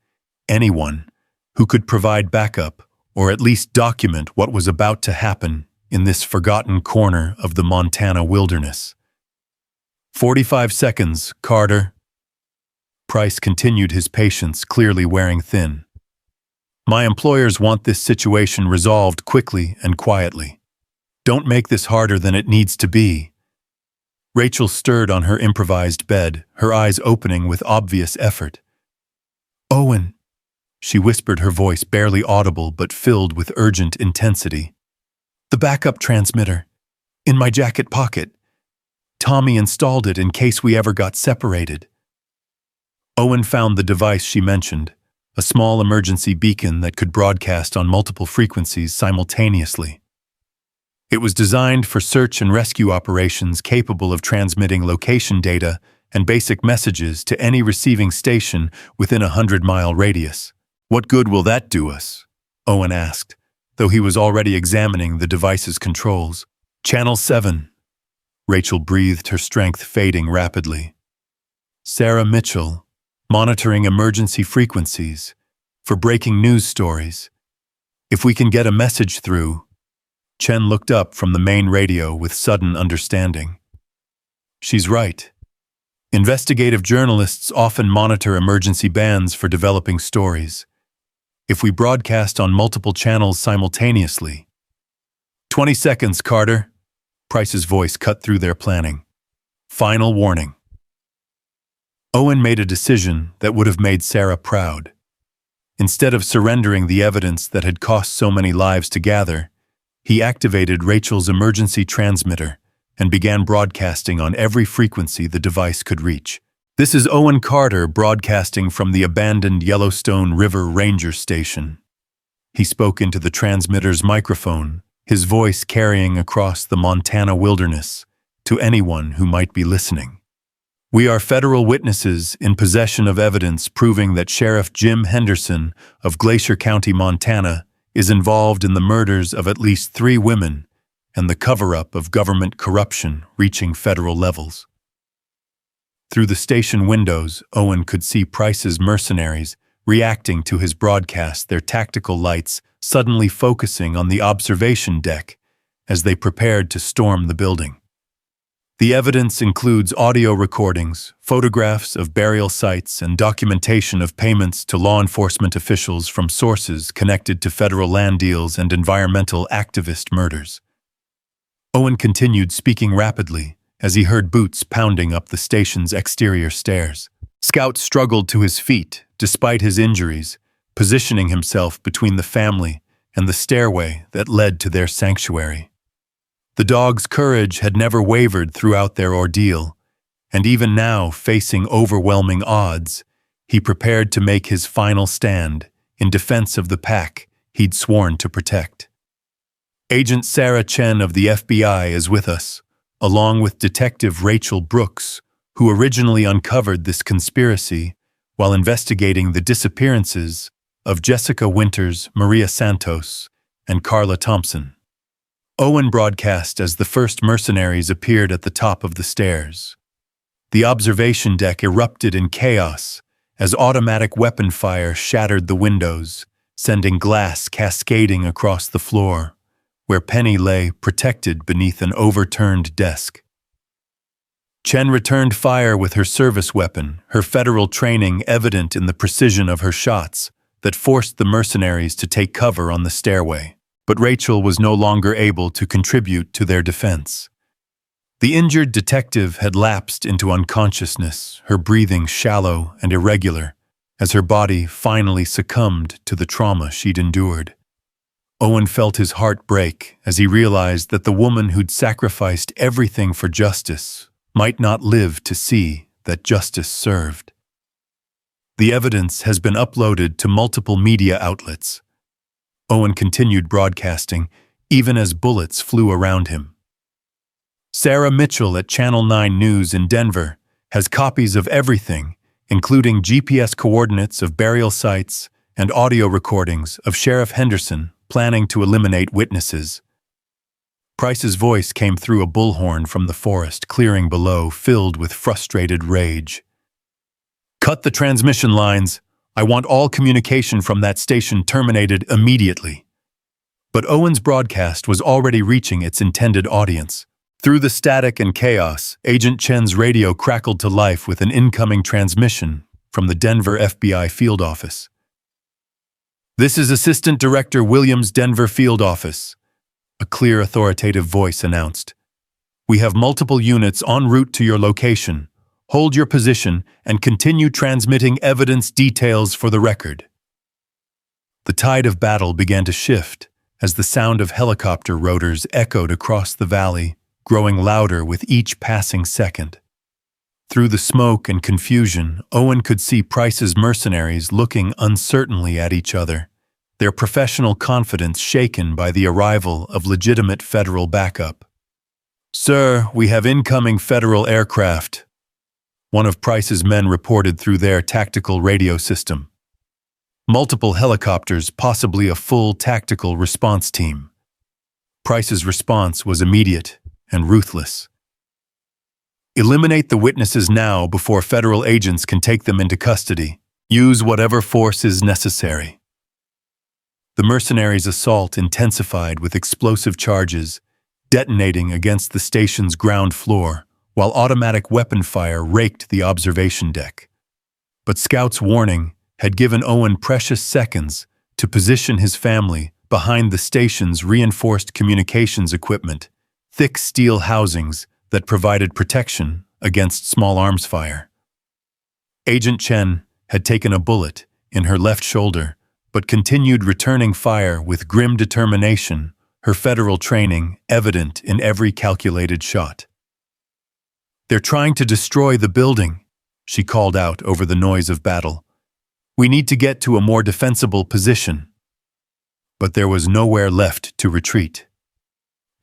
anyone, who could provide backup or at least document what was about to happen in this forgotten corner of the Montana wilderness. 45 seconds, Carter." Price continued his patience, clearly wearing thin. "My employers want this situation resolved quickly and quietly. Don't make this harder than it needs to be." Rachel stirred on her improvised bed, her eyes opening with obvious effort. "Owen," she whispered, her voice barely audible but filled with urgent intensity. "The backup transmitter. In my jacket pocket. Tommy installed it in case we ever got separated." Owen found the device she mentioned, a small emergency beacon that could broadcast on multiple frequencies simultaneously. It was designed for search and rescue operations, capable of transmitting location data and basic messages to any receiving station within a 100-mile radius. "What good will that do us?" Owen asked, though he was already examining the device's controls. Channel 7. Rachel breathed, her strength fading rapidly. Sarah Mitchell, monitoring emergency frequencies for breaking news stories. If we can get a message through. Chen looked up from the main radio with sudden understanding. She's right. Investigative journalists often monitor emergency bands for developing stories. If we broadcast on multiple channels simultaneously. 20 seconds, Carter. Price's voice cut through their planning. Final warning. Owen made a decision that would have made Sarah proud. Instead of surrendering the evidence that had cost so many lives to gather, he activated Rachel's emergency transmitter and began broadcasting on every frequency the device could reach. This is Owen Carter broadcasting from the abandoned Yellowstone River Ranger Station. He spoke into the transmitter's microphone, his voice carrying across the Montana wilderness to anyone who might be listening. We are federal witnesses in possession of evidence proving that Sheriff Jim Henderson of Glacier County, Montana, is involved in the murders of at least 3 women and the cover-up of government corruption reaching federal levels. Through the station windows, Owen could see Price's mercenaries reacting to his broadcast, their tactical lights suddenly focusing on the observation deck as they prepared to storm the building. The evidence includes audio recordings, photographs of burial sites, and documentation of payments to law enforcement officials from sources connected to federal land deals and environmental activist murders. Owen continued speaking rapidly as he heard boots pounding up the station's exterior stairs. Scout struggled to his feet, despite his injuries, positioning himself between the family and the stairway that led to their sanctuary. The dog's courage had never wavered throughout their ordeal, and even now, facing overwhelming odds, he prepared to make his final stand in defense of the pack he'd sworn to protect. Agent Sarah Chen of the FBI is with us, along with Detective Rachel Brooks, who originally uncovered this conspiracy while investigating the disappearances of Jessica Winters, Maria Santos, and Carla Thompson. Owen broadcast as the first mercenaries appeared at the top of the stairs. The observation deck erupted in chaos as automatic weapon fire shattered the windows, sending glass cascading across the floor, where Penny lay protected beneath an overturned desk. Chen returned fire with her service weapon, her federal training evident in the precision of her shots that forced the mercenaries to take cover on the stairway. But Rachel was no longer able to contribute to their defense. The injured detective had lapsed into unconsciousness, her breathing shallow and irregular, as her body finally succumbed to the trauma she'd endured. Owen felt his heart break as he realized that the woman who'd sacrificed everything for justice might not live to see that justice served. The evidence has been uploaded to multiple media outlets. Owen continued broadcasting, even as bullets flew around him. Sarah Mitchell at Channel 9 News in Denver has copies of everything, including GPS coordinates of burial sites and audio recordings of Sheriff Henderson planning to eliminate witnesses. Price's voice came through a bullhorn from the forest clearing below, filled with frustrated rage. "Cut the transmission lines. I want all communication from that station terminated immediately." But Owen's broadcast was already reaching its intended audience. Through the static and chaos, Agent Chen's radio crackled to life with an incoming transmission from the Denver FBI field office. "This is Assistant Director Williams' Denver field office," a clear, authoritative voice announced. "We have multiple units en route to your location. Hold your position and continue transmitting evidence details for the record." The tide of battle began to shift as the sound of helicopter rotors echoed across the valley, growing louder with each passing second. Through the smoke and confusion, Owen could see Price's mercenaries looking uncertainly at each other, their professional confidence shaken by the arrival of legitimate federal backup. "Sir, we have incoming federal aircraft," one of Price's men reported through their tactical radio system. multiple helicopters, possibly a full tactical response team. Price's response was immediate and ruthless. Eliminate the witnesses now before federal agents can take them into custody. Use whatever force is necessary. The mercenaries' assault intensified with explosive charges, detonating against the station's ground floor, while automatic weapon fire raked the observation deck. But Scout's warning had given Owen precious seconds to position his family behind the station's reinforced communications equipment, thick steel housings that provided protection against small arms fire. Agent Chen had taken a bullet in her left shoulder, but continued returning fire with grim determination, her federal training evident in every calculated shot. "They're trying to destroy the building," she called out over the noise of battle. "We need to get to a more defensible position." But there was nowhere left to retreat.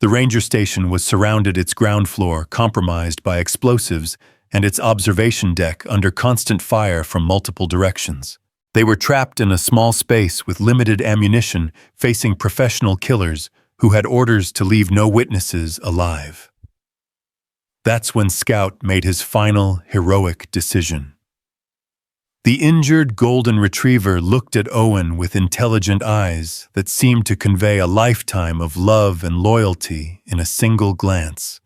The ranger station was surrounded, its ground floor compromised by explosives and its observation deck under constant fire from multiple directions. They were trapped in a small space with limited ammunition, facing professional killers who had orders to leave no witnesses alive. That's when Scout made his final heroic decision. The injured golden retriever looked at Owen with intelligent eyes that seemed to convey a lifetime of love and loyalty in a single glance.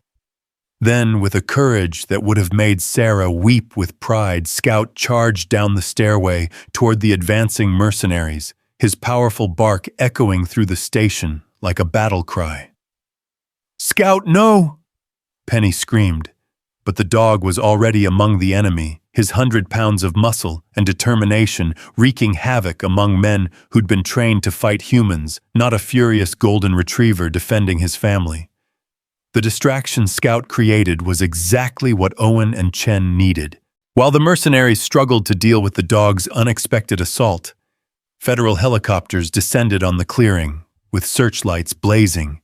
Then, with a courage that would have made Sarah weep with pride, Scout charged down the stairway toward the advancing mercenaries, his powerful bark echoing through the station like a battle cry. "Scout, no!" Penny screamed, but the dog was already among the enemy, his 100 pounds of muscle and determination wreaking havoc among men who'd been trained to fight humans, not a furious golden retriever defending his family. The distraction Scout created was exactly what Owen and Chen needed. While the mercenaries struggled to deal with the dog's unexpected assault, federal helicopters descended on the clearing, with searchlights blazing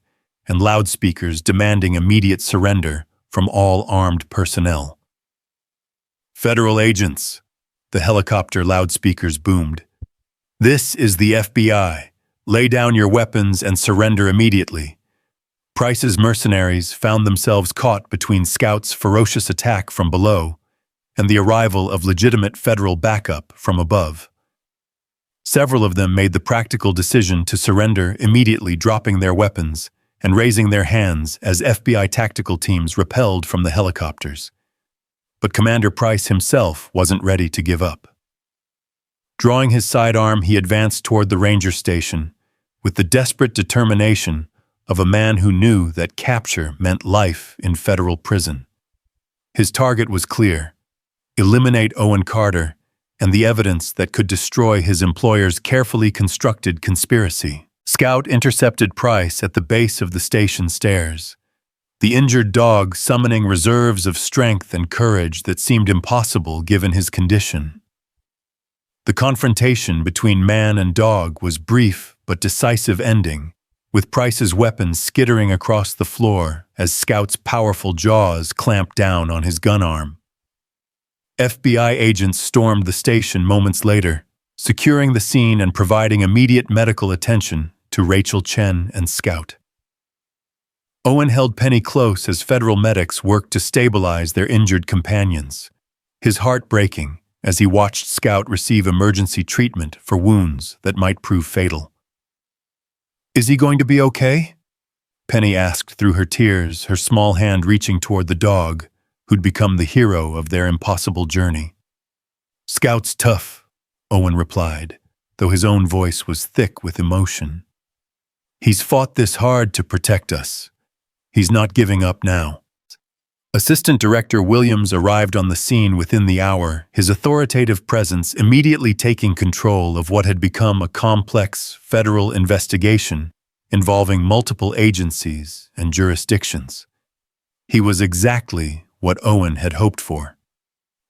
and loudspeakers demanding immediate surrender from all armed personnel. "Federal agents," the helicopter loudspeakers boomed. "This is the FBI. Lay down your weapons and surrender immediately." Price's mercenaries found themselves caught between Scout's ferocious attack from below and the arrival of legitimate federal backup from above. Several of them made the practical decision to surrender immediately, dropping their weapons and raising their hands as FBI tactical teams repelled from the helicopters. But Commander Price himself wasn't ready to give up. Drawing his sidearm, he advanced toward the ranger station with the desperate determination of a man who knew that capture meant life in federal prison. His target was clear: eliminate Owen Carter and the evidence that could destroy his employer's carefully constructed conspiracy. Scout intercepted Price at the base of the station stairs, the injured dog summoning reserves of strength and courage that seemed impossible given his condition. The confrontation between man and dog was brief but decisive ending, with Price's weapons skittering across the floor as Scout's powerful jaws clamped down on his gun arm. FBI agents stormed the station moments later, securing the scene and providing immediate medical attention to Rachel Chen and Scout. Owen held Penny close as federal medics worked to stabilize their injured companions, his heart breaking as he watched Scout receive emergency treatment for wounds that might prove fatal. "Is he going to be okay?" Penny asked through her tears, her small hand reaching toward the dog, who'd become the hero of their impossible journey. "Scout's tough," Owen replied, though his own voice was thick with emotion. "He's fought this hard to protect us. He's not giving up now." Assistant Director Williams arrived on the scene within the hour, his authoritative presence immediately taking control of what had become a complex federal investigation involving multiple agencies and jurisdictions. He was exactly what Owen had hoped for: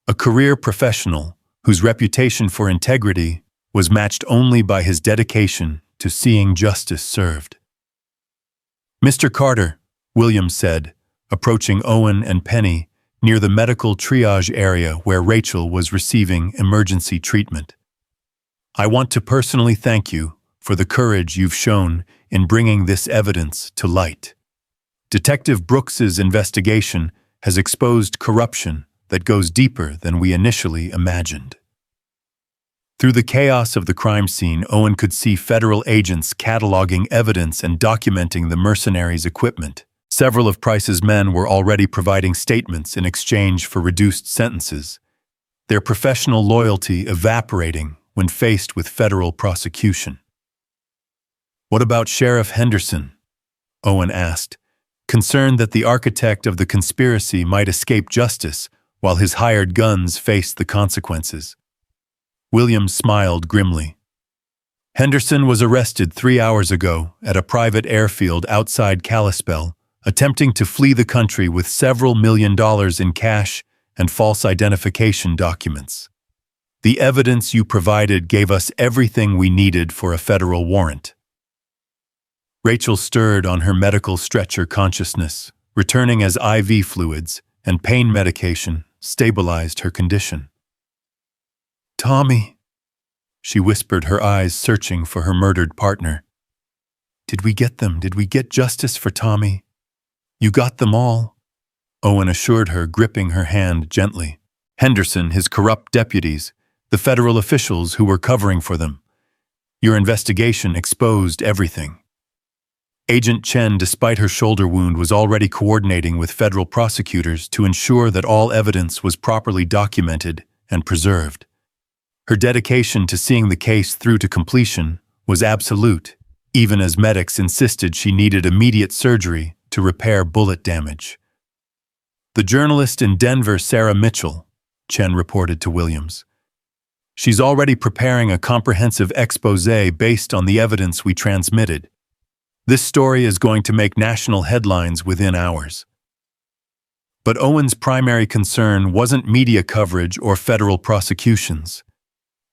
a career professional whose reputation for integrity was matched only by his dedication to seeing justice served. "Mr. Carter," Williams said, approaching Owen and Penny near the medical triage area where Rachel was receiving emergency treatment. I want to personally thank you for the courage you've shown in bringing this evidence to light. Detective Brooks's investigation has exposed corruption that goes deeper than we initially imagined. Through the chaos of the crime scene, Owen could see federal agents cataloging evidence and documenting the mercenaries' equipment. Several of Price's men were already providing statements in exchange for reduced sentences, their professional loyalty evaporating when faced with federal prosecution. "What about Sheriff Henderson?" Owen asked, concerned that the architect of the conspiracy might escape justice while his hired guns faced the consequences. Williams smiled grimly. "Henderson was arrested 3 hours ago at a private airfield outside Kalispell, attempting to flee the country with several $1 million in cash and false identification documents. The evidence you provided gave us everything we needed for a federal warrant." Rachel stirred on her medical stretcher consciousness, returning as IV fluids and pain medication stabilized her condition. "Tommy," she whispered, her eyes searching for her murdered partner. "Did we get them? Did we get justice for Tommy?" "You got them all," Owen assured her, gripping her hand gently. "Henderson, his corrupt deputies, the federal officials who were covering for them. Your investigation exposed everything." Agent Chen, despite her shoulder wound, was already coordinating with federal prosecutors to ensure that all evidence was properly documented and preserved. Her dedication to seeing the case through to completion was absolute, even as medics insisted she needed immediate surgery to repair bullet damage. "The journalist in Denver, Sarah Mitchell," Chen reported to Williams. "She's already preparing a comprehensive expose based on the evidence we transmitted. This story is going to make national headlines within hours." But Owen's primary concern wasn't media coverage or federal prosecutions.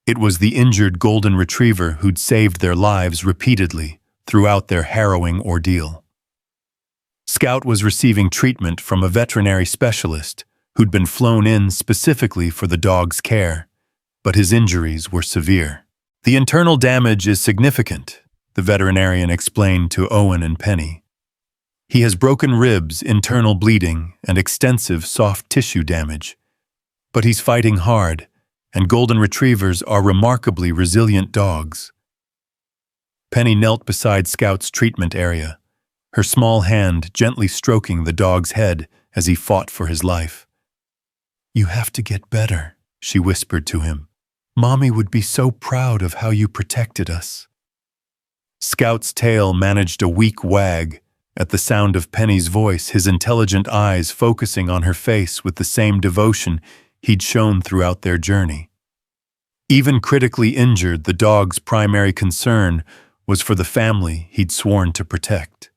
It was the injured golden retriever who'd saved their lives repeatedly throughout their harrowing ordeal. Scout was receiving treatment from a veterinary specialist who'd been flown in specifically for the dog's care, but his injuries were severe. "The internal damage is significant," the veterinarian explained to Owen and Penny. "He has broken ribs, internal bleeding, and extensive soft tissue damage. But he's fighting hard, and golden retrievers are remarkably resilient dogs." Penny knelt beside Scout's treatment area, her small hand gently stroking the dog's head as he fought for his life. "You have to get better," she whispered to him. "Mommy would be so proud of how you protected us." Scout's tail managed a weak wag at the sound of Penny's voice, his intelligent eyes focusing on her face with the same devotion he'd shown throughout their journey. Even critically injured, the dog's primary concern was for the family he'd sworn to protect.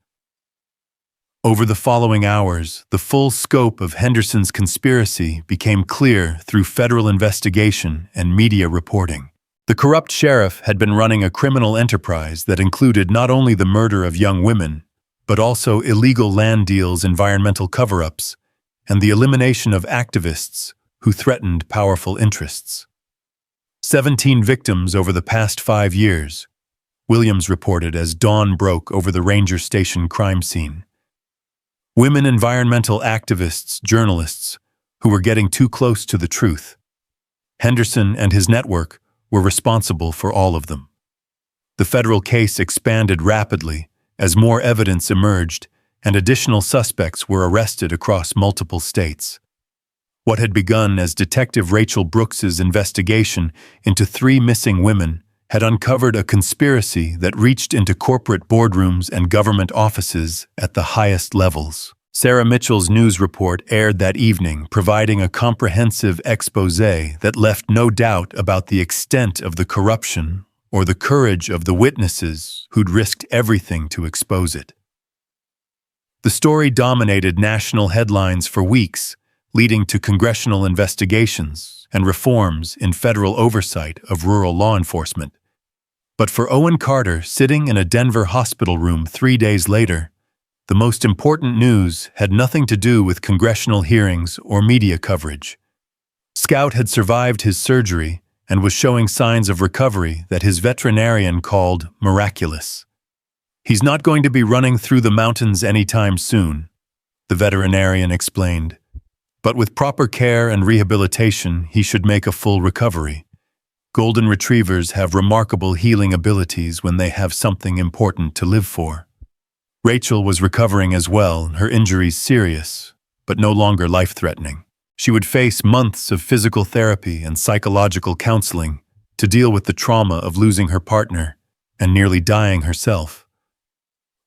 Over the following hours, the full scope of Henderson's conspiracy became clear through federal investigation and media reporting. The corrupt sheriff had been running a criminal enterprise that included not only the murder of young women, but also illegal land deals, environmental cover-ups, and the elimination of activists who threatened powerful interests. 17 victims over the past 5 years, Williams reported as dawn broke over the ranger station crime scene. Women environmental activists, journalists, who were getting too close to the truth. Henderson and his network were responsible for all of them. The federal case expanded rapidly as more evidence emerged and additional suspects were arrested across multiple states. What had begun as Detective Rachel Brooks's investigation into 3 missing women had uncovered a conspiracy that reached into corporate boardrooms and government offices at the highest levels. Sarah Mitchell's news report aired that evening, providing a comprehensive expose that left no doubt about the extent of the corruption or the courage of the witnesses who'd risked everything to expose it. The story dominated national headlines for weeks, leading to congressional investigations and reforms in federal oversight of rural law enforcement. But for Owen Carter, sitting in a Denver hospital room 3 days later, the most important news had nothing to do with congressional hearings or media coverage. Scout had survived his surgery and was showing signs of recovery that his veterinarian called miraculous. "He's not going to be running through the mountains anytime soon," the veterinarian explained. "But with proper care and rehabilitation, he should make a full recovery. Golden retrievers have remarkable healing abilities when they have something important to live for." Rachel was recovering as well, her injuries serious, but no longer life-threatening. She would face months of physical therapy and psychological counseling to deal with the trauma of losing her partner and nearly dying herself.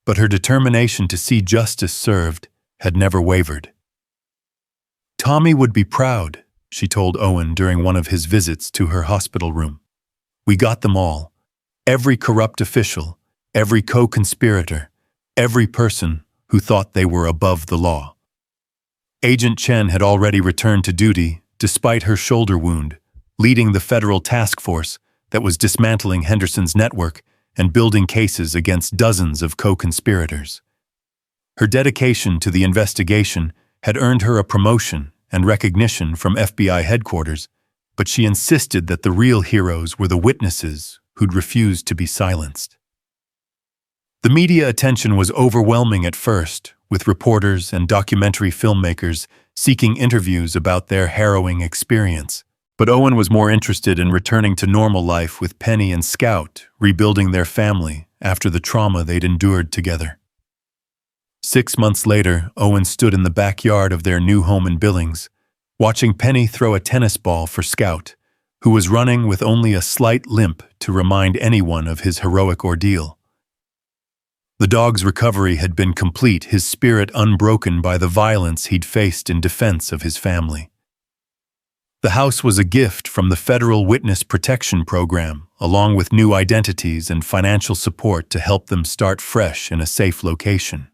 But her determination to see justice served had never wavered. "Tommy would be proud," she told Owen during one of his visits to her hospital room. "We got them all. Every corrupt official, every co-conspirator, every person who thought they were above the law." Agent Chen had already returned to duty despite her shoulder wound, leading the federal task force that was dismantling Henderson's network and building cases against dozens of co-conspirators. Her dedication to the investigation had earned her a promotion and recognition from FBI headquarters, but she insisted that the real heroes were the witnesses who'd refused to be silenced. The media attention was overwhelming at first, with reporters and documentary filmmakers seeking interviews about their harrowing experience. But Owen was more interested in returning to normal life with Penny and Scout, rebuilding their family after the trauma they'd endured together. 6 months later, Owen stood in the backyard of their new home in Billings, watching Penny throw a tennis ball for Scout, who was running with only a slight limp to remind anyone of his heroic ordeal. The dog's recovery had been complete, his spirit unbroken by the violence he'd faced in defense of his family. The house was a gift from the Federal Witness Protection Program, along with new identities and financial support to help them start fresh in a safe location.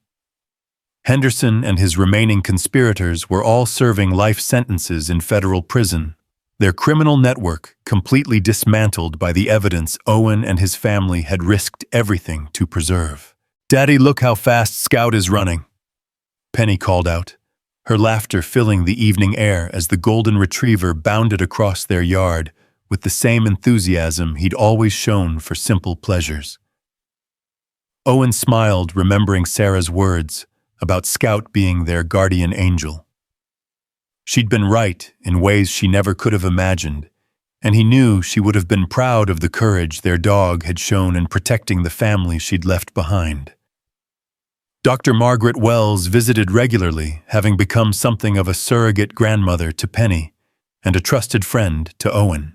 Henderson and his remaining conspirators were all serving life sentences in federal prison, their criminal network completely dismantled by the evidence Owen and his family had risked everything to preserve. "Daddy, look how fast Scout is running," Penny called out, her laughter filling the evening air as the golden retriever bounded across their yard with the same enthusiasm he'd always shown for simple pleasures. Owen smiled, remembering Sarah's words about Scout being their guardian angel. She'd been right in ways she never could have imagined, and he knew she would have been proud of the courage their dog had shown in protecting the family she'd left behind. Dr. Margaret Wells visited regularly, having become something of a surrogate grandmother to Penny and a trusted friend to Owen.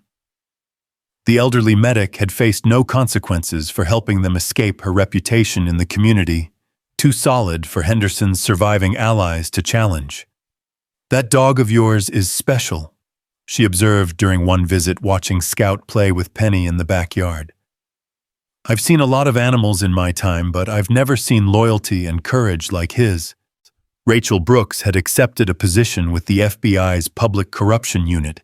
The elderly medic had faced no consequences for helping them escape her reputation in the community, too solid for Henderson's surviving allies to challenge. "That dog of yours is special," she observed during one visit watching Scout play with Penny in the backyard. "I've seen a lot of animals in my time, but I've never seen loyalty and courage like his." Rachel Brooks had accepted a position with the FBI's Public Corruption Unit,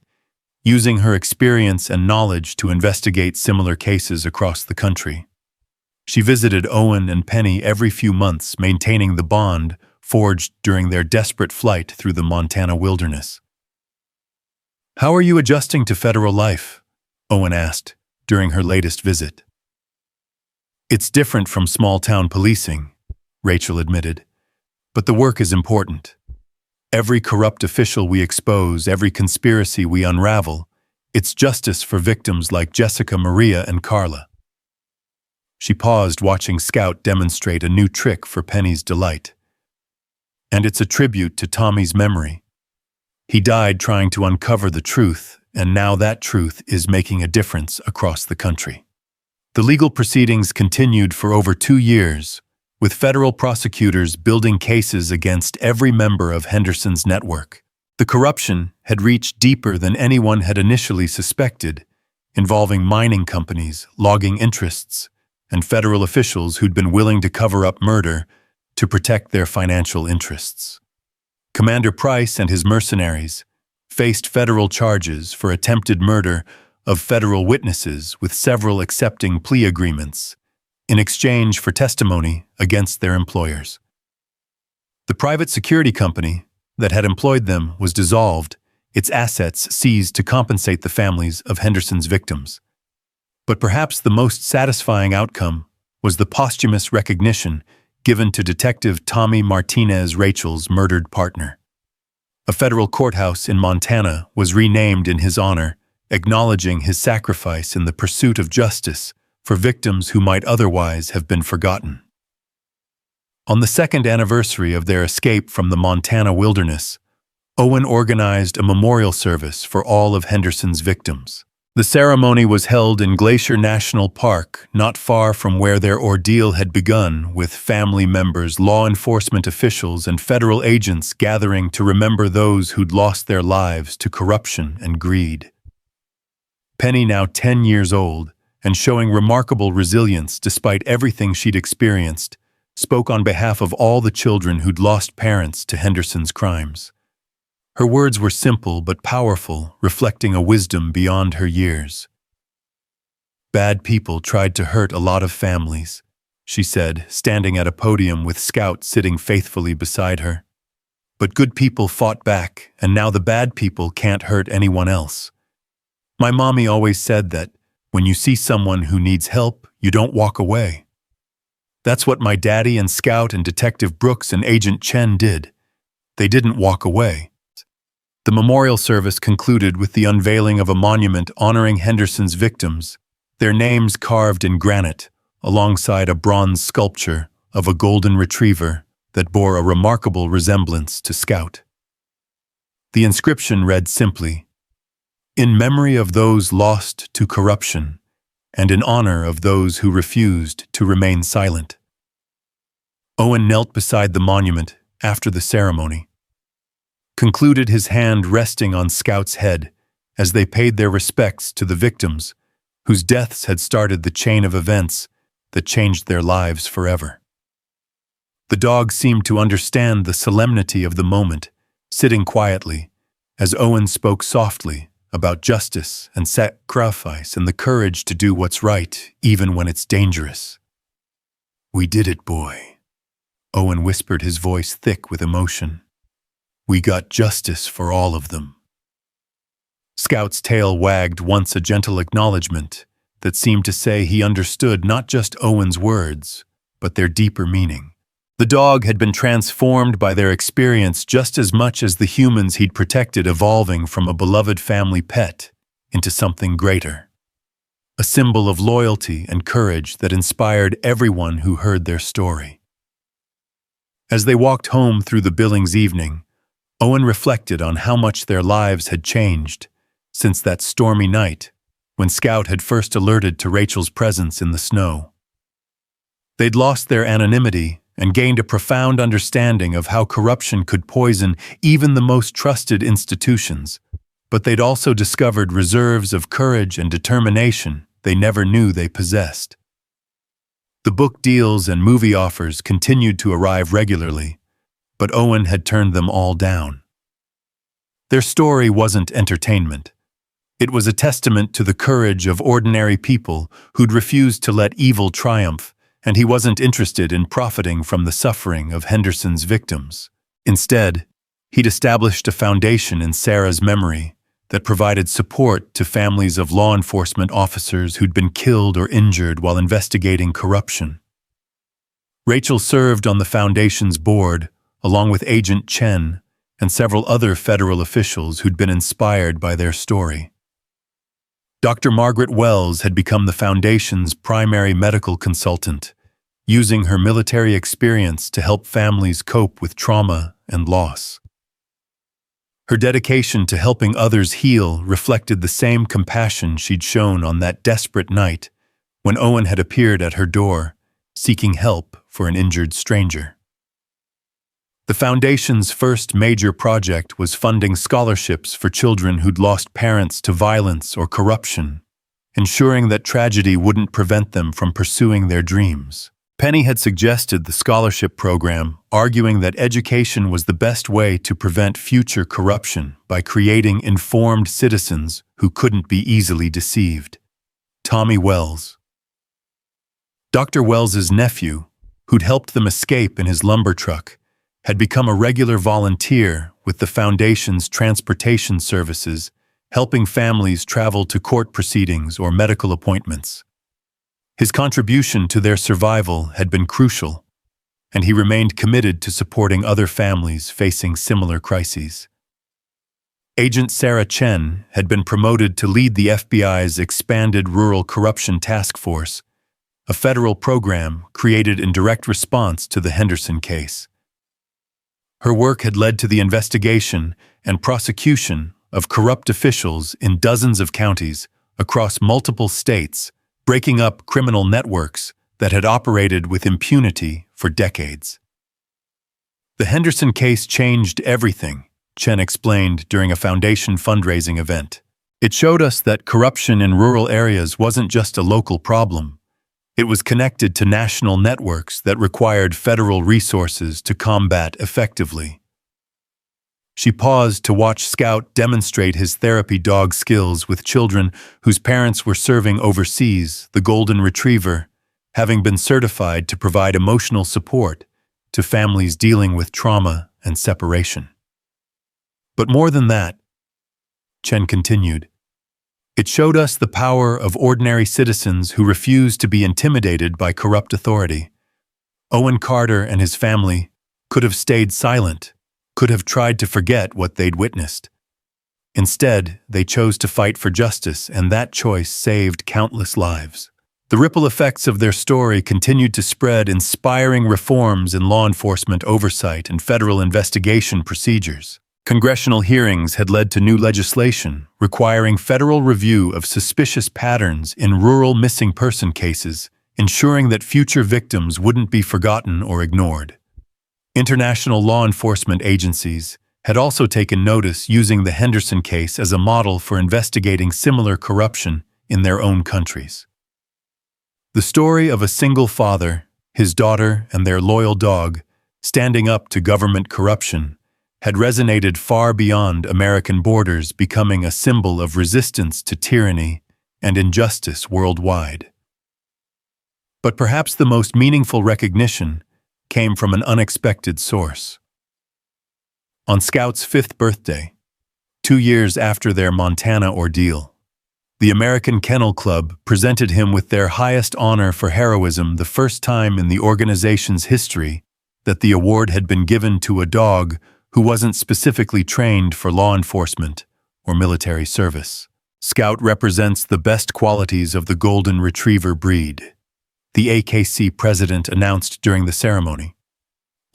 using her experience and knowledge to investigate similar cases across the country. She visited Owen and Penny every few months, maintaining the bond forged during their desperate flight through the Montana wilderness. "How are you adjusting to federal life?" Owen asked during her latest visit. "It's different from small-town policing," Rachel admitted, "but the work is important. Every corrupt official we expose, every conspiracy we unravel, it's justice for victims like Jessica, Maria, and Carla." She paused, watching Scout demonstrate a new trick for Penny's delight. "And it's a tribute to Tommy's memory. He died trying to uncover the truth, and now that truth is making a difference across the country." The legal proceedings continued for over 2 years, with federal prosecutors building cases against every member of Henderson's network. The corruption had reached deeper than anyone had initially suspected, involving mining companies, logging interests, and federal officials who'd been willing to cover up murder to protect their financial interests. Commander Price and his mercenaries faced federal charges for attempted murder of federal witnesses, with several accepting plea agreements in exchange for testimony against their employers. The private security company that had employed them was dissolved, its assets seized to compensate the families of Henderson's victims. But perhaps the most satisfying outcome was the posthumous recognition given to Detective Tommy Martinez, Rachel's murdered partner. A federal courthouse in Montana was renamed in his honor, acknowledging his sacrifice in the pursuit of justice for victims who might otherwise have been forgotten. On the second anniversary of their escape from the Montana wilderness, Owen organized a memorial service for all of Henderson's victims. The ceremony was held in Glacier National Park, not far from where their ordeal had begun, with family members, law enforcement officials, and federal agents gathering to remember those who'd lost their lives to corruption and greed. Penny, now 10 years old, and showing remarkable resilience despite everything she'd experienced, spoke on behalf of all the children who'd lost parents to Henderson's crimes. Her words were simple but powerful, reflecting a wisdom beyond her years. "Bad people tried to hurt a lot of families," she said, standing at a podium with Scout sitting faithfully beside her. "But good people fought back, and now the bad people can't hurt anyone else. My mommy always said that when you see someone who needs help, you don't walk away. That's what my daddy and Scout and Detective Brooks and Agent Chen did. They didn't walk away." The memorial service concluded with the unveiling of a monument honoring Henderson's victims, their names carved in granite, alongside a bronze sculpture of a golden retriever that bore a remarkable resemblance to Scout. The inscription read simply, "In memory of those lost to corruption, and in honor of those who refused to remain silent." Owen knelt beside the monument after the ceremony, concluded, his hand resting on Scout's head as they paid their respects to the victims whose deaths had started the chain of events that changed their lives forever. The dog seemed to understand the solemnity of the moment, sitting quietly as Owen spoke softly about justice and sacrifice and the courage to do what's right even when it's dangerous. "We did it, boy," Owen whispered, his voice thick with emotion. "We got justice for all of them." Scout's tail wagged once, a gentle acknowledgement that seemed to say he understood not just Owen's words, but their deeper meaning. The dog had been transformed by their experience just as much as the humans he'd protected, evolving from a beloved family pet into something greater. A symbol of loyalty and courage that inspired everyone who heard their story. As they walked home through the Billings evening, Owen reflected on how much their lives had changed since that stormy night when Scout had first alerted to Rachel's presence in the snow. They'd lost their anonymity and gained a profound understanding of how corruption could poison even the most trusted institutions, but they'd also discovered reserves of courage and determination they never knew they possessed. The book deals and movie offers continued to arrive regularly, but Owen had turned them all down. Their story wasn't entertainment. It was a testament to the courage of ordinary people who'd refused to let evil triumph, and he wasn't interested in profiting from the suffering of Henderson's victims. Instead, he'd established a foundation in Sarah's memory that provided support to families of law enforcement officers who'd been killed or injured while investigating corruption. Rachel served on the foundation's board, along with Agent Chen and several other federal officials who'd been inspired by their story. Dr. Margaret Wells had become the foundation's primary medical consultant, using her military experience to help families cope with trauma and loss. Her dedication to helping others heal reflected the same compassion she'd shown on that desperate night when Owen had appeared at her door, seeking help for an injured stranger. The foundation's first major project was funding scholarships for children who'd lost parents to violence or corruption, ensuring that tragedy wouldn't prevent them from pursuing their dreams. Penny had suggested the scholarship program, arguing that education was the best way to prevent future corruption by creating informed citizens who couldn't be easily deceived. Tommy Wells. Dr. Wells's nephew, who'd helped them escape in his lumber truck, had become a regular volunteer with the Foundation's transportation services, helping families travel to court proceedings or medical appointments. His contribution to their survival had been crucial, and he remained committed to supporting other families facing similar crises. Agent Sarah Chen had been promoted to lead the FBI's expanded Rural Corruption Task Force, a federal program created in direct response to the Henderson case. Her work had led to the investigation and prosecution of corrupt officials in dozens of counties across multiple states, breaking up criminal networks that had operated with impunity for decades. The Henderson case changed everything, Chen explained during a foundation fundraising event. It showed us that corruption in rural areas wasn't just a local problem. It was connected to national networks that required federal resources to combat effectively. She paused to watch Scout demonstrate his therapy dog skills with children whose parents were serving overseas. The Golden Retriever, having been certified to provide emotional support to families dealing with trauma and separation. But more than that, Chen continued, it showed us the power of ordinary citizens who refused to be intimidated by corrupt authority. Owen Carter and his family could have stayed silent, could have tried to forget what they'd witnessed. Instead, they chose to fight for justice, and that choice saved countless lives. The ripple effects of their story continued to spread, inspiring reforms in law enforcement oversight and federal investigation procedures. Congressional hearings had led to new legislation requiring federal review of suspicious patterns in rural missing person cases, ensuring that future victims wouldn't be forgotten or ignored. International law enforcement agencies had also taken notice, using the Henderson case as a model for investigating similar corruption in their own countries. The story of a single father, his daughter, and their loyal dog standing up to government corruption had resonated far beyond American borders, becoming a symbol of resistance to tyranny and injustice worldwide. But perhaps the most meaningful recognition came from an unexpected source. On Scout's 5th birthday, 2 years after their Montana ordeal, the American Kennel Club presented him with their highest honor for heroism, the first time in the organization's history that the award had been given to a dog who wasn't specifically trained for law enforcement or military service. Scout represents the best qualities of the Golden Retriever breed, the AKC president announced during the ceremony.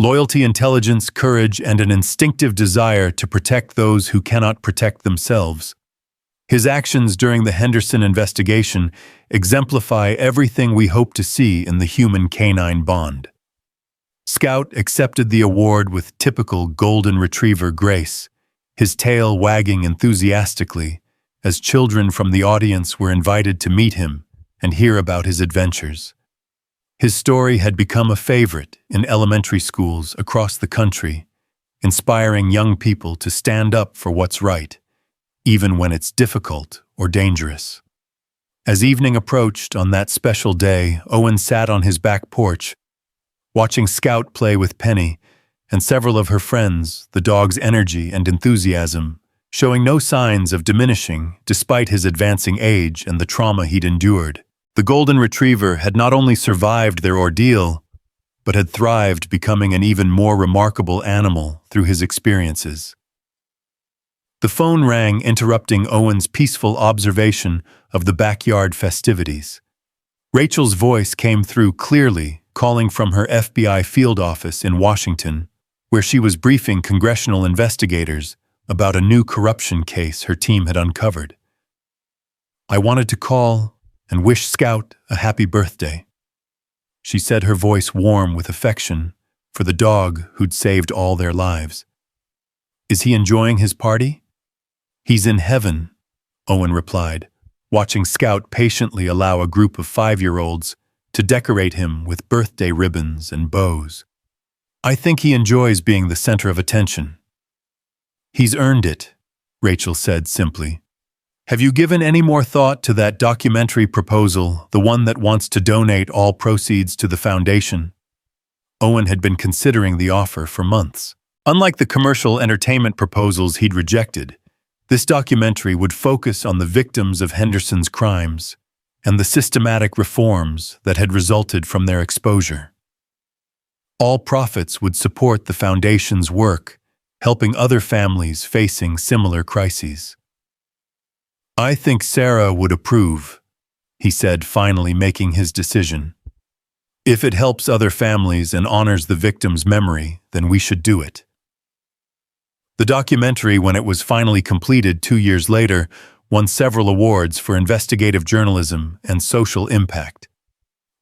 Loyalty, intelligence, courage, and an instinctive desire to protect those who cannot protect themselves. His actions during the Henderson investigation exemplify everything we hope to see in the human-canine bond. Scout accepted the award with typical Golden Retriever grace, his tail wagging enthusiastically as children from the audience were invited to meet him and hear about his adventures. His story had become a favorite in elementary schools across the country, inspiring young people to stand up for what's right, even when it's difficult or dangerous. As evening approached on that special day, Owen sat on his back porch, watching Scout play with Penny and several of her friends, the dog's energy and enthusiasm showing no signs of diminishing despite his advancing age and the trauma he'd endured. The Golden Retriever had not only survived their ordeal, but had thrived, becoming an even more remarkable animal through his experiences. The phone rang, interrupting Owen's peaceful observation of the backyard festivities. Rachel's voice came through clearly, calling from her FBI field office in Washington, where she was briefing congressional investigators about a new corruption case her team had uncovered. "I wanted to call and wish Scout a happy birthday," she said, her voice warm with affection for the dog who'd saved all their lives. "Is he enjoying his party?" "He's in heaven," Owen replied, watching Scout patiently allow a group of 5-year-olds to decorate him with birthday ribbons and bows. "I think he enjoys being the center of attention." "He's earned it," Rachel said simply. "Have you given any more thought to that documentary proposal, the one that wants to donate all proceeds to the foundation?" Owen had been considering the offer for months. Unlike the commercial entertainment proposals he'd rejected, this documentary would focus on the victims of Henderson's crimes and the systematic reforms that had resulted from their exposure. All profits would support the Foundation's work, helping other families facing similar crises. "I think Sarah would approve," he said, finally making his decision. "If it helps other families and honors the victim's memory, then we should do it." The documentary, when it was finally completed 2 years later, won several awards for investigative journalism and social impact.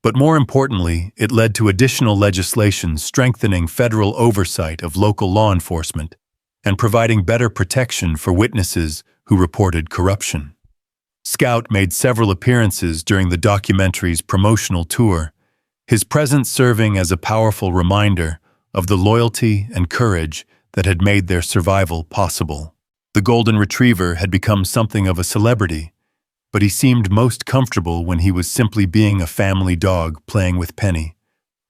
But more importantly, it led to additional legislation strengthening federal oversight of local law enforcement and providing better protection for witnesses who reported corruption. Scout made several appearances during the documentary's promotional tour, his presence serving as a powerful reminder of the loyalty and courage that had made their survival possible. The golden retriever had become something of a celebrity, but he seemed most comfortable when he was simply being a family dog playing with Penny,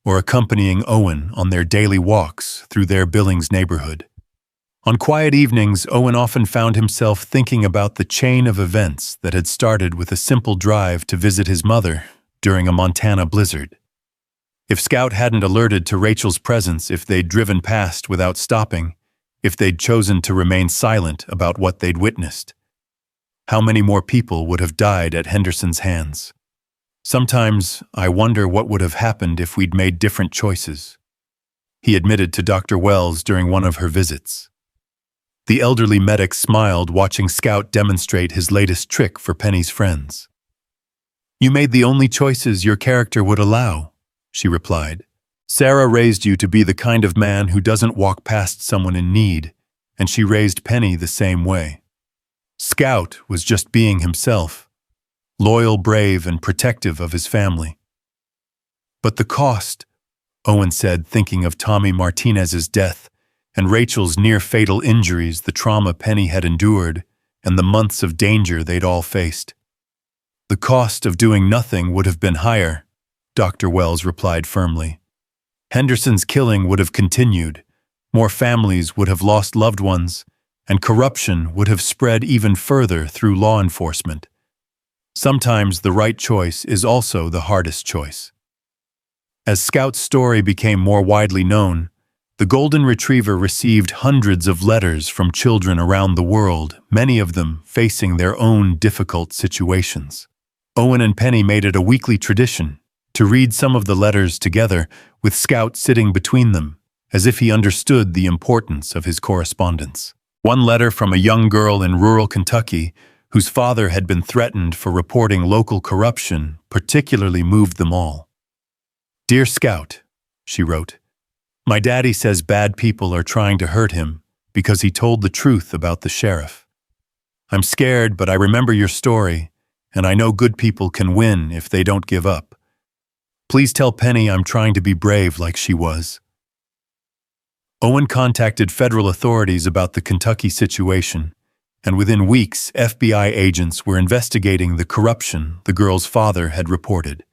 or accompanying Owen on their daily walks through their Billings neighborhood. On quiet evenings, Owen often found himself thinking about the chain of events that had started with a simple drive to visit his mother during a Montana blizzard. If Scout hadn't alerted to Rachel's presence, if they'd driven past without stopping, if they'd chosen to remain silent about what they'd witnessed, how many more people would have died at Henderson's hands? "Sometimes I wonder what would have happened if we'd made different choices," he admitted to Dr. Wells during one of her visits. The elderly medic smiled, watching Scout demonstrate his latest trick for Penny's friends. "You made the only choices your character would allow," she replied. "Sarah raised you to be the kind of man who doesn't walk past someone in need, and she raised Penny the same way. Scout was just being himself, loyal, brave, and protective of his family." "But the cost," Owen said, thinking of Tommy Martinez's death and Rachel's near-fatal injuries, the trauma Penny had endured, and the months of danger they'd all faced. "The cost of doing nothing would have been higher," Dr. Wells replied firmly. "Henderson's killing would have continued, more families would have lost loved ones, and corruption would have spread even further through law enforcement. Sometimes the right choice is also the hardest choice." As Scout's story became more widely known, the golden retriever received hundreds of letters from children around the world, many of them facing their own difficult situations. Owen and Penny made it a weekly tradition to read some of the letters together, with Scout sitting between them, as if he understood the importance of his correspondence. One letter from a young girl in rural Kentucky, whose father had been threatened for reporting local corruption, particularly moved them all. "Dear Scout," she wrote, "my daddy says bad people are trying to hurt him because he told the truth about the sheriff. I'm scared, but I remember your story, and I know good people can win if they don't give up. Please tell Penny I'm trying to be brave like she was." Owen contacted federal authorities about the Kentucky situation, and within weeks, FBI agents were investigating the corruption the girl's father had reported.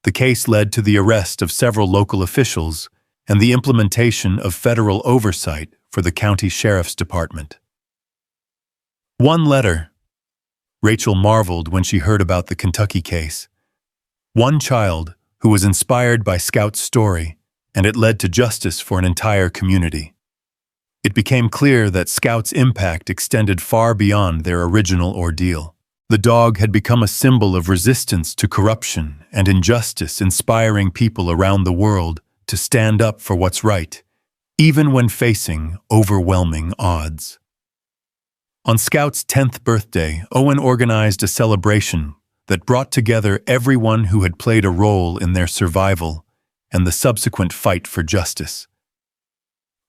The case led to the arrest of several local officials and the implementation of federal oversight for the county sheriff's department. One letter. Rachel marveled when she heard about the Kentucky case. One child who was inspired by Scout's story, and it led to justice for an entire community. It became clear that Scout's impact extended far beyond their original ordeal. The dog had become a symbol of resistance to corruption and injustice, inspiring people around the world to stand up for what's right, even when facing overwhelming odds. On Scout's 10th birthday, Owen organized a celebration that brought together everyone who had played a role in their survival and the subsequent fight for justice.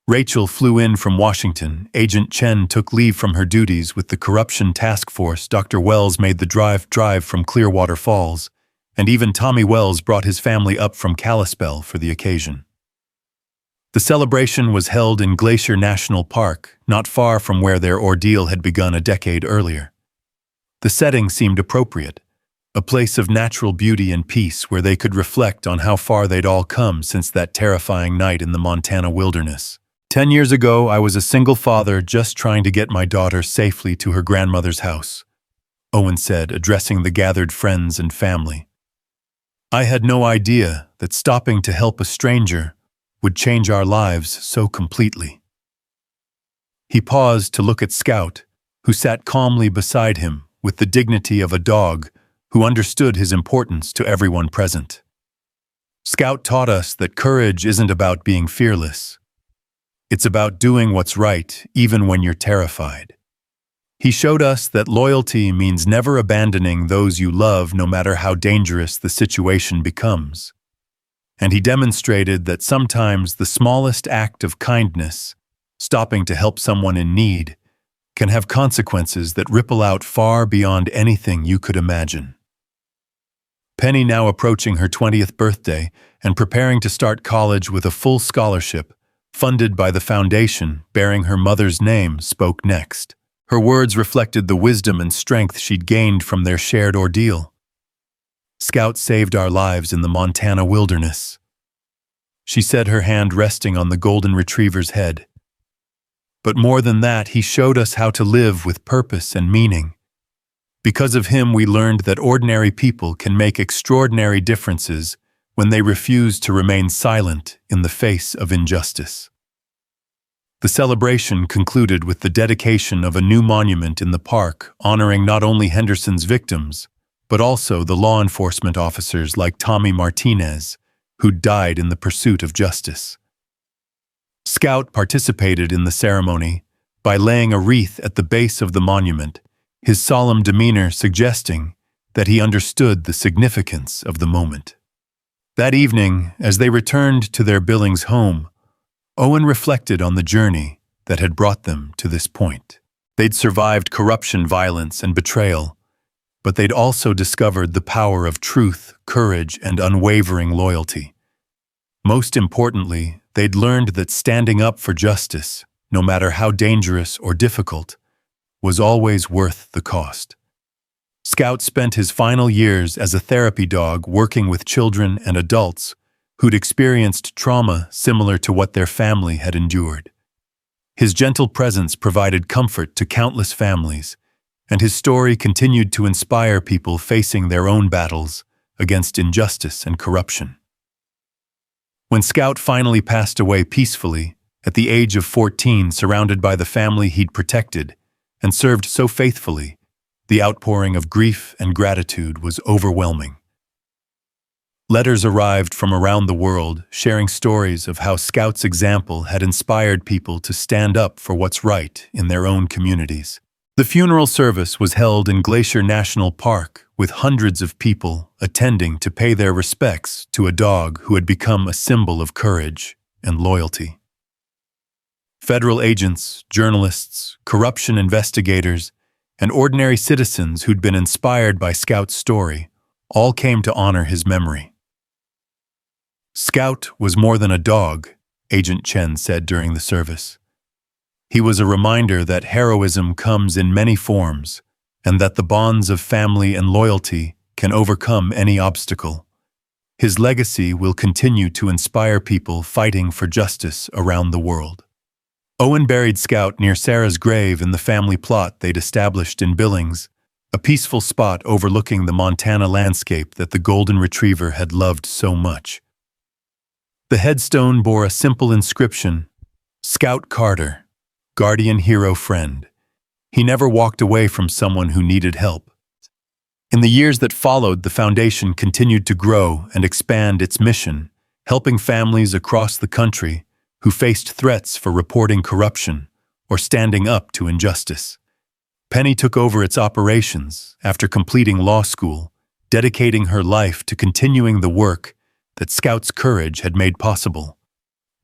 Rachel flew in from Washington. Agent Chen took leave from her duties with the Corruption Task Force. Dr. Wells made the drive from Clearwater Falls, and even Tommy Wells brought his family up from Kalispell for the occasion. The celebration was held in Glacier National Park, not far from where their ordeal had begun a decade earlier. The setting seemed appropriate, a place of natural beauty and peace where they could reflect on how far they'd all come since that terrifying night in the Montana wilderness. 10 years ago, I was a single father just trying to get my daughter safely to her grandmother's house, Owen said, addressing the gathered friends and family. I had no idea that stopping to help a stranger would change our lives so completely. He paused to look at Scout, who sat calmly beside him with the dignity of a dog who understood his importance to everyone present. Scout taught us that courage isn't about being fearless. It's about doing what's right, even when you're terrified. He showed us that loyalty means never abandoning those you love, no matter how dangerous the situation becomes. And he demonstrated that sometimes the smallest act of kindness, stopping to help someone in need, can have consequences that ripple out far beyond anything you could imagine. Penny, now approaching her 20th birthday and preparing to start college with a full scholarship, funded by the foundation bearing her mother's name, spoke next. Her words reflected the wisdom and strength she'd gained from their shared ordeal. Scout saved our lives in the Montana wilderness, she said, her hand resting on the golden retriever's head. But more than that, he showed us how to live with purpose and meaning. Because of him, we learned that ordinary people can make extraordinary differences when they refuse to remain silent in the face of injustice. The celebration concluded with the dedication of a new monument in the park, honoring not only Henderson's victims, but also the law enforcement officers like Tommy Martinez, who died in the pursuit of justice. Scout participated in the ceremony by laying a wreath at the base of the monument, his solemn demeanor suggesting that he understood the significance of the moment. That evening, as they returned to their Billings home, Owen reflected on the journey that had brought them to this point. They'd survived corruption, violence, and betrayal, but they'd also discovered the power of truth, courage, and unwavering loyalty. Most importantly, they'd learned that standing up for justice, no matter how dangerous or difficult, was always worth the cost. Scout spent his final years as a therapy dog working with children and adults who'd experienced trauma similar to what their family had endured. His gentle presence provided comfort to countless families, and his story continued to inspire people facing their own battles against injustice and corruption. When Scout finally passed away peacefully, at the age of 14, surrounded by the family he'd protected and served so faithfully, the outpouring of grief and gratitude was overwhelming. Letters arrived from around the world, sharing stories of how Scout's example had inspired people to stand up for what's right in their own communities. The funeral service was held in Glacier National Park, with hundreds of people attending to pay their respects to a dog who had become a symbol of courage and loyalty. Federal agents, journalists, corruption investigators, and ordinary citizens who'd been inspired by Scout's story all came to honor his memory. Scout was more than a dog, Agent Chen said during the service. He was a reminder that heroism comes in many forms, and that the bonds of family and loyalty can overcome any obstacle. His legacy will continue to inspire people fighting for justice around the world. Owen buried Scout near Sarah's grave in the family plot they'd established in Billings, a peaceful spot overlooking the Montana landscape that the golden retriever had loved so much. The headstone bore a simple inscription, "Scout Carter, guardian hero friend. He never walked away from someone who needed help." In the years that followed, the foundation continued to grow and expand its mission, helping families across the country who faced threats for reporting corruption or standing up to injustice. Penny took over its operations after completing law school, dedicating her life to continuing the work that Scout's courage had made possible.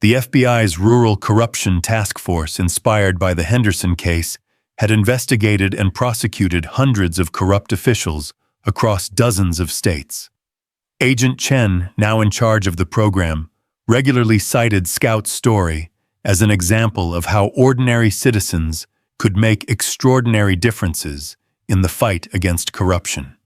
The FBI's Rural Corruption Task Force, inspired by the Henderson case, had investigated and prosecuted hundreds of corrupt officials across dozens of states. Agent Chen, now in charge of the program, regularly cited Scout's story as an example of how ordinary citizens could make extraordinary differences in the fight against corruption.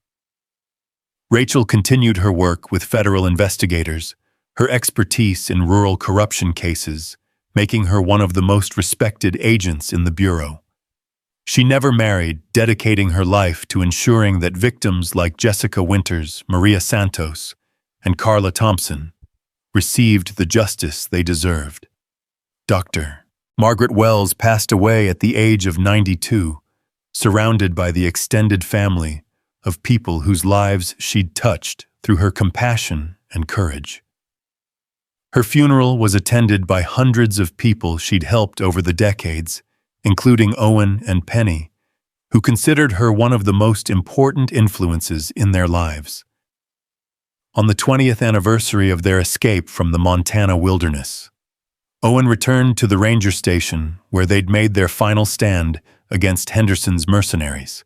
Rachel continued her work with federal investigators, her expertise in rural corruption cases making her one of the most respected agents in the Bureau. She never married, dedicating her life to ensuring that victims like Jessica Winters, Maria Santos, and Carla Thompson received the justice they deserved. Dr. Margaret Wells passed away at the age of 92, surrounded by the extended family of people whose lives she'd touched through her compassion and courage. Her funeral was attended by hundreds of people she'd helped over the decades, including Owen and Penny, who considered her one of the most important influences in their lives. On the 20th anniversary of their escape from the Montana wilderness, Owen returned to the ranger station where they'd made their final stand against Henderson's mercenaries.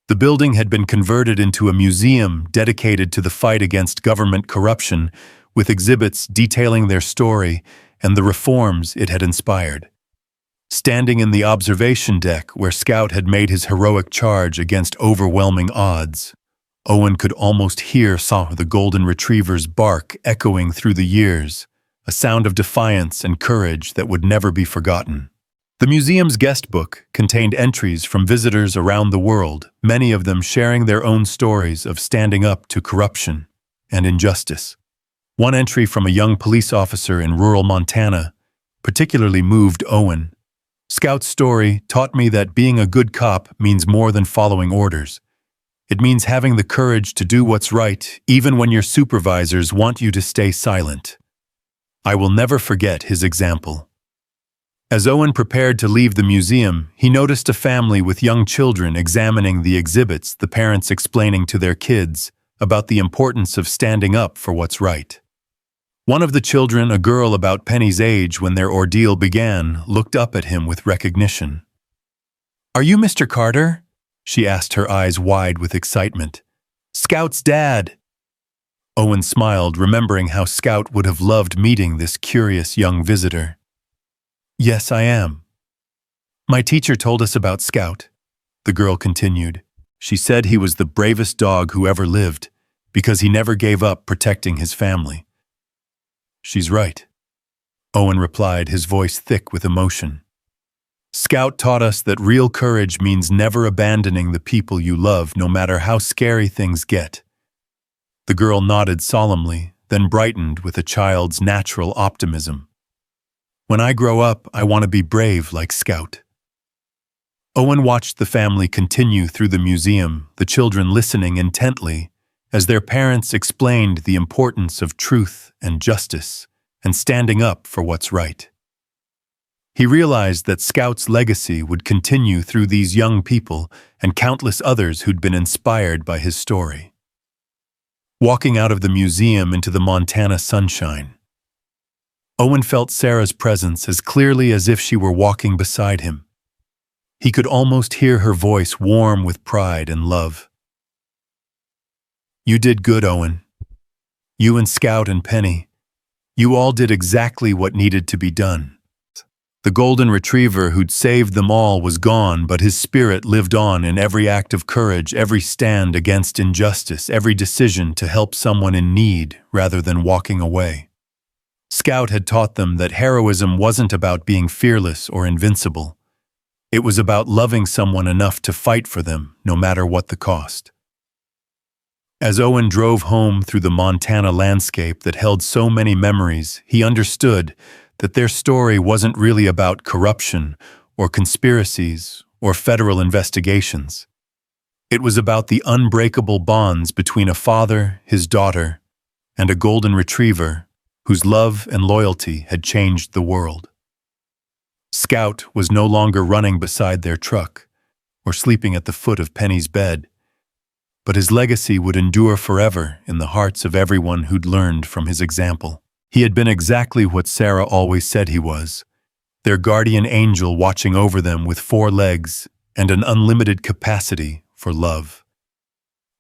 The building had been converted into a museum dedicated to the fight against government corruption, with exhibits detailing their story and the reforms it had inspired. Standing in the observation deck where Scout had made his heroic charge against overwhelming odds, Owen could almost hear the golden retriever's bark echoing through the years, a sound of defiance and courage that would never be forgotten. The museum's guest book contained entries from visitors around the world, many of them sharing their own stories of standing up to corruption and injustice. One entry from a young police officer in rural Montana particularly moved Owen. Scout's story taught me that being a good cop means more than following orders. It means having the courage to do what's right, even when your supervisors want you to stay silent. I will never forget his example. As Owen prepared to leave the museum, he noticed a family with young children examining the exhibits, the parents explaining to their kids about the importance of standing up for what's right. One of the children, a girl about Penny's age when their ordeal began, looked up at him with recognition. "Are you Mr. Carter?" she asked, her eyes wide with excitement. "Scout's dad." Owen smiled, remembering how Scout would have loved meeting this curious young visitor. "Yes, I am. My teacher told us about Scout," the girl continued. "She said he was the bravest dog who ever lived, because he never gave up protecting his family." "She's right," Owen replied, his voice thick with emotion. "Scout taught us that real courage means never abandoning the people you love, no matter how scary things get." The girl nodded solemnly, then brightened with a child's natural optimism. "When I grow up, I want to be brave like Scout." Owen watched the family continue through the museum, the children listening intently as their parents explained the importance of truth and justice and standing up for what's right. He realized that Scout's legacy would continue through these young people and countless others who'd been inspired by his story. Walking out of the museum into the Montana sunshine, Owen felt Sarah's presence as clearly as if she were walking beside him. He could almost hear her voice warm with pride and love. "You did good, Owen. You and Scout and Penny. You all did exactly what needed to be done." The golden retriever who'd saved them all was gone, but his spirit lived on in every act of courage, every stand against injustice, every decision to help someone in need rather than walking away. Scout had taught them that heroism wasn't about being fearless or invincible. It was about loving someone enough to fight for them, no matter what the cost. As Owen drove home through the Montana landscape that held so many memories, he understood that their story wasn't really about corruption or conspiracies or federal investigations. It was about the unbreakable bonds between a father, his daughter, and a golden retriever whose love and loyalty had changed the world. Scout was no longer running beside their truck or sleeping at the foot of Penny's bed, but his legacy would endure forever in the hearts of everyone who'd learned from his example. He had been exactly what Sarah always said he was, their guardian angel watching over them with 4 legs and an unlimited capacity for love.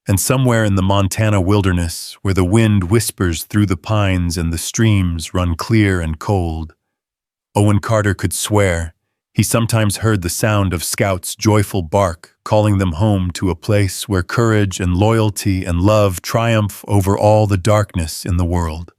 And somewhere in the Montana wilderness, where the wind whispers through the pines and the streams run clear and cold, Owen Carter could swear he sometimes heard the sound of Scout's joyful bark, calling them home to a place where courage and loyalty and love triumph over all the darkness in the world.